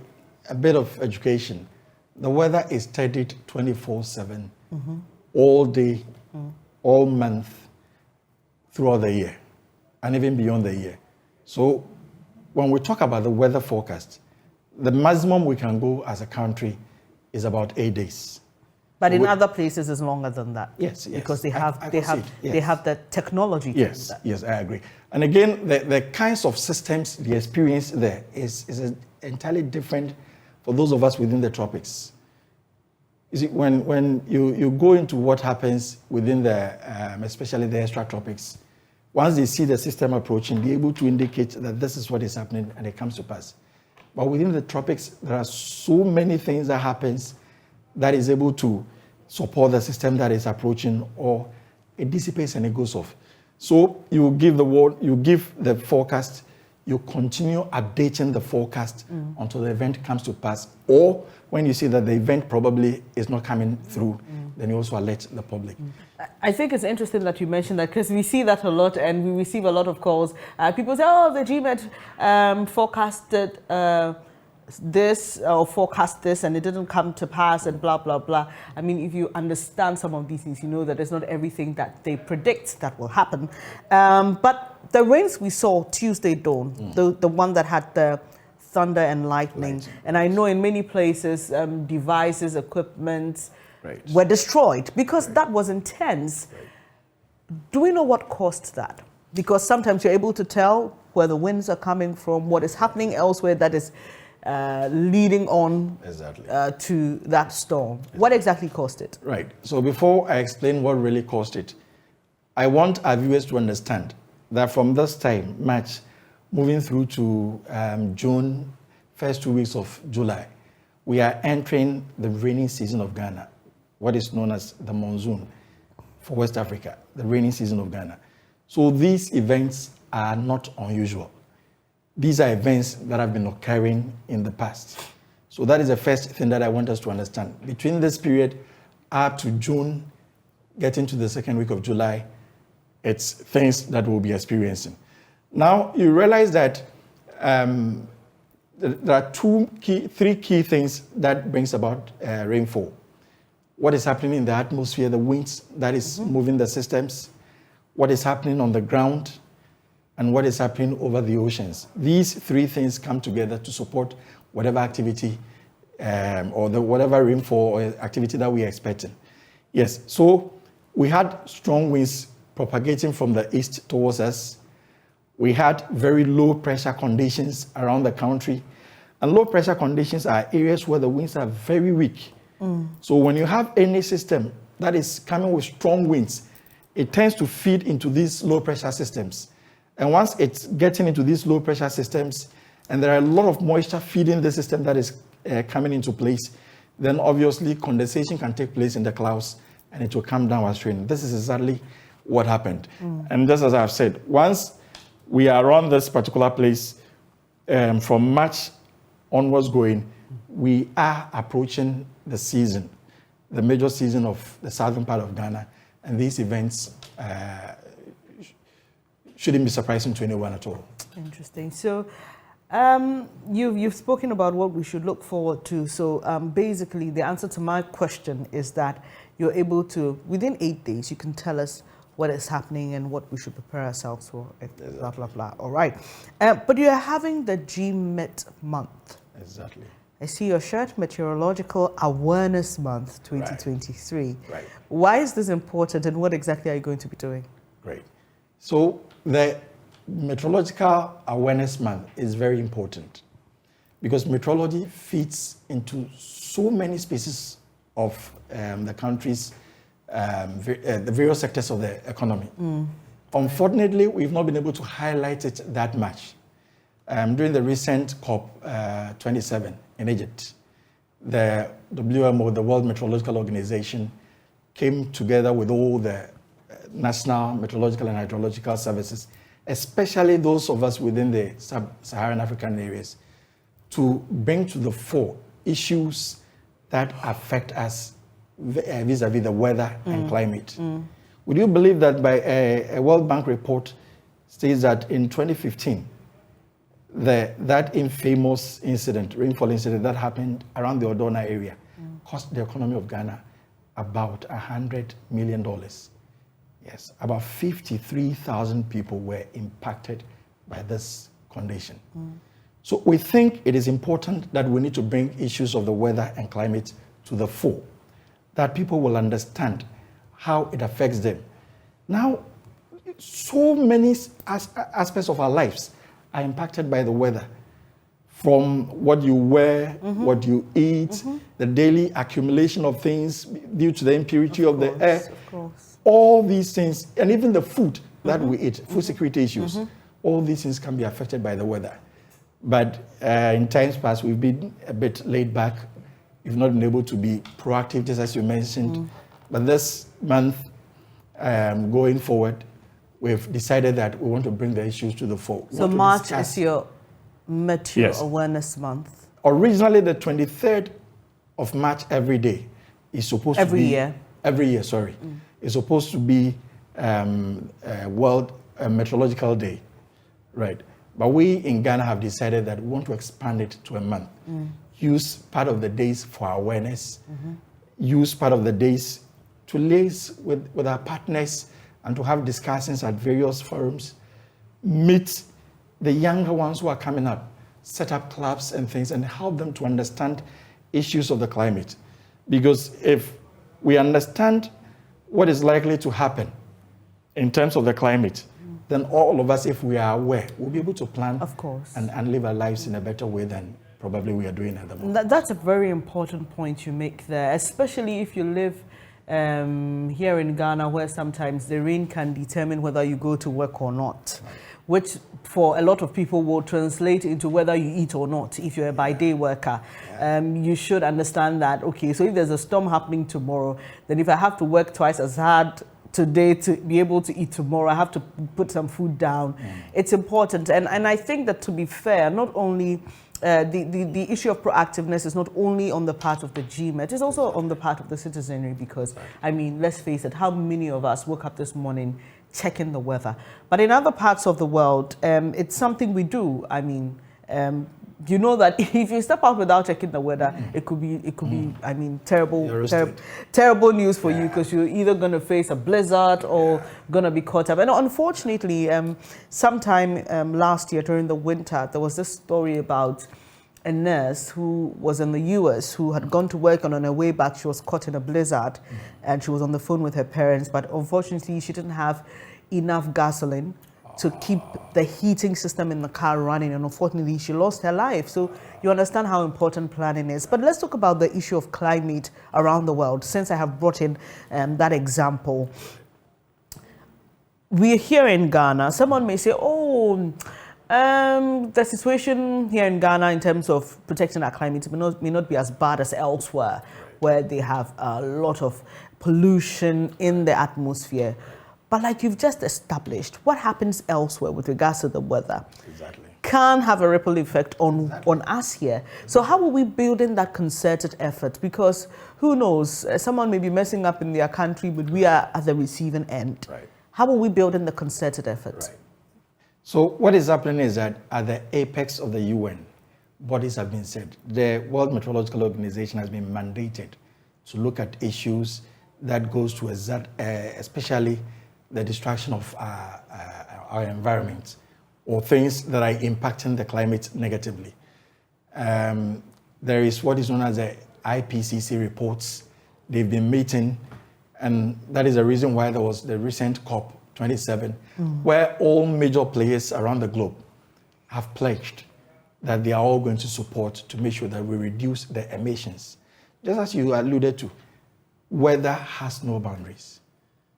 a bit of education, the weather is studied 24/7, all day, all month, throughout the year, and even beyond the year. So when we talk about the weather forecast, the maximum we can go as a country is about 8 days. But in other places, it's longer than that. Yes, because they have the technology to do that. Yes, I agree. And again, the kinds of systems, the experience there is entirely different for those of us within the tropics. You see, when you go into what happens within the, especially the extratropics, once they see the system approaching, they're able to indicate that this is what is happening and it comes to pass. But within the tropics, there are so many things that happens that is able to support the system that is approaching, or it dissipates and it goes off. So you give the forecast, you continue updating the forecast until the event comes to pass, or when you see that the event probably is not coming through, then you also alert the public. I think it's interesting that you mentioned that, because we see that a lot and we receive a lot of calls. People say, oh, the GMET forecasted this or forecast this and it didn't come to pass and blah, blah, blah. I mean, if you understand some of these things, you know that it's not everything that they predict that will happen. But the rains we saw Tuesday dawn, the one that had the thunder and lightning, and I know in many places devices, equipment were destroyed because that was intense. Do we know what caused that? Because sometimes you're able to tell where the winds are coming from, what is happening elsewhere that is leading on to that storm. What exactly caused it? Right. So before I explain what really caused it, I want our viewers to understand that from this time, March, moving through to June, first 2 weeks of July, we are entering the rainy season of Ghana, what is known as the monsoon for West Africa, the rainy season of Ghana. So these events are not unusual. These are events that have been occurring in the past. So that is the first thing that I want us to understand. Between this period up to June, getting to the second week of July, it's things that we'll be experiencing. Now, you realize that there are three key things that brings about rainfall. What is happening in the atmosphere, the winds that is moving the systems, what is happening on the ground, and what is happening over the oceans. These three things come together to support whatever activity or whatever rainfall or activity that we are expecting. Yes, so we had strong winds propagating from the east towards us. We had very low pressure conditions around the country. And low pressure conditions are areas where the winds are very weak. So when you have any system that is coming with strong winds, it tends to feed into these low pressure systems. And once it's getting into these low pressure systems, and there are a lot of moisture feeding the system that is coming into place, then obviously condensation can take place in the clouds and it will come down as rain. This is exactly what happened. And just as I've said, once we are on this particular place, from March onwards going, we are approaching the season, the major season of the southern part of Ghana, and these events shouldn't be surprising to anyone at all. Interesting. So you've spoken about what we should look forward to. So basically the answer to my question is that you're able to, within 8 days, you can tell us what is happening and what we should prepare ourselves for, blah, blah, blah. All right. But you're having the GMET month. Exactly. I see your shirt, Meteorological Awareness Month 2023. Right. Why is this important and what exactly are you going to be doing? Great. So the Meteorological Awareness Month is very important because meteorology feeds into so many spaces of the country's, the various sectors of the economy. Unfortunately, we've not been able to highlight it that much. During the recent COP27 in Egypt, the WMO, the World Meteorological Organization, came together with all the national meteorological and hydrological services, especially those of us within the sub-Saharan African areas, to bring to the fore issues that affect us vis-a-vis the weather and climate. Would you believe that by a World Bank report states that in 2015, that infamous incident, rainfall incident that happened around the Odona area, cost the economy of Ghana about $100 million. Yes, about 53,000 people were impacted by this condition. So we think it is important that we need to bring issues of the weather and climate to the fore, that people will understand how it affects them. Now, so many aspects of our lives are impacted by the weather, from what you wear, what you eat, the daily accumulation of things due to the impurity of the air, all these things, and even the food that we eat, food security issues, all these things can be affected by the weather. But in times past, we've been a bit laid back. We've not been able to be proactive, just as you mentioned. But this month, going forward, we've decided that we want to bring the issues to the fore. So March is your Meteor Awareness Month. Originally, the 23rd of March every day is supposed to be... Every year, sorry. Is supposed to be World Meteorological Day, right? But we in Ghana have decided that we want to expand it to a month. Use part of the days for awareness. Use part of the days to liaise with our partners and to have discussions at various forums, meet the younger ones who are coming up, set up clubs and things, and help them to understand issues of the climate. Because if we understand what is likely to happen, in terms of the climate, then all of us, if we are aware, we'll be able to plan, of course, and live our lives in a better way than probably we are doing at the moment. That's a very important point you make there, especially if you live here in Ghana, where sometimes the rain can determine whether you go to work or not, which for a lot of people will translate into whether you eat or not. If you're a by-day worker, you should understand that, okay, so if there's a storm happening tomorrow, then if I have to work twice as hard today to be able to eat tomorrow, I have to put some food down. It's important. And I think that, to be fair, not only the issue of proactiveness is not only on the part of the GMET, it's also on the part of the citizenry, because, I mean, let's face it, how many of us woke up this morning checking the weather? But in other parts of the world, it's something we do. I mean, you know that if you step out without checking the weather, it could be, I mean, terrible news for you, because you're either going to face a blizzard or going to be caught up. And unfortunately, sometime last year during the winter, there was this story about a nurse who was in the US who had gone to work, and on her way back, she was caught in a blizzard, and she was on the phone with her parents, but unfortunately, she didn't have enough gasoline to keep the heating system in the car running, and unfortunately she lost her life. So you understand how important planning is. But let's talk about the issue of climate around the world, since I have brought in that example. We're here in Ghana. Someone may say, oh, the situation here in Ghana in terms of protecting our climate may not be as bad as elsewhere, where they have a lot of pollution in the atmosphere. But like you've just established, what happens elsewhere with regards to the weather can have a ripple effect on us here. So how are we building that concerted effort? Because who knows, someone may be messing up in their country, but we are at the receiving end. How are we building the concerted effort? So what is happening is that at the apex of the UN, bodies have been said. The World Meteorological Organization has been mandated to look at issues that goes to especially the destruction of our environment, or things that are impacting the climate negatively. There is what is known as the IPCC reports. They've been meeting, and that is the reason why there was the recent COP27, where all major players around the globe have pledged that they are all going to support to make sure that we reduce the emissions. Just as you alluded to, weather has no boundaries.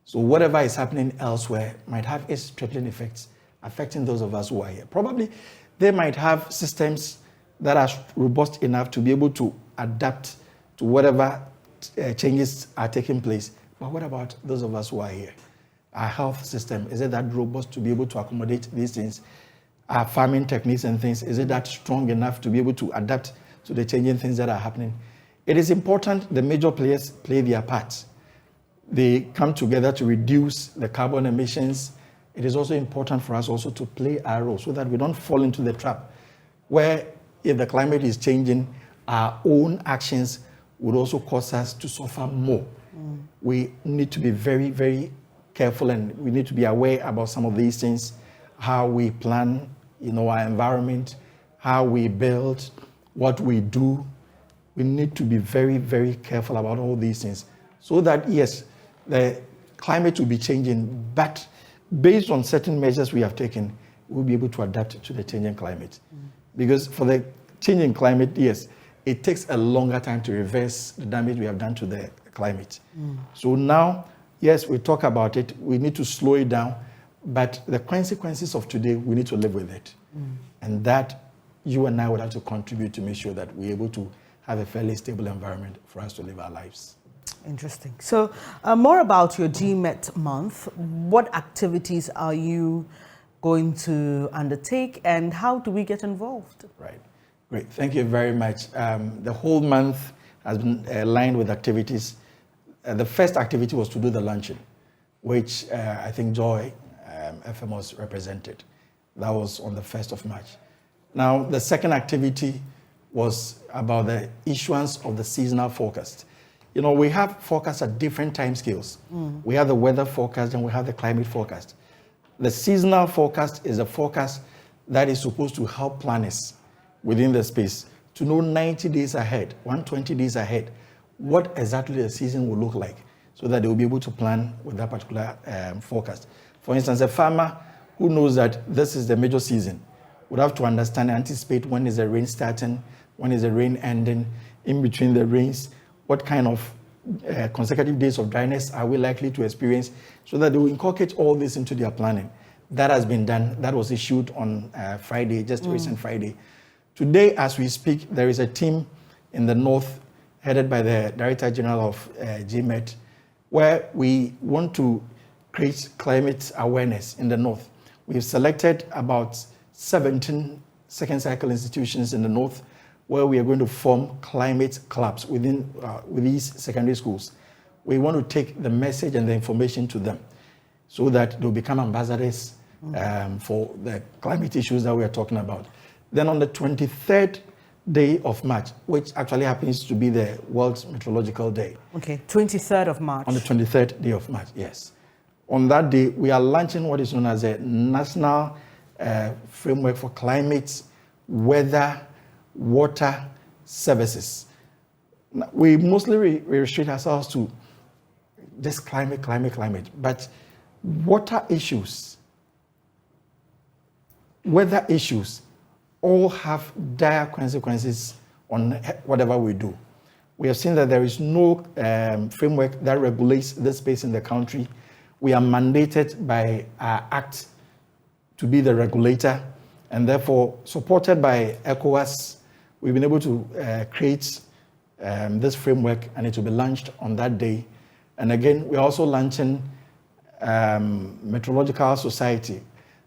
So whatever is happening elsewhere might have its trickling effects affecting those of us who are here. Probably they might have systems that are robust enough to be able to adapt to whatever changes are taking place. But what about those of us who are here? Our health system, is it that robust to be able to accommodate these things? Our farming techniques and things, is it that strong enough to be able to adapt to the changing things that are happening? It is important the major players play their part. They come together to reduce the carbon emissions. It is also important for us also to play our role so that we don't fall into the trap where, if the climate is changing, our own actions would also cause us to suffer more. We need to be very, very careful, and we need to be aware about some of these things, how we plan, our environment, how we build, what we do. We need to be very, very careful about all these things so that, yes, the climate will be changing, but based on certain measures we have taken, we'll be able to adapt to the changing climate. Because for the changing climate, yes, it takes a longer time to reverse the damage we have done to the climate. So now, yes, we talk about it, we need to slow it down, but the consequences of today, we need to live with it. And that you and I would have to contribute to make sure that we're able to have a fairly stable environment for us to live our lives. Interesting. So more about your GMET month. What activities are you going to undertake, and how do we get involved? Right. Great. Thank you very much. The whole month has been lined with activities. The first activity was to do the luncheon, which I think Joy FM was represented. That was on the 1st of March. Now, the second activity was about the issuance of the seasonal forecast. We have forecasts at different time scales. We have the weather forecast and we have the climate forecast. The seasonal forecast is a forecast that is supposed to help planners within the space to know 90 days ahead, 120 days ahead, what exactly the season will look like, so that they will be able to plan with that particular forecast. For instance, a farmer who knows that this is the major season would have to understand and anticipate when is the rain starting, when is the rain ending, in between the rains, what kind of consecutive days of dryness are we likely to experience, so that they will inculcate all this into their planning. That has been done. That was issued on Friday, just recent Friday. Today, as we speak, there is a team in the north headed by the Director General of GMET, where we want to create climate awareness in the north. We've selected about 17 second cycle institutions in the north where we are going to form climate clubs within with these secondary schools. We want to take the message and the information to them so that they'll become ambassadors for the climate issues that we are talking about. Then on the 23rd day of March, which actually happens to be the World Meteorological Day. Okay, 23rd of March. On the 23rd day of March, yes. On that day, we are launching what is known as a National Framework for Climate, Weather, Water Services. We mostly restrict ourselves to just climate, but water issues, weather issues, all have dire consequences on whatever we do. We have seen that there is no framework that regulates this space in the country. We are mandated by our act to be the regulator, and therefore, supported by ECOWAS, we've been able to create this framework, and it will be launched on that day. And again, we're also launching Meteorological Society.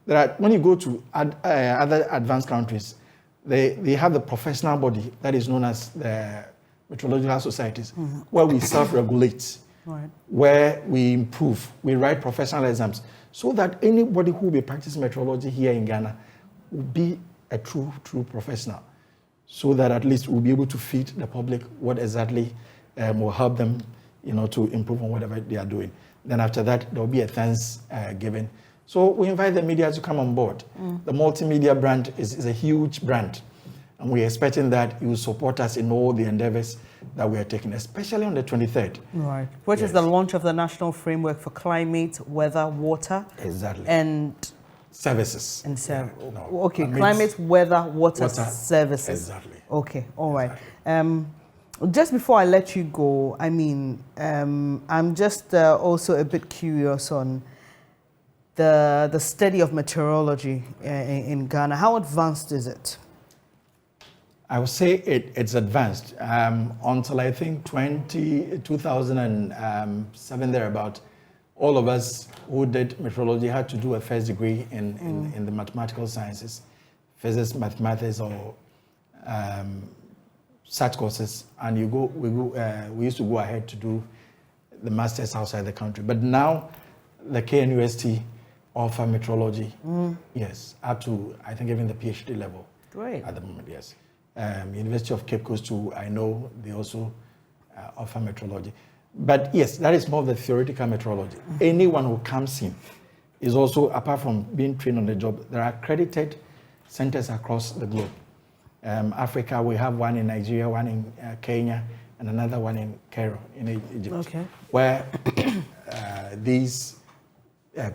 When you go to other advanced countries, they have the professional body that is known as the Meteorological Societies, where we self-regulate, where we improve, we write professional exams, so that anybody who will be practicing meteorology here in Ghana will be a true professional, so that at least we'll be able to feed the public what exactly will help them, to improve on whatever they are doing. Then after that, there will be a thanks given. So we invite the media to come on board. The multimedia brand is a huge brand, and we're expecting that you will support us in all the endeavors that we are taking, especially on the 23rd. Right, which is the launch of the National Framework for Climate, Weather, Water. Exactly. And services. And okay, climate, weather, water services. Exactly. Okay, all right. Just before I let you go, I mean, I'm just also a bit curious on the study of meteorology in Ghana. How advanced is it? I would say it's advanced. Until I think 2007 thereabout, all of us who did meteorology had to do a first degree in the mathematical sciences, physics, mathematics, or such courses, and we used to go ahead to do the masters outside the country. But now, the KNUST offer meteorology, yes, up to I think even the PhD level. Great. At the moment, yes. University of Cape Coast too, I know they also offer meteorology. But yes, that is more of the theoretical meteorology. Anyone who comes in is also, apart from being trained on the job, there are accredited centers across the globe. Africa, we have one in Nigeria, one in Kenya, and another one in Cairo, in Egypt, where these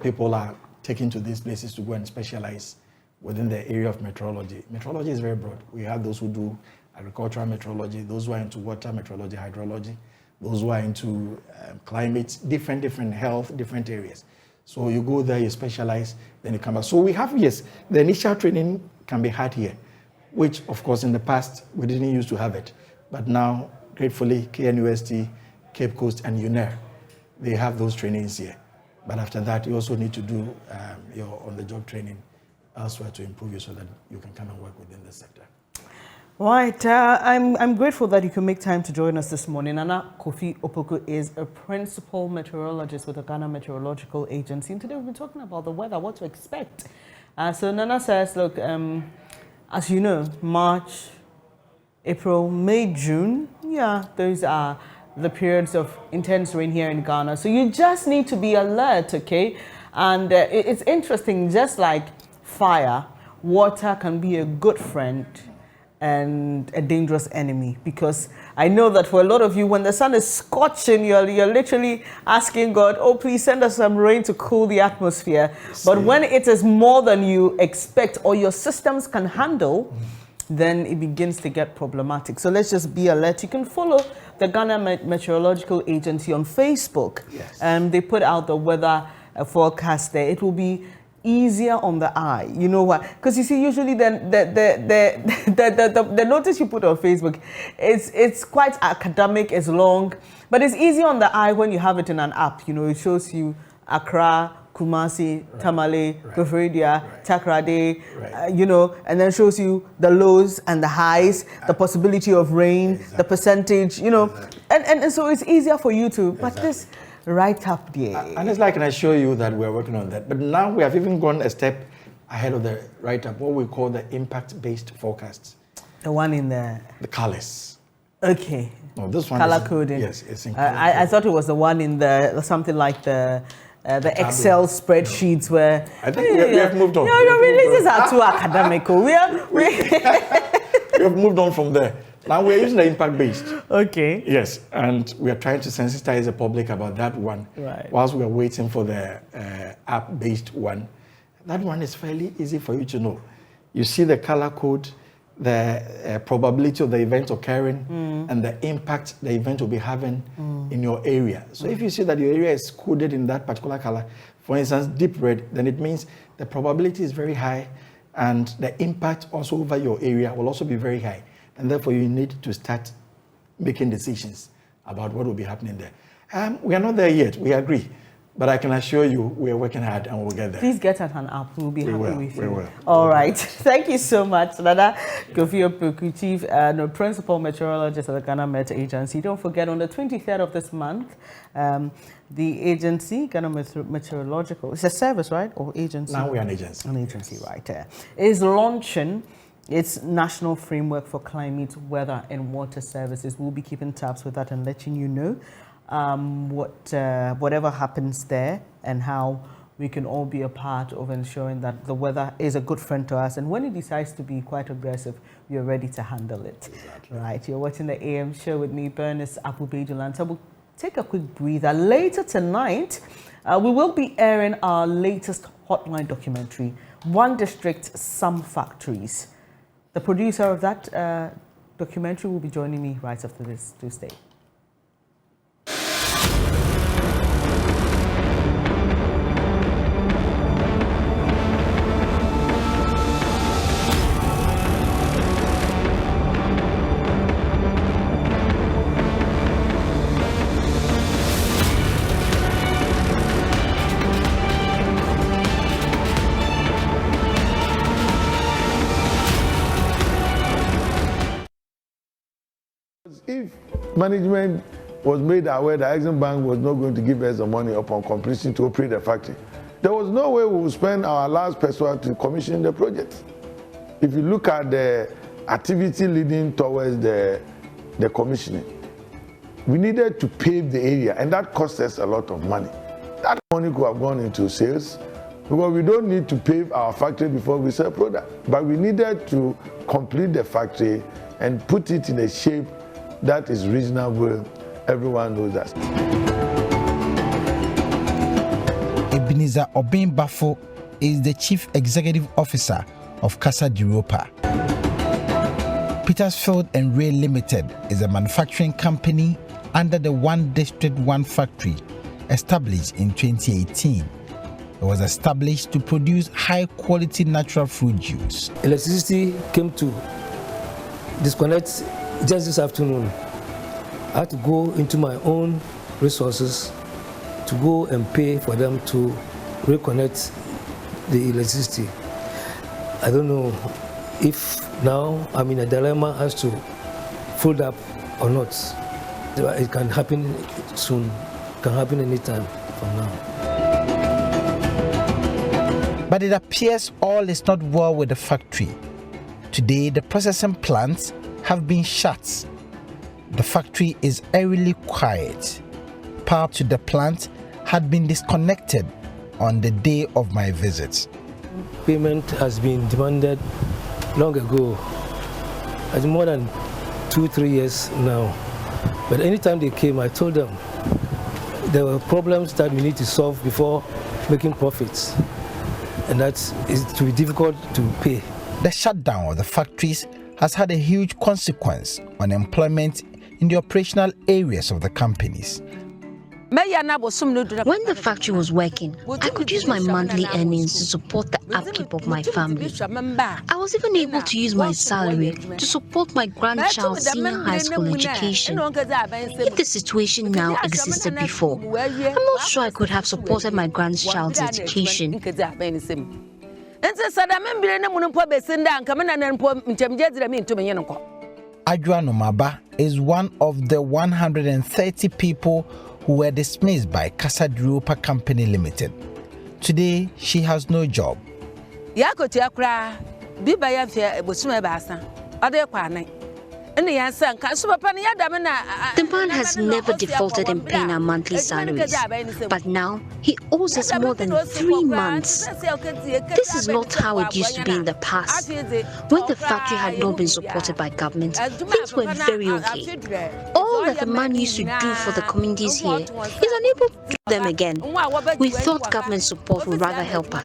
people are taken to these places to go and specialize within the area of meteorology. Meteorology is very broad. We have those who do agricultural meteorology, those who are into water meteorology, hydrology, those who are into climate, different health, different areas. So you go there, you specialize, then you come back. So we have, yes, the initial training can be had here, which of course in the past we didn't used to have it. But now, gratefully, KNUST, Cape Coast, and UNER, they have those trainings here. But after that, you also need to do your on-the-job training elsewhere to improve you so that you can come and work within the sector. Right, I'm grateful that you can make time to join us this morning. Nana Kofi Opoku is a principal meteorologist with the Ghana Meteorological Agency. And today we've been talking about the weather, what to expect. So Nana says, look, as you know, March, April, May, June, yeah, those are the periods of intense rain here in Ghana. So you just need to be alert, okay? And it's interesting, just like fire, water can be a good friend and a dangerous enemy? Because I know that for a lot of you, when the sun is scorching, you're literally asking God, oh, please send us some rain to cool the atmosphere. But when it is more than you expect or your systems can handle, then it begins to get problematic. So let's just be alert. You can follow the Ghana Meteorological Agency on Facebook. Yes. They put out the weather forecast there. It will be easier on the eye. You know why? Because you see, usually the notice you put on Facebook, it's quite academic, it's long, but it's easy on the eye when you have it in an app. You know, it shows you Accra, Kumasi, Tamale, Koforidua, Takrade, you know, and then shows you the lows and the highs, the possibility of rain, the percentage, you know, and so it's easier for you to, but this right up there. And it's like, can I show you that we're working on that? But now we have even gone a step ahead of the write-up, what we call the impact-based forecasts. The one in the colors. Okay. No, this one color is, coding. Yes, it's in color I thought it was the one in the something like the Excel spreadsheets where I think we have moved on. No, these are too academical. We have moved on from there. Now we're using the impact-based. Okay. Yes, and we are trying to sensitize the public about that one. Right. Whilst we are waiting for the app-based one. That one is fairly easy for you to know. You see the color code, the probability of the event occurring, and the impact the event will be having in your area. So if you see that your area is coded in that particular color, for instance, deep red, then it means the probability is very high, and the impact also over your area will also be very high. And therefore, you need to start making decisions about what will be happening there. We are not there yet, we agree. But I can assure you, we are working hard and we'll get there. Please get at an app. We'll be happy with you. We will. All right. Thank you so much, Nana Kofi Opoku, Chief Principal Meteorologist at the Ghana Met Agency. Don't forget, on the 23rd of this month, the agency, Ghana Meteorological, it's a service, right? Or agency? Now we are an agency. An agency, right there. Is launching its national framework for climate, weather, and water services. We'll be keeping tabs with that and letting you know whatever happens there and how we can all be a part of ensuring that the weather is a good friend to us. And when it decides to be quite aggressive, we are ready to handle it. Exactly. Right. You're watching the AM show with me, Bernice, Lansah. We'll take a quick breather. Later tonight, we will be airing our latest hotline documentary, One District, Some Factories. The producer of that documentary will be joining me right after this Tuesday. If management was made aware that Exim Bank was not going to give us the money upon completion to operate the factory, there was no way we would spend our last peso to commission the project. If you look at the activity leading towards the commissioning, we needed to pave the area, and that cost us a lot of money. That money could have gone into sales, because we don't need to pave our factory before we sell product. But we needed to complete the factory and put it in a shape that is reasonable. Everyone knows that. Ebenezer Obin-Bafo is the Chief Executive Officer of Casa de Europa. Petersfield and Ray Limited is a manufacturing company under the One District, One Factory, established in 2018. It was established to produce high-quality natural fruit juice. Electricity came to disconnect just this afternoon. I had to go into my own resources to go and pay for them to reconnect the electricity. I don't know if now I'm in a dilemma as to fold up or not. It can happen soon, it can happen anytime from now. But it appears all is not well with the factory. Today, the processing plants have been shut. The factory is eerily quiet. Power to the plant had been disconnected on the day of my visit. Payment has been demanded long ago, It's more than 2-3 years now. But anytime they came, I told them there were problems that we need to solve before making profits, and that is to be difficult to pay. The shutdown of the factories has had a huge consequence on employment in the operational areas of the companies. When the factory was working, I could use my monthly earnings to support the upkeep of my family. I was even able to use my salary to support my grandchild's senior high school education. If the situation now existed before, I'm not sure I could have supported my grandchild's education. Adwa Nomaba is one of the 130 people who were dismissed by Casa Europa Company Limited. Today, she has no job. The man has never defaulted in paying our monthly salaries, but now he owes us more than 3 months. This is not how it used to be in the past. When the factory had not been supported by government, things were very okay. All that the man used to do for the communities here, he's unable to do them again. We thought government support would rather help us.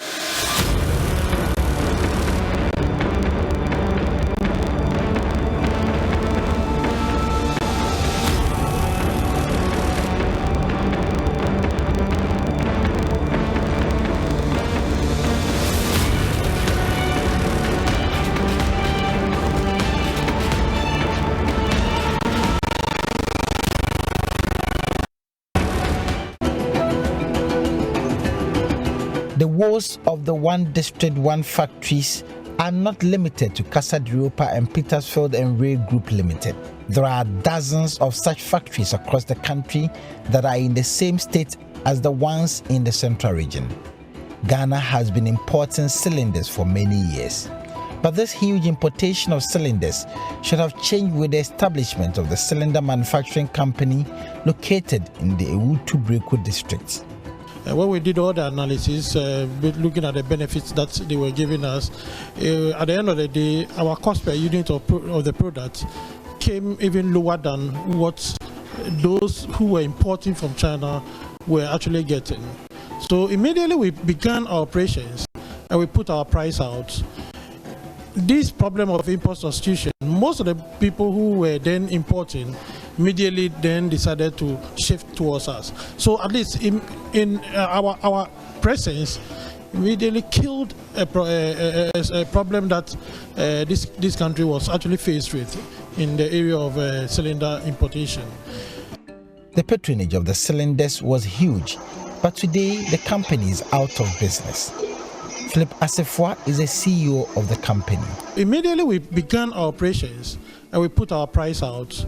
The woes of the one district, one factories are not limited to Casa Europa and Petersfield and Rail Group Limited. There are dozens of such factories across the country that are in the same state as the ones in the central region. Ghana has been importing cylinders for many years. But this huge importation of cylinders should have changed with the establishment of the cylinder manufacturing company located in the Ewutu-Breko district. When we did all the analysis, looking at the benefits that they were giving us, at the end of the day, our cost per unit of the product came even lower than what those who were importing from China were actually getting. So immediately we began our operations and we put our price out. This problem of import substitution, most of the people who were then importing immediately then decided to shift towards us. So at least in our presence immediately killed a problem that this country was actually faced with in the area of cylinder importation. The patronage of the cylinders was huge, but today the company is out of business. Philip Asifua is the CEO of the company. Immediately we began our operations and we put our price out.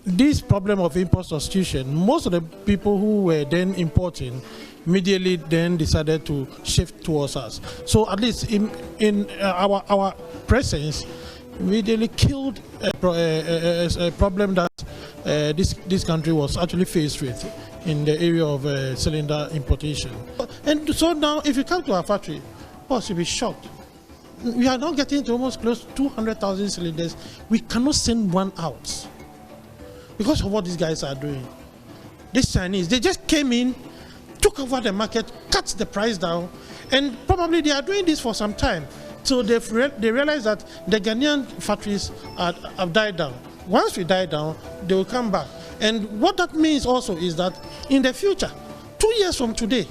This problem of import substitution, most of the people who were then importing immediately then decided to shift towards us. So at least in our presence immediately killed a problem that this country was actually faced with in the area of cylinder importation. And so now if you come to our factory, boss, you'll be shocked. We are now getting to almost close to 200,000 cylinders. We cannot send one out because of what these guys are doing. These Chinese, they just came in, took over the market, cut the price down, and probably they are doing this for some time. So they realize that the Ghanaian factories have died down. Once we die down, they will come back. And what that means also is that in the future, 2 years from today,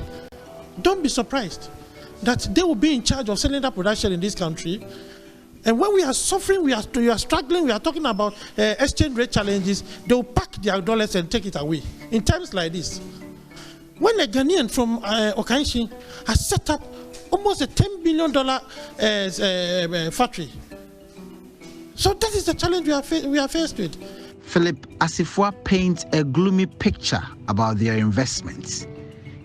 don't be surprised that they will be in charge of cylinder production in this country. And when we are suffering, we are struggling, we are talking about exchange rate challenges, they will pack their dollars and take it away. In times like this, when a Ghanaian from Okanshin has set up almost a $10 billion factory. So that is the challenge we are faced with. Philip Asifua paints a gloomy picture about their investments.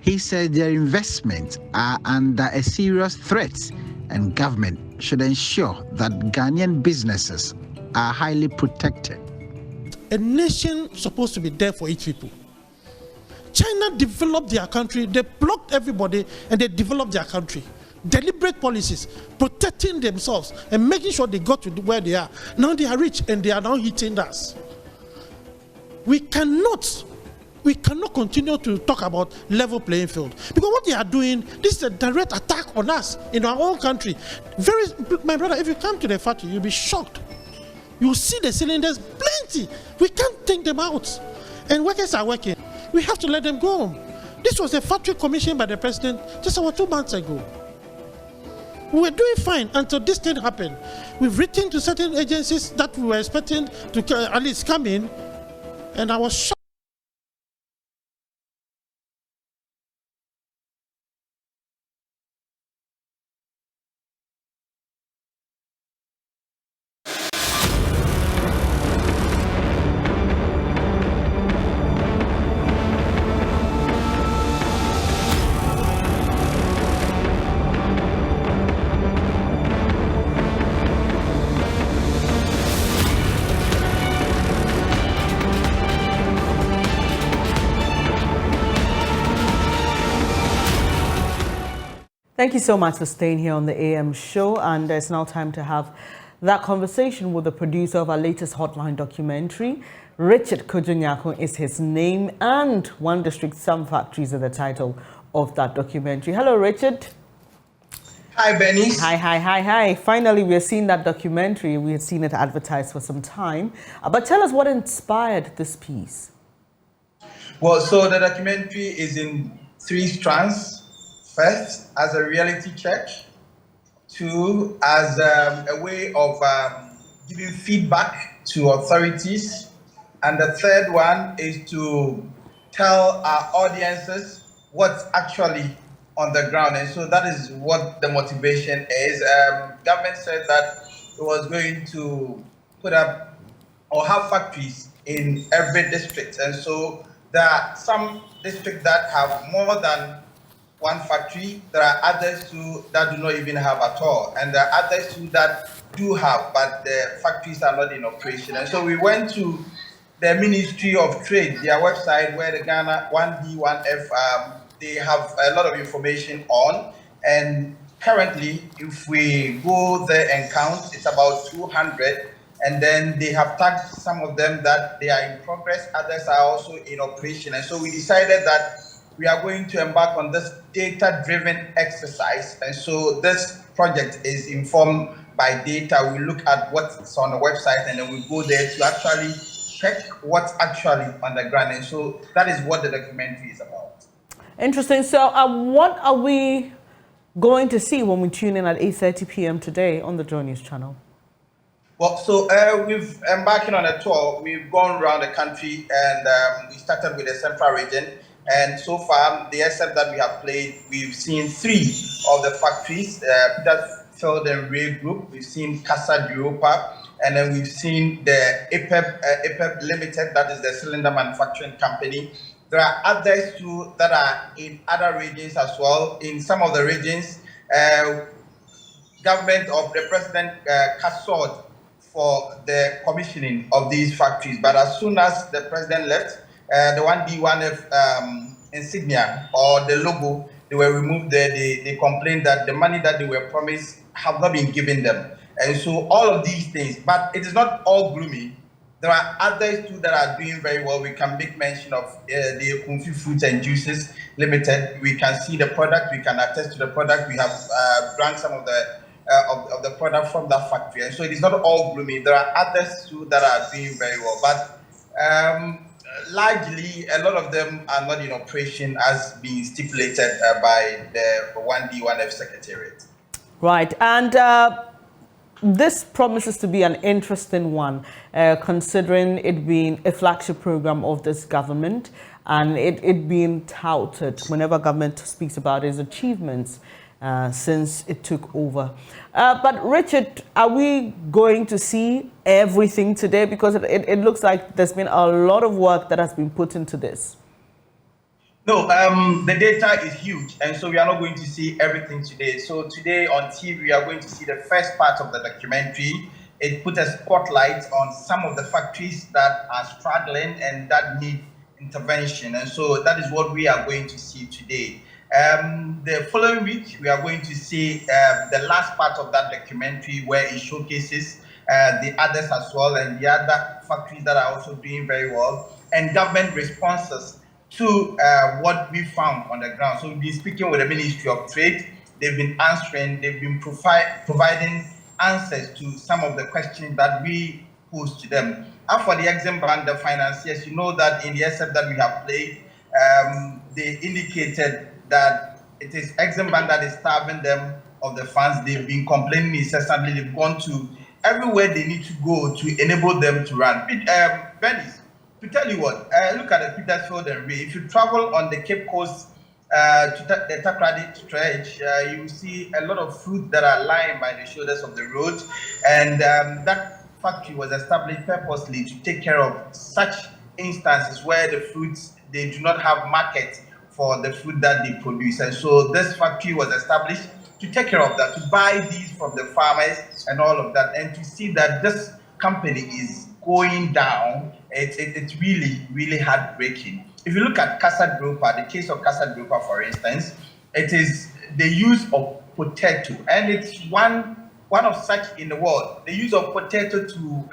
He said their investments are under a serious threat and government should ensure that Ghanaian businesses are highly protected. A nation supposed to be there for its people. China developed their country, they blocked everybody and they developed their country. deliberate policies, protecting themselves and making sure they got to where they are. Now they are rich and they are now hitting us. We cannot continue to talk about level playing field, because what they are doing, this is a direct attack on us in our own country. My brother, if you come to the factory, you'll be shocked. You will see the cylinders plenty. We can't take them out. And workers are working. We have to let them go. This was a factory commissioned by the president just about 2 months ago. We were doing fine until this thing happened. We've written to certain agencies that we were expecting to at least come in, and I was shocked. Thank you so much for staying here on the AM show, and it's now time to have that conversation with the producer of our latest Hotline documentary. Richard Kojo-Nyarko is his name, and One District, Some Factories are the title of that documentary. Hello, Richard. Hi, Bernice. Hi. Finally, we are seeing that documentary. We have seen it advertised for some time. But tell us what inspired this piece. Well, so the documentary is in 3 strands. First, as a reality check. 2, as a way of giving feedback to authorities. And the third one is to tell our audiences what's actually on the ground. And so that is what the motivation is. Government said that it was going to put up or have factories in every district. And so there are some districts that have more than 1 factory. There are others too that do not even have at all. And there are others too that do have, but the factories are not in operation. And so we went to the Ministry of Trade, their website, where the Ghana 1D, 1F, they have a lot of information on. And currently, if we go there and count, it's about 200. And then they have tagged some of them that they are in progress, others are also in operation. And so we decided that we are going to embark on this data-driven exercise. And so this project is informed by data. We look at what's on the website, and then we go there to actually check what's actually on the ground. And so that is what the documentary is about. Interesting. So what are we going to see when we tune in at 8:30 p.m. today on the JoyNews channel? Well, so we've embarking on a tour. We've gone around the country, and we started with the central region. And so far, the except that we have played, we've seen 3 of the factories, Petersfield and Ray Group. We've seen Casa de Europa, and then we've seen the APEP Limited, that is the cylinder manufacturing company. There are others too that are in other regions as well. In some of the regions, government of the president casured for the commissioning of these factories. But as soon as the president left, the 1D, 1F insignia or the logo, they were removed there. They complained that the money that they were promised have not been given them. And so all of these things, but it is not all gloomy. There are others too that are doing very well. We can make mention of the Kung Fu Fruits and Juices Limited. We can see the product, we can attest to the product. We have drank some of the product from that factory. And so it is not all gloomy. There are others too that are doing very well. But largely, a lot of them are not in operation as being stipulated by the 1D, 1F Secretariat. Right, and this promises to be an interesting one, considering it being a flagship program of this government and it being touted whenever government speaks about its achievements since it took over. But Richard, are we going to see everything today? Because it looks like there's been a lot of work that has been put into this. No, the data is huge, and so we are not going to see everything today. So today on TV, we are going to see the first part of the documentary. It put a spotlight on some of the factories that are struggling and that need intervention. And so that is what we are going to see today. The following week, we are going to see the last part of that documentary where it showcases the others as well and the other factories that are also doing very well and government responses to what we found on the ground. So we've been speaking with the Ministry of Trade. They've been answering, they've been providing answers to some of the questions that we posed to them. And for the Exim Bank, the financiers, you know that in the SF that we have played, they indicated that it is Exim Bank that is starving them of the funds. They've been complaining incessantly. They've gone to everywhere they need to go to enable them to run. Bernice, to tell you what, look at the Petersfield and Ray. If you travel on the Cape Coast to the Takrady stretch, you will see a lot of fruit that are lying by the shoulders of the road. And that factory was established purposely to take care of such instances where the fruits, they do not have market for the food that they produce. And so this factory was established to take care of that, to buy these from the farmers and all of that, and to see that this company is going down. It's really, really heartbreaking. If you look at Casa Gropa, the case of Casa Gropa, for instance, it is the use of potato, and it's one of such in the world, the use of potato to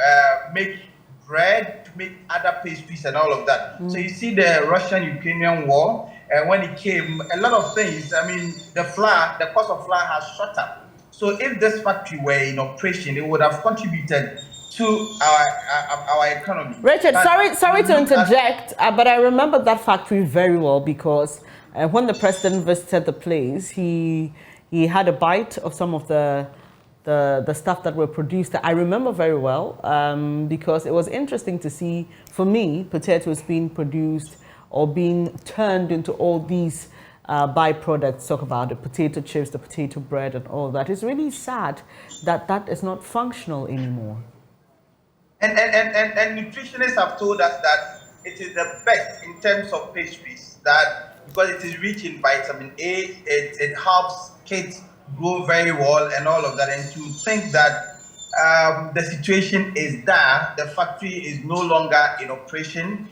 make bread, to make other pastries and all of that. So you see the Russian-Ukrainian war, and when it came, a lot of things, I mean, the cost of flour has shot up. So if this factory were in operation, it would have contributed to our economy. Richard, sorry to interject, but I remember that factory very well because when the president visited the place, he had a bite of some of the stuff that were produced. I remember very well because it was interesting to see, for me, potatoes being produced or being turned into all these byproducts. Talk about the potato chips, the potato bread and all that. It's really sad that that is not functional anymore. And nutritionists have told us that it is the best in terms of pastries, that because it is rich in vitamin A, it helps kids grow very well and all of that. And to think that the situation is that the factory is no longer in operation.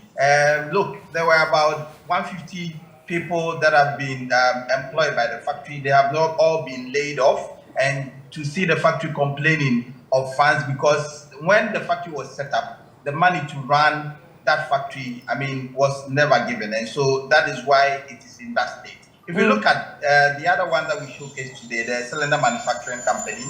Look, there were about 150 people that have been employed by the factory. They have not all been laid off. And to see the factory complaining of funds, because when the factory was set up, the money to run that factory, I mean, was never given. And so that is why it is in that state. If you look at the other one that we showcased today, the cylinder manufacturing company,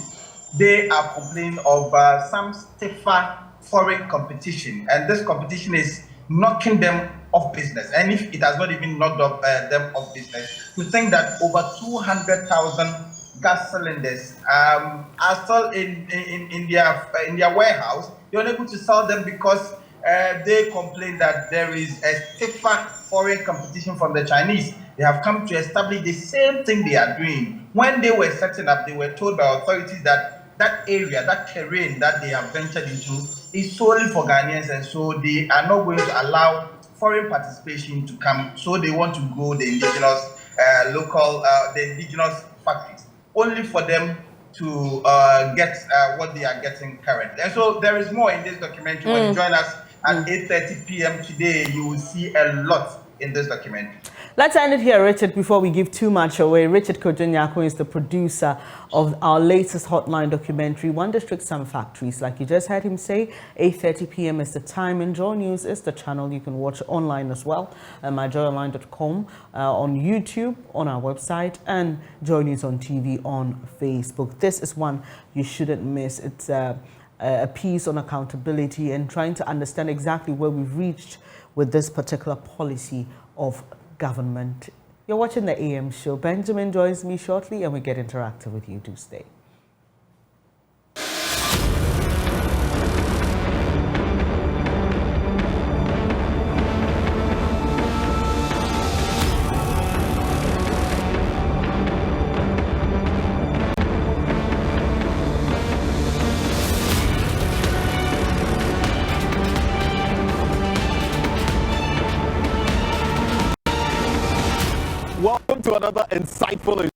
they are complaining of some stiffer foreign competition. And this competition is knocking them off business. And if it has not even knocked them off business, to think that over 200,000 gas cylinders are still in their warehouse, they're unable to sell them because they complain that there is a stiffer foreign competition from the Chinese. They have come to establish the same thing they are doing. When they were setting up, they were told by authorities that that area, that terrain that they have ventured into is solely for Ghanaians, and so they are not going to allow foreign participation to come. So they want to grow the indigenous the indigenous factories, only for them to get what they are getting currently. And so there is more in this documentary. When you join us at 8:30 p.m. today, you will see a lot in this documentary. Let's end it here, Richard, before we give too much away. Richard Kojo-Nyako is the producer of our latest Hotline documentary, One District, Some Factories. Like you just heard him say, 8:30 p.m. is the time, and JoyNews is the channel. You can watch online as well, myjoyonline.com, on YouTube, on our website, and JoyNews on TV on Facebook. This is one you shouldn't miss. It's a piece on accountability and trying to understand exactly where we've reached with this particular policy of government. You're watching the AM show. Benjamin joins me shortly and we get interactive with you. Do stay. Welcome to another insightful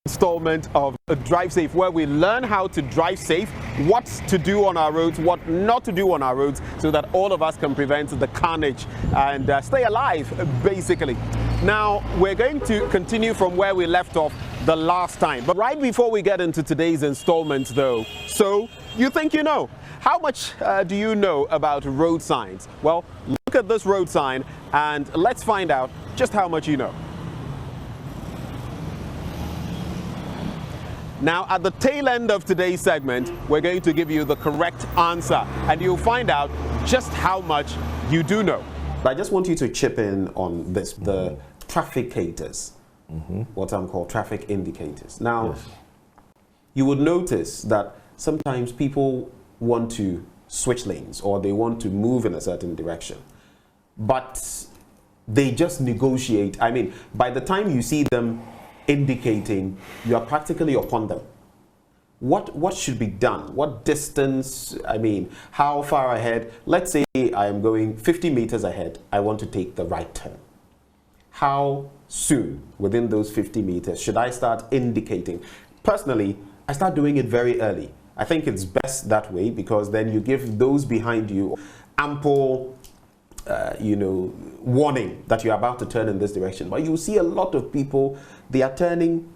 installment of Drive Safe, where we learn how to drive safe, what to do on our roads, what not to do on our roads, so that all of us can prevent the carnage and stay alive, basically. Now, we're going to continue from where we left off the last time. But right before we get into today's installment, though, so you think you know. How much do you know about road signs? Well, look at this road sign and let's find out just how much you know. Now, at the tail end of today's segment, we're going to give you the correct answer and you'll find out just how much you do know. I just want you to chip in on this, the trafficators, what I'm called traffic indicators. Now, you would notice that sometimes people want to switch lanes or they want to move in a certain direction, but they just negotiate. I mean, by the time you see them indicating, you are practically upon them. What should be done? What distance? I mean, how far ahead? Let's say I am going 50 meters ahead. I want to take the right turn. How soon within those 50 meters should I start indicating? Personally, I start doing it very early. I think it's best that way because then you give those behind you ample warning that you're about to turn in this direction. But you see a lot of people, they are turning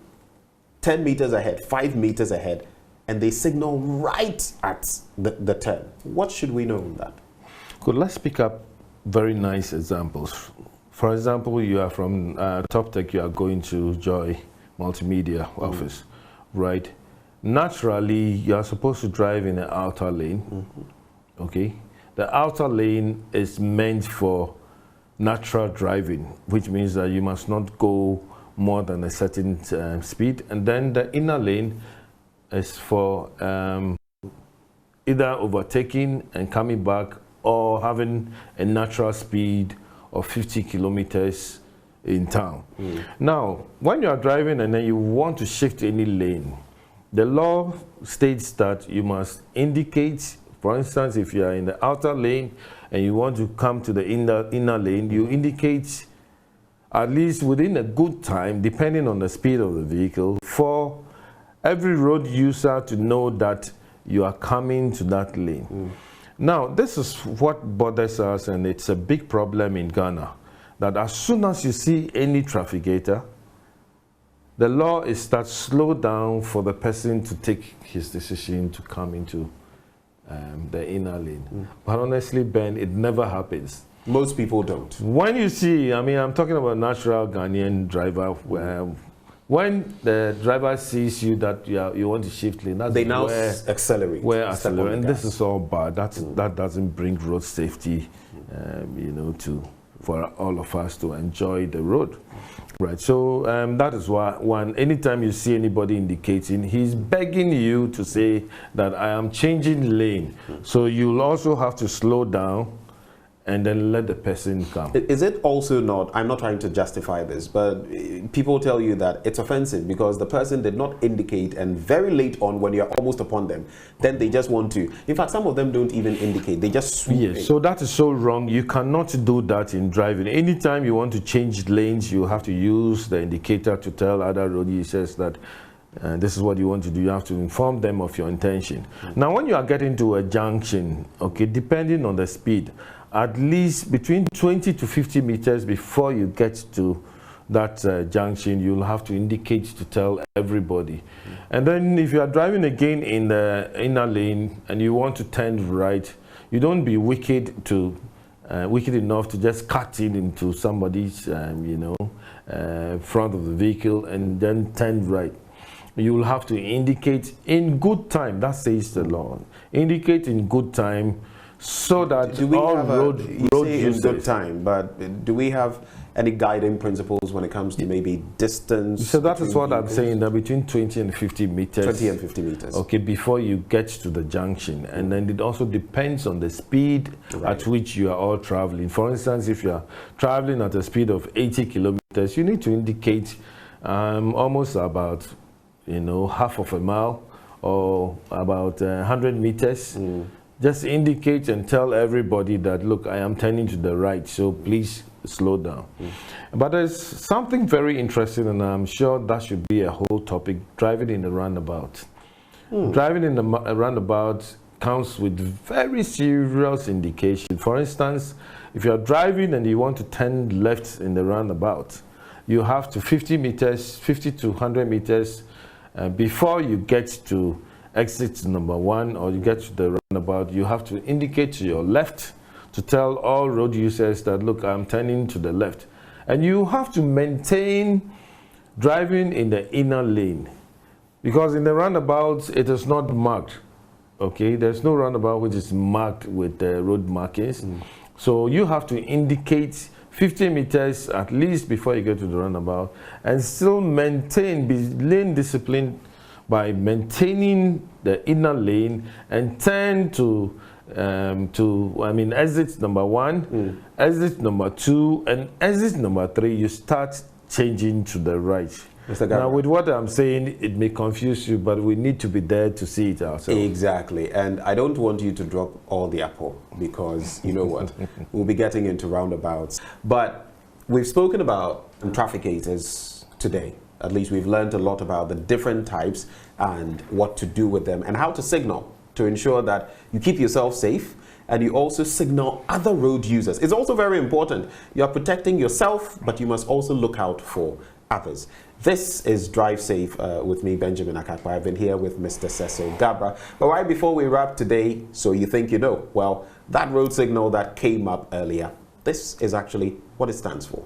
10 meters ahead, 5 meters ahead, and they signal right at the turn. What should we know on that? Good, let's pick up very nice examples. For example, you are from Top Tech, you are going to Joy Multimedia office, right? Naturally, you are supposed to drive in the outer lane, okay? The outer lane is meant for natural driving, which means that you must not go more than a certain speed. And then the inner lane is for either overtaking and coming back or having a natural speed of 50 kilometers in town. Now, when you are driving and then you want to shift any lane, the law states that you must indicate. For instance, if you are in the outer lane and you want to come to the inner lane, you indicate at least within a good time, depending on the speed of the vehicle, for every road user to know that you are coming to that lane. Now, this is what bothers us, and it's a big problem in Ghana, that as soon as you see any trafficator, the law is that slow down for the person to take his decision to come into the inner lane. But honestly, Ben, it never happens. Most people don't. When you see, I mean, I'm talking about natural Ghanaian driver, when the driver sees you that you want to shift lane, that's they now accelerate. Accelerate, and this is all bad. That doesn't bring road safety, for all of us to enjoy the road. Right, so that is why anytime you see anybody indicating, he's begging you to say that I am changing lane. So you'll also have to slow down and then let the person come. Is it also not, I'm not trying to justify this, but people tell you that it's offensive because the person did not indicate, and very late on when you're almost upon them, then they just want to. In fact, some of them don't even indicate, they just swoop in. So that is so wrong. You cannot do that in driving. Anytime you want to change lanes, you have to use the indicator to tell other road users that this is what you want to do. You have to inform them of your intention. Now, when you are getting to a junction, okay, depending on the speed, at least between 20 to 50 meters before you get to that junction, you'll have to indicate to tell everybody. And then if you are driving again in the inner lane and you want to turn right, you don't be wicked enough to just cut in into somebody's front of the vehicle and then turn right. You will have to indicate in good time. That says the law. Indicate in good time, so that all road users, in good time, but do we have any guiding principles when it comes to maybe distance? So that is what I'm saying, that between 20 and 50 meters. 20 and 50 meters. Okay, before you get to the junction. And then it also depends on the speed at which you are all traveling. For instance, if you are traveling at a speed of 80 kilometers, you need to indicate almost about, half of a mile or about 100 meters. Just indicate and tell everybody that, look, I am turning to the right, so please slow down. But there's something very interesting, and I'm sure that should be a whole topic, driving in the roundabout. Driving in the roundabout comes with very serious indication. For instance, if you're driving and you want to turn left in the roundabout, you have to 50 to 100 meters before you get to exit number 1 or you get to the roundabout. You have to indicate to your left to tell all road users that, look, I'm turning to the left. And you have to maintain driving in the inner lane, because in the roundabouts it is not marked. Okay, there's no roundabout which is marked with the road markings. So you have to indicate 50 meters at least before you get to the roundabout, and still maintain, be lane disciplined by maintaining the inner lane and turn to exit number 1, exit number 2, and exit number 3. You start changing to the right. Now, with what I'm saying, it may confuse you, but we need to be there to see it ourselves. Exactly. And I don't want you to drop all the apple, because you know what? We'll be getting into roundabouts. But we've spoken about trafficators today. At least we've learned a lot about the different types and what to do with them and how to signal to ensure that you keep yourself safe and you also signal other road users. It's also very important. You're protecting yourself, but you must also look out for others. This is Drive Safe with me, Benjamin Akakpo. I've been here with Mr. Cecil Gabra. But right before we wrap today, so you think you know, well, that road signal that came up earlier, this is actually what it stands for.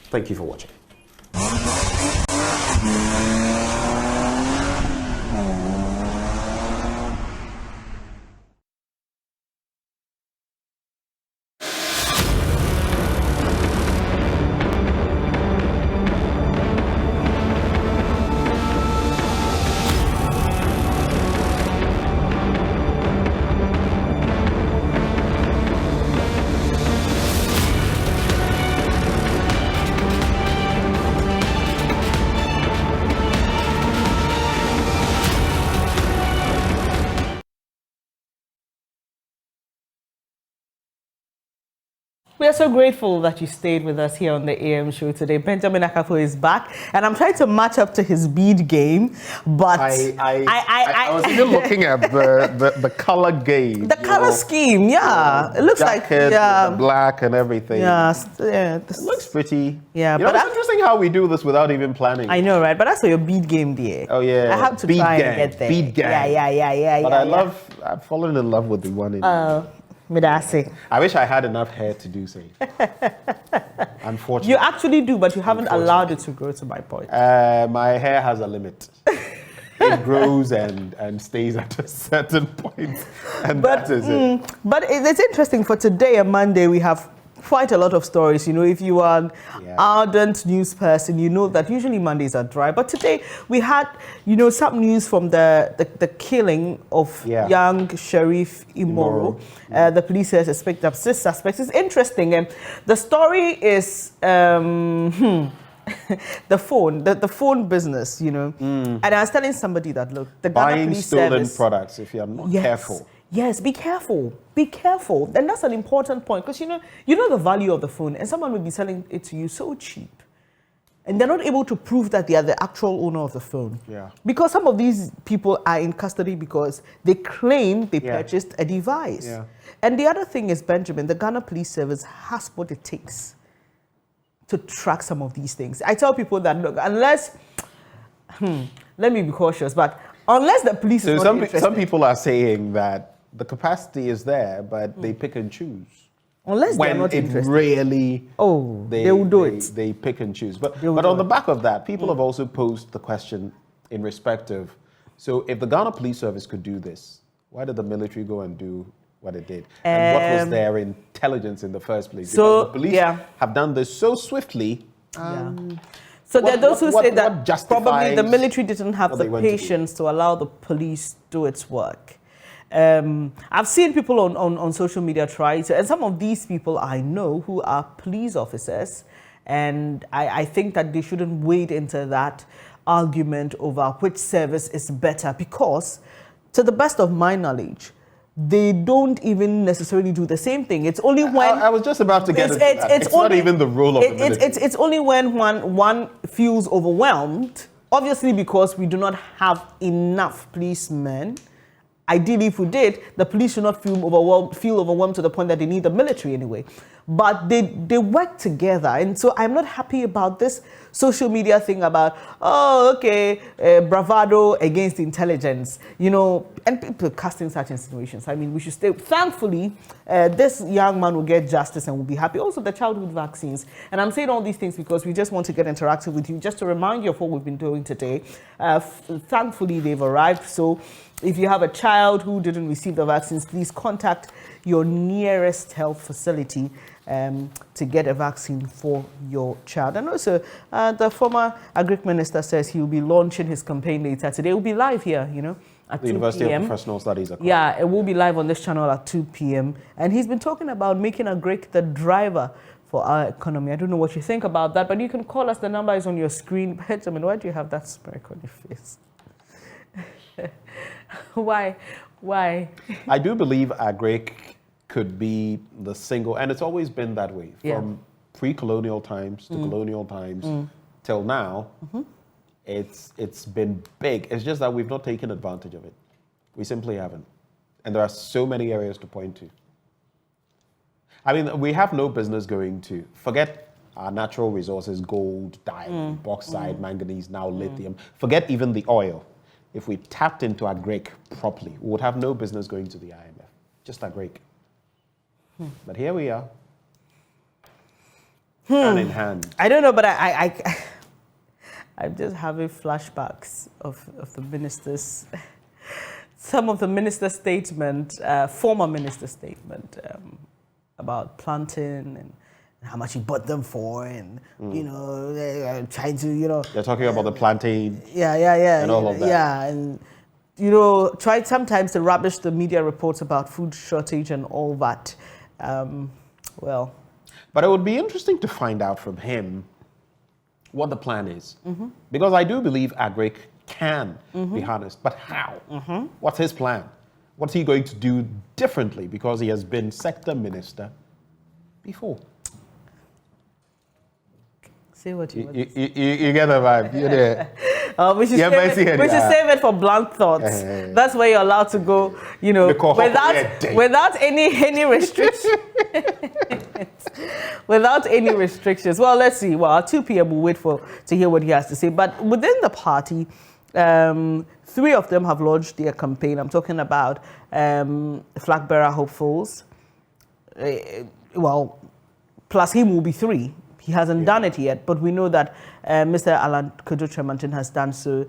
Thank you for watching. We are so grateful that you stayed with us here on the AM show today. Benjamin Akakpo is back, and I'm trying to match up to his bead game, but I was even looking at the color game. The color scheme, yeah. It looks like the black and everything. Yeah, it looks pretty. Yeah, but it's interesting how we do this without even planning. I know, right? But that's for your bead game, dear. Oh yeah, I have to try and get there. Bead gang. Yeah. But I've fallen in love with the one in. Midasi. I wish I had enough hair to do so. Unfortunately. You actually do, but you haven't allowed it to grow, to my point. My hair has a limit. It grows and stays at a certain point. And that is it. But it's interesting. For today, a Monday, we have quite a lot of stories. You know, if you are an ardent news person, you know that usually Mondays are dry. But today we had, you know, some news from the killing of young Sheriff Imoro. The police has picked up 6 suspects. It's interesting. And the story is the phone business, you know. And I was telling somebody that, look, the Ghana Police stolen Service, products if you're not careful. Yes, be careful. Be careful. And that's an important point, because you know the value of the phone, and someone will be selling it to you so cheap, and they're not able to prove that they are the actual owner of the phone. Yeah. Because some of these people are in custody because they claim they purchased a device. Yeah. And the other thing is, Benjamin, the Ghana Police Service has what it takes to track some of these things. I tell people that, look, unless, let me be cautious, but unless the police is not interested. Some people are saying that the capacity is there, but they pick and choose. Unless they're not interested. Really, they will do it. They pick and choose. But on the back of that, people have also posed the question in respect of, so if the Ghana Police Service could do this, why did the military go and do what it did? And what was their intelligence in the first place? Because the police have done this so swiftly. So there are those who say that probably the military didn't have the patience to allow the police do its work. I've seen people on social media try to, and some of these people I know who are police officers, and I think that they shouldn't wade into that argument over which service is better, because to the best of my knowledge, they don't even necessarily do the same thing. It's only when I was just about to get into that. It's not even the role of the military. It's only when one feels overwhelmed obviously because we do not have enough policemen. Ideally, if we did, the police should not feel overwhelmed to the point that they need the military anyway. But they work together. And so I'm not happy about this social media thing about, oh, okay, bravado against intelligence, you know, and people casting such insinuations. I mean, we should stay. Thankfully, this young man will get justice and will be happy. Also, the childhood vaccines. And I'm saying all these things because we just want to get interactive with you, just to remind you of what we've been doing today. Thankfully, they've arrived. So if you have a child who didn't receive the vaccines, please contact your nearest health facility to get a vaccine for your child. And also, the former Agric Minister says he will be launching his campaign later today. It will be live here, you know, at the 2 University p.m. of Professional Studies. Yeah, it will be live on this channel at 2 p.m. And he's been talking about making Agric the driver for our economy. I don't know what you think about that, but you can call us. The number is on your screen. Benjamin, why do you have that smirk on your face? Why? I do believe Agric could be the single, and it's always been that way from pre-colonial times to colonial times till now. It's been big. It's just that we've not taken advantage of it. We simply haven't, and there are so many areas to point to. I mean, we have no business going to forget our natural resources: gold, diamond, bauxite, manganese, now lithium. Forget even the oil. If we tapped into Agric properly, we would have no business going to the IMF. Just Agric. But here we are, hand in hand. I don't know, but I'm just having flashbacks of the ministers, some of the minister statement, former minister statement about planting and how much he bought them for, and you know, trying to, you know. They're talking about the plantain. Yeah, and all of that. Yeah, and you know, tried sometimes to rubbish the media reports about food shortage and all that. Well, but it would be interesting to find out from him what the plan is, because I do believe Agric can be harnessed, but how? What's his plan? What's he going to do differently, because he has been sector minister before? Say what you want. You get the vibe. You're there. We should save it for blunt thoughts. That's where you're allowed to go, you know, without any restrictions. Without any restrictions. Well, let's see. Well, at 2 p.m. we'll wait to hear what he has to say. But within the party, 3 of them have launched their campaign. I'm talking about flag bearer hopefuls. Well, plus him will be 3. He hasn't done it yet, but we know that Mr. Alan Kojo Tremantin has done so.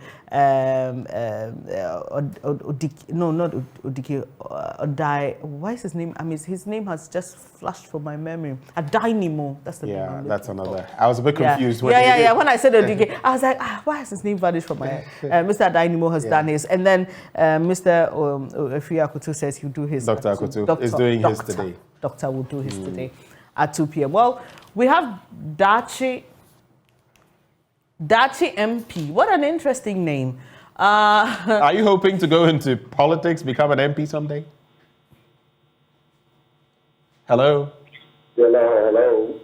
Why is his name? I mean, his name has just flashed from my memory. Adainimo, that's the name. Yeah, that's another. I was a bit confused. When I said Odike, I was like, why has his name vanished from my head? Mr. Adainimo has done his, and then Mr. Efia Akutu says he'll do his. Dr. Akutu is doing his today. Doctor will do his today at 2 p.m. Well, we have Tackie MP. What an interesting name. Are you hoping to go into politics, become an MP someday? Hello? Hello.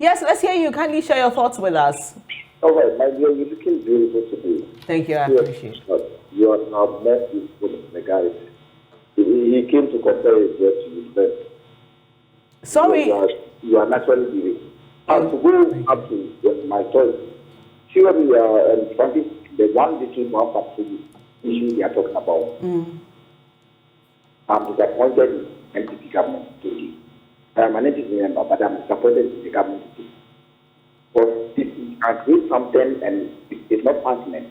Yes, let's hear you. Kindly share your thoughts with us. All right, my dear, you're looking beautiful today. Thank you, I appreciate it. You are now met with good legality. He came to compare his dress to his best. Sorry. You are naturally beautiful. And to go up to my choice, surely the one little more factory issue they are talking about. I'm disappointed in NPP government today. I'm an NPP member, but I'm disappointed in the government today. But if you can create something and it's not functioning,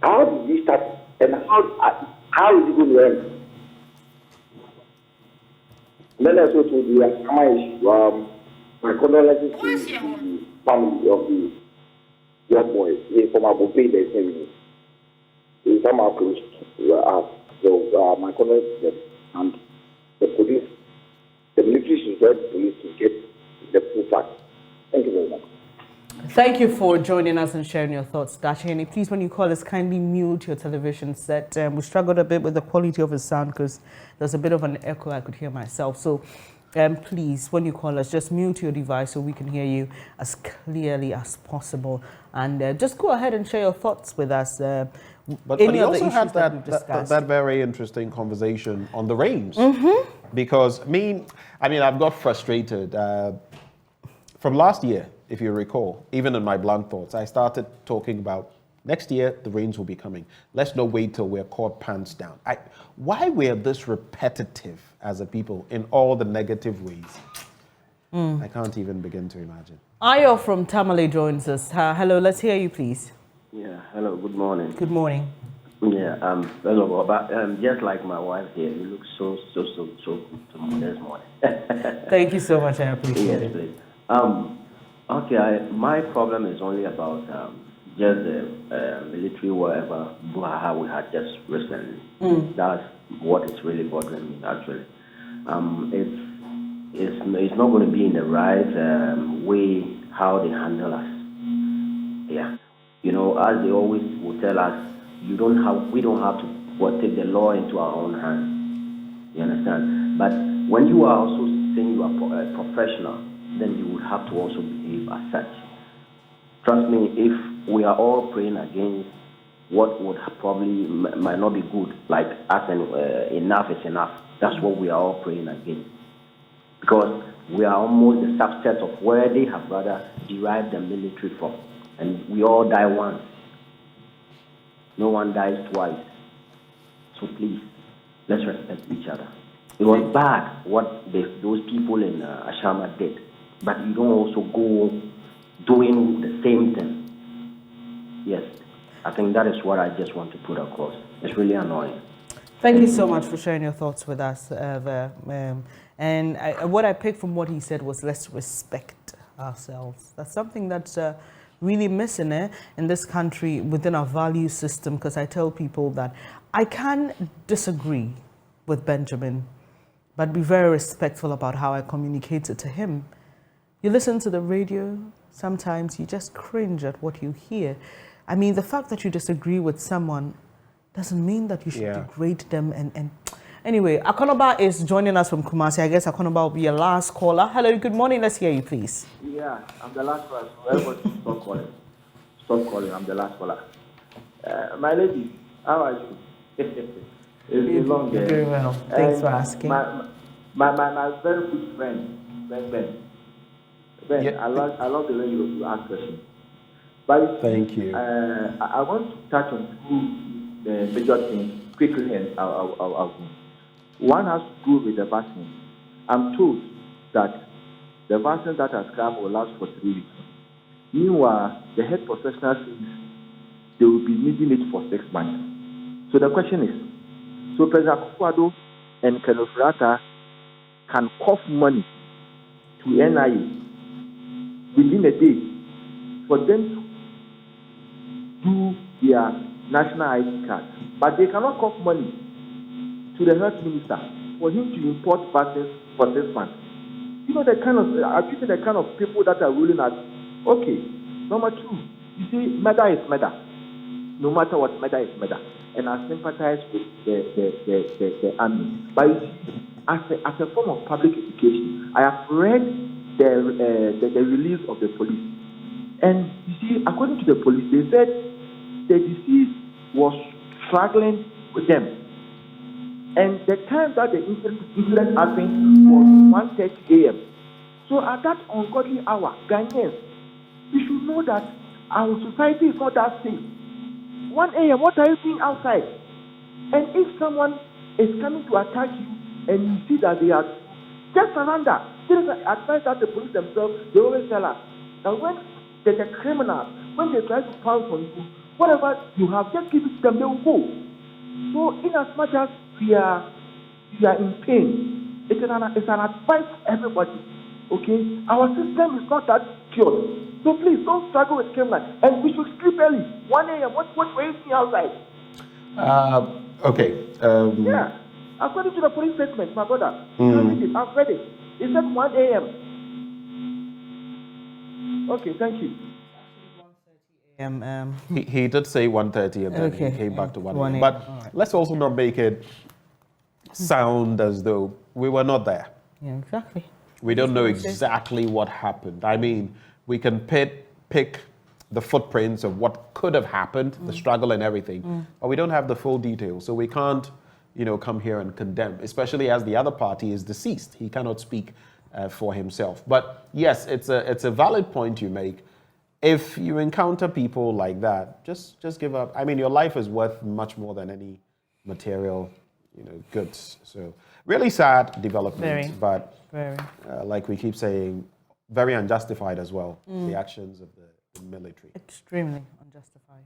how did we start and how is it going to end? Then I also told you my condolences to the family of the young boy. He from Abu Dhabi, they say he's somehow close to us. So my condolences to them. And the police, the military should help the police to get the full facts. Thank you very much. Thank you for joining us and sharing your thoughts, Tackie. And please, when you call us, kindly mute your television set. We struggled a bit with the quality of the sound because there's a bit of an echo I could hear myself. So please, when you call us, just mute your device so we can hear you as clearly as possible. And just go ahead and share your thoughts with us. But he also had that very interesting conversation on the rains. Because I mean, I've got frustrated. From last year, if you recall, even in my blunt thoughts, I started talking about next year, the rains will be coming. Let's not wait till we're caught pants down. Why we're this repetitive as a people in all the negative ways? I can't even begin to imagine. Ayo from Tamale joins us. Hello, let's hear you, please. Yeah, hello, good morning. Good morning. Yeah, first of all, but just like my wife here, you look so good to me this morning. Thank you so much, I appreciate it. Please. Okay, my problem is only about just the military whatever Buhaha we had just recently. That's what is really bothering me, actually. It's not going to be in the right way how they handle us. Yeah. You know, as they always will tell us, we don't have to take the law into our own hands. You understand? But when you are also saying you are a professional, then you would have to also behave as such. Trust me, if we are all praying against what would probably might not be good, like us and enough is enough. That's what we are all praying against. Because we are almost the subset of where they have rather derived the military from. And we all die once. No one dies twice. So please, let's respect each other. It was bad what those people in Ashama did. But you don't also go doing the same thing. Yes, I think that is what I just want to put across. It's really annoying. Thank you so much for sharing your thoughts with us. What I picked from what he said was let's respect ourselves. That's something that's really missing in this country within our value system, because I tell people that I can disagree with Benjamin, but be very respectful about how I communicated to him. You listen to the radio, sometimes you just cringe at what you hear. I mean, the fact that you disagree with someone doesn't mean that you should degrade them. And anyway, Akonoba is joining us from Kumasi. I guess Akonoba will be your last caller. Hello, good morning. Let's hear you, please. Yeah, I'm the last caller. So everybody stop calling. Stop calling. I'm the last caller. My lady, how are you? It's been long. Very well. Thanks for asking. My very good friend, Ben. I love the way you ask questions. But thank you. I want to touch on two major things quickly, and I'll one has to do with the vaccine. I'm told that the vaccine that has come will last for 3 weeks. Meanwhile, the health professional says they will be needing it for 6 months. So the question is, so President Akufo-Addo and Kenneth Rata can cough money to NIA within a day for them to do their national ID card, but they cannot cough money to the health minister for him to import vaccines for 6 months. You know the kind of people that are ruling us. Okay, number two, you see, murder is murder. No matter what, murder is murder. And I sympathize with the army. But you see, as a form of public education, I have read the release of the police. And you see, according to the police, they said the disease was struggling with them. And the time that the incident happened was 1:30 a.m. So at that ungodly hour, Ghanaians, we should know that our society is not that safe. 1 a.m., what are you doing outside? And if someone is coming to attack you and you see that they are, just surrender. There is an advice that the police themselves, they always tell us that when there's a criminal, when they try to pounce on you, whatever you have, just give it to them, they will go. So in as much as we are in pain, it's an advice to everybody. Okay? Our system is not that pure. So please don't struggle with criminals. And we should sleep early. 1 a.m. What were you seeing outside? Okay. Yeah. According to the police statement, my brother, I've read it. It said 1 a.m. Okay, thank you. He did say 1:30 and then he came back to 1 a.m. But let's also not make it sound as though we were not there. Yeah, exactly. We don't know exactly what happened. I mean, we can pick the footprints of what could have happened, the struggle and everything, but we don't have the full details. So we can't, come here and condemn, especially as the other party is deceased. He cannot speak for himself. But yes, it's a valid point you make. If you encounter people like that, just give up. I mean, your life is worth much more than any material, goods. So really sad development, but like we keep saying, very unjustified as well. The actions of the military. Extremely unjustified.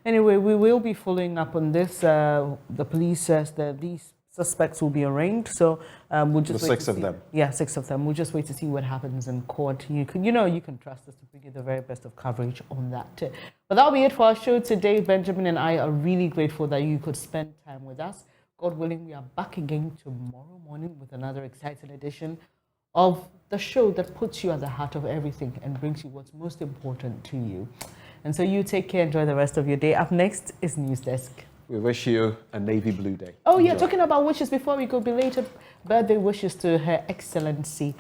Anyway, we will be following up on this. The police says that these suspects will be arraigned, so we'll just wait. 6 of them. Yeah, 6 of them. We'll just wait to see what happens in court. You can trust us to bring you the very best of coverage on that. But that'll be it for our show today. Benjamin and I are really grateful that you could spend time with us. God willing, we are back again tomorrow morning with another exciting edition of the show that puts you at the heart of everything and brings you what's most important to you. And so you take care, enjoy the rest of your day. Up next is News Desk. We wish you a navy blue day. Oh yeah, talking about wishes, before we go, belated birthday wishes to Her Excellency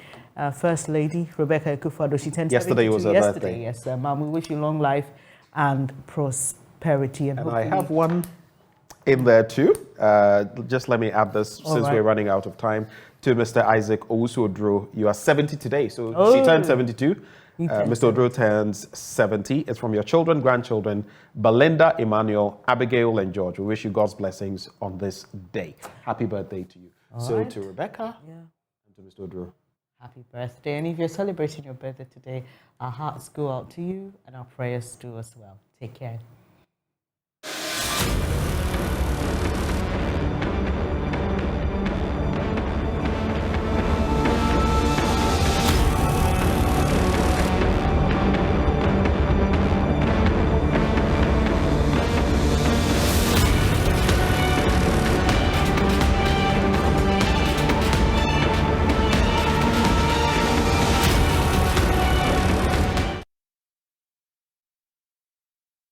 First Lady Rebecca Akufo-Addo. She turned yesterday was her birthday. Yes, Mom, we wish you long life and prosperity. And I have one in there too. Just let me add this since we're running out of time. To Mr. Isaac Owusu-Odro, you are 70 today. So she turned 72. Mr. Odro turns 70. It's from your children, grandchildren, Belinda, Emmanuel, Abigail, and George. We wish you God's blessings on this day. Happy birthday to you. To Rebecca and to Mr. Odro. Happy birthday. And if you're celebrating your birthday today, our hearts go out to you and our prayers do as well. Take care.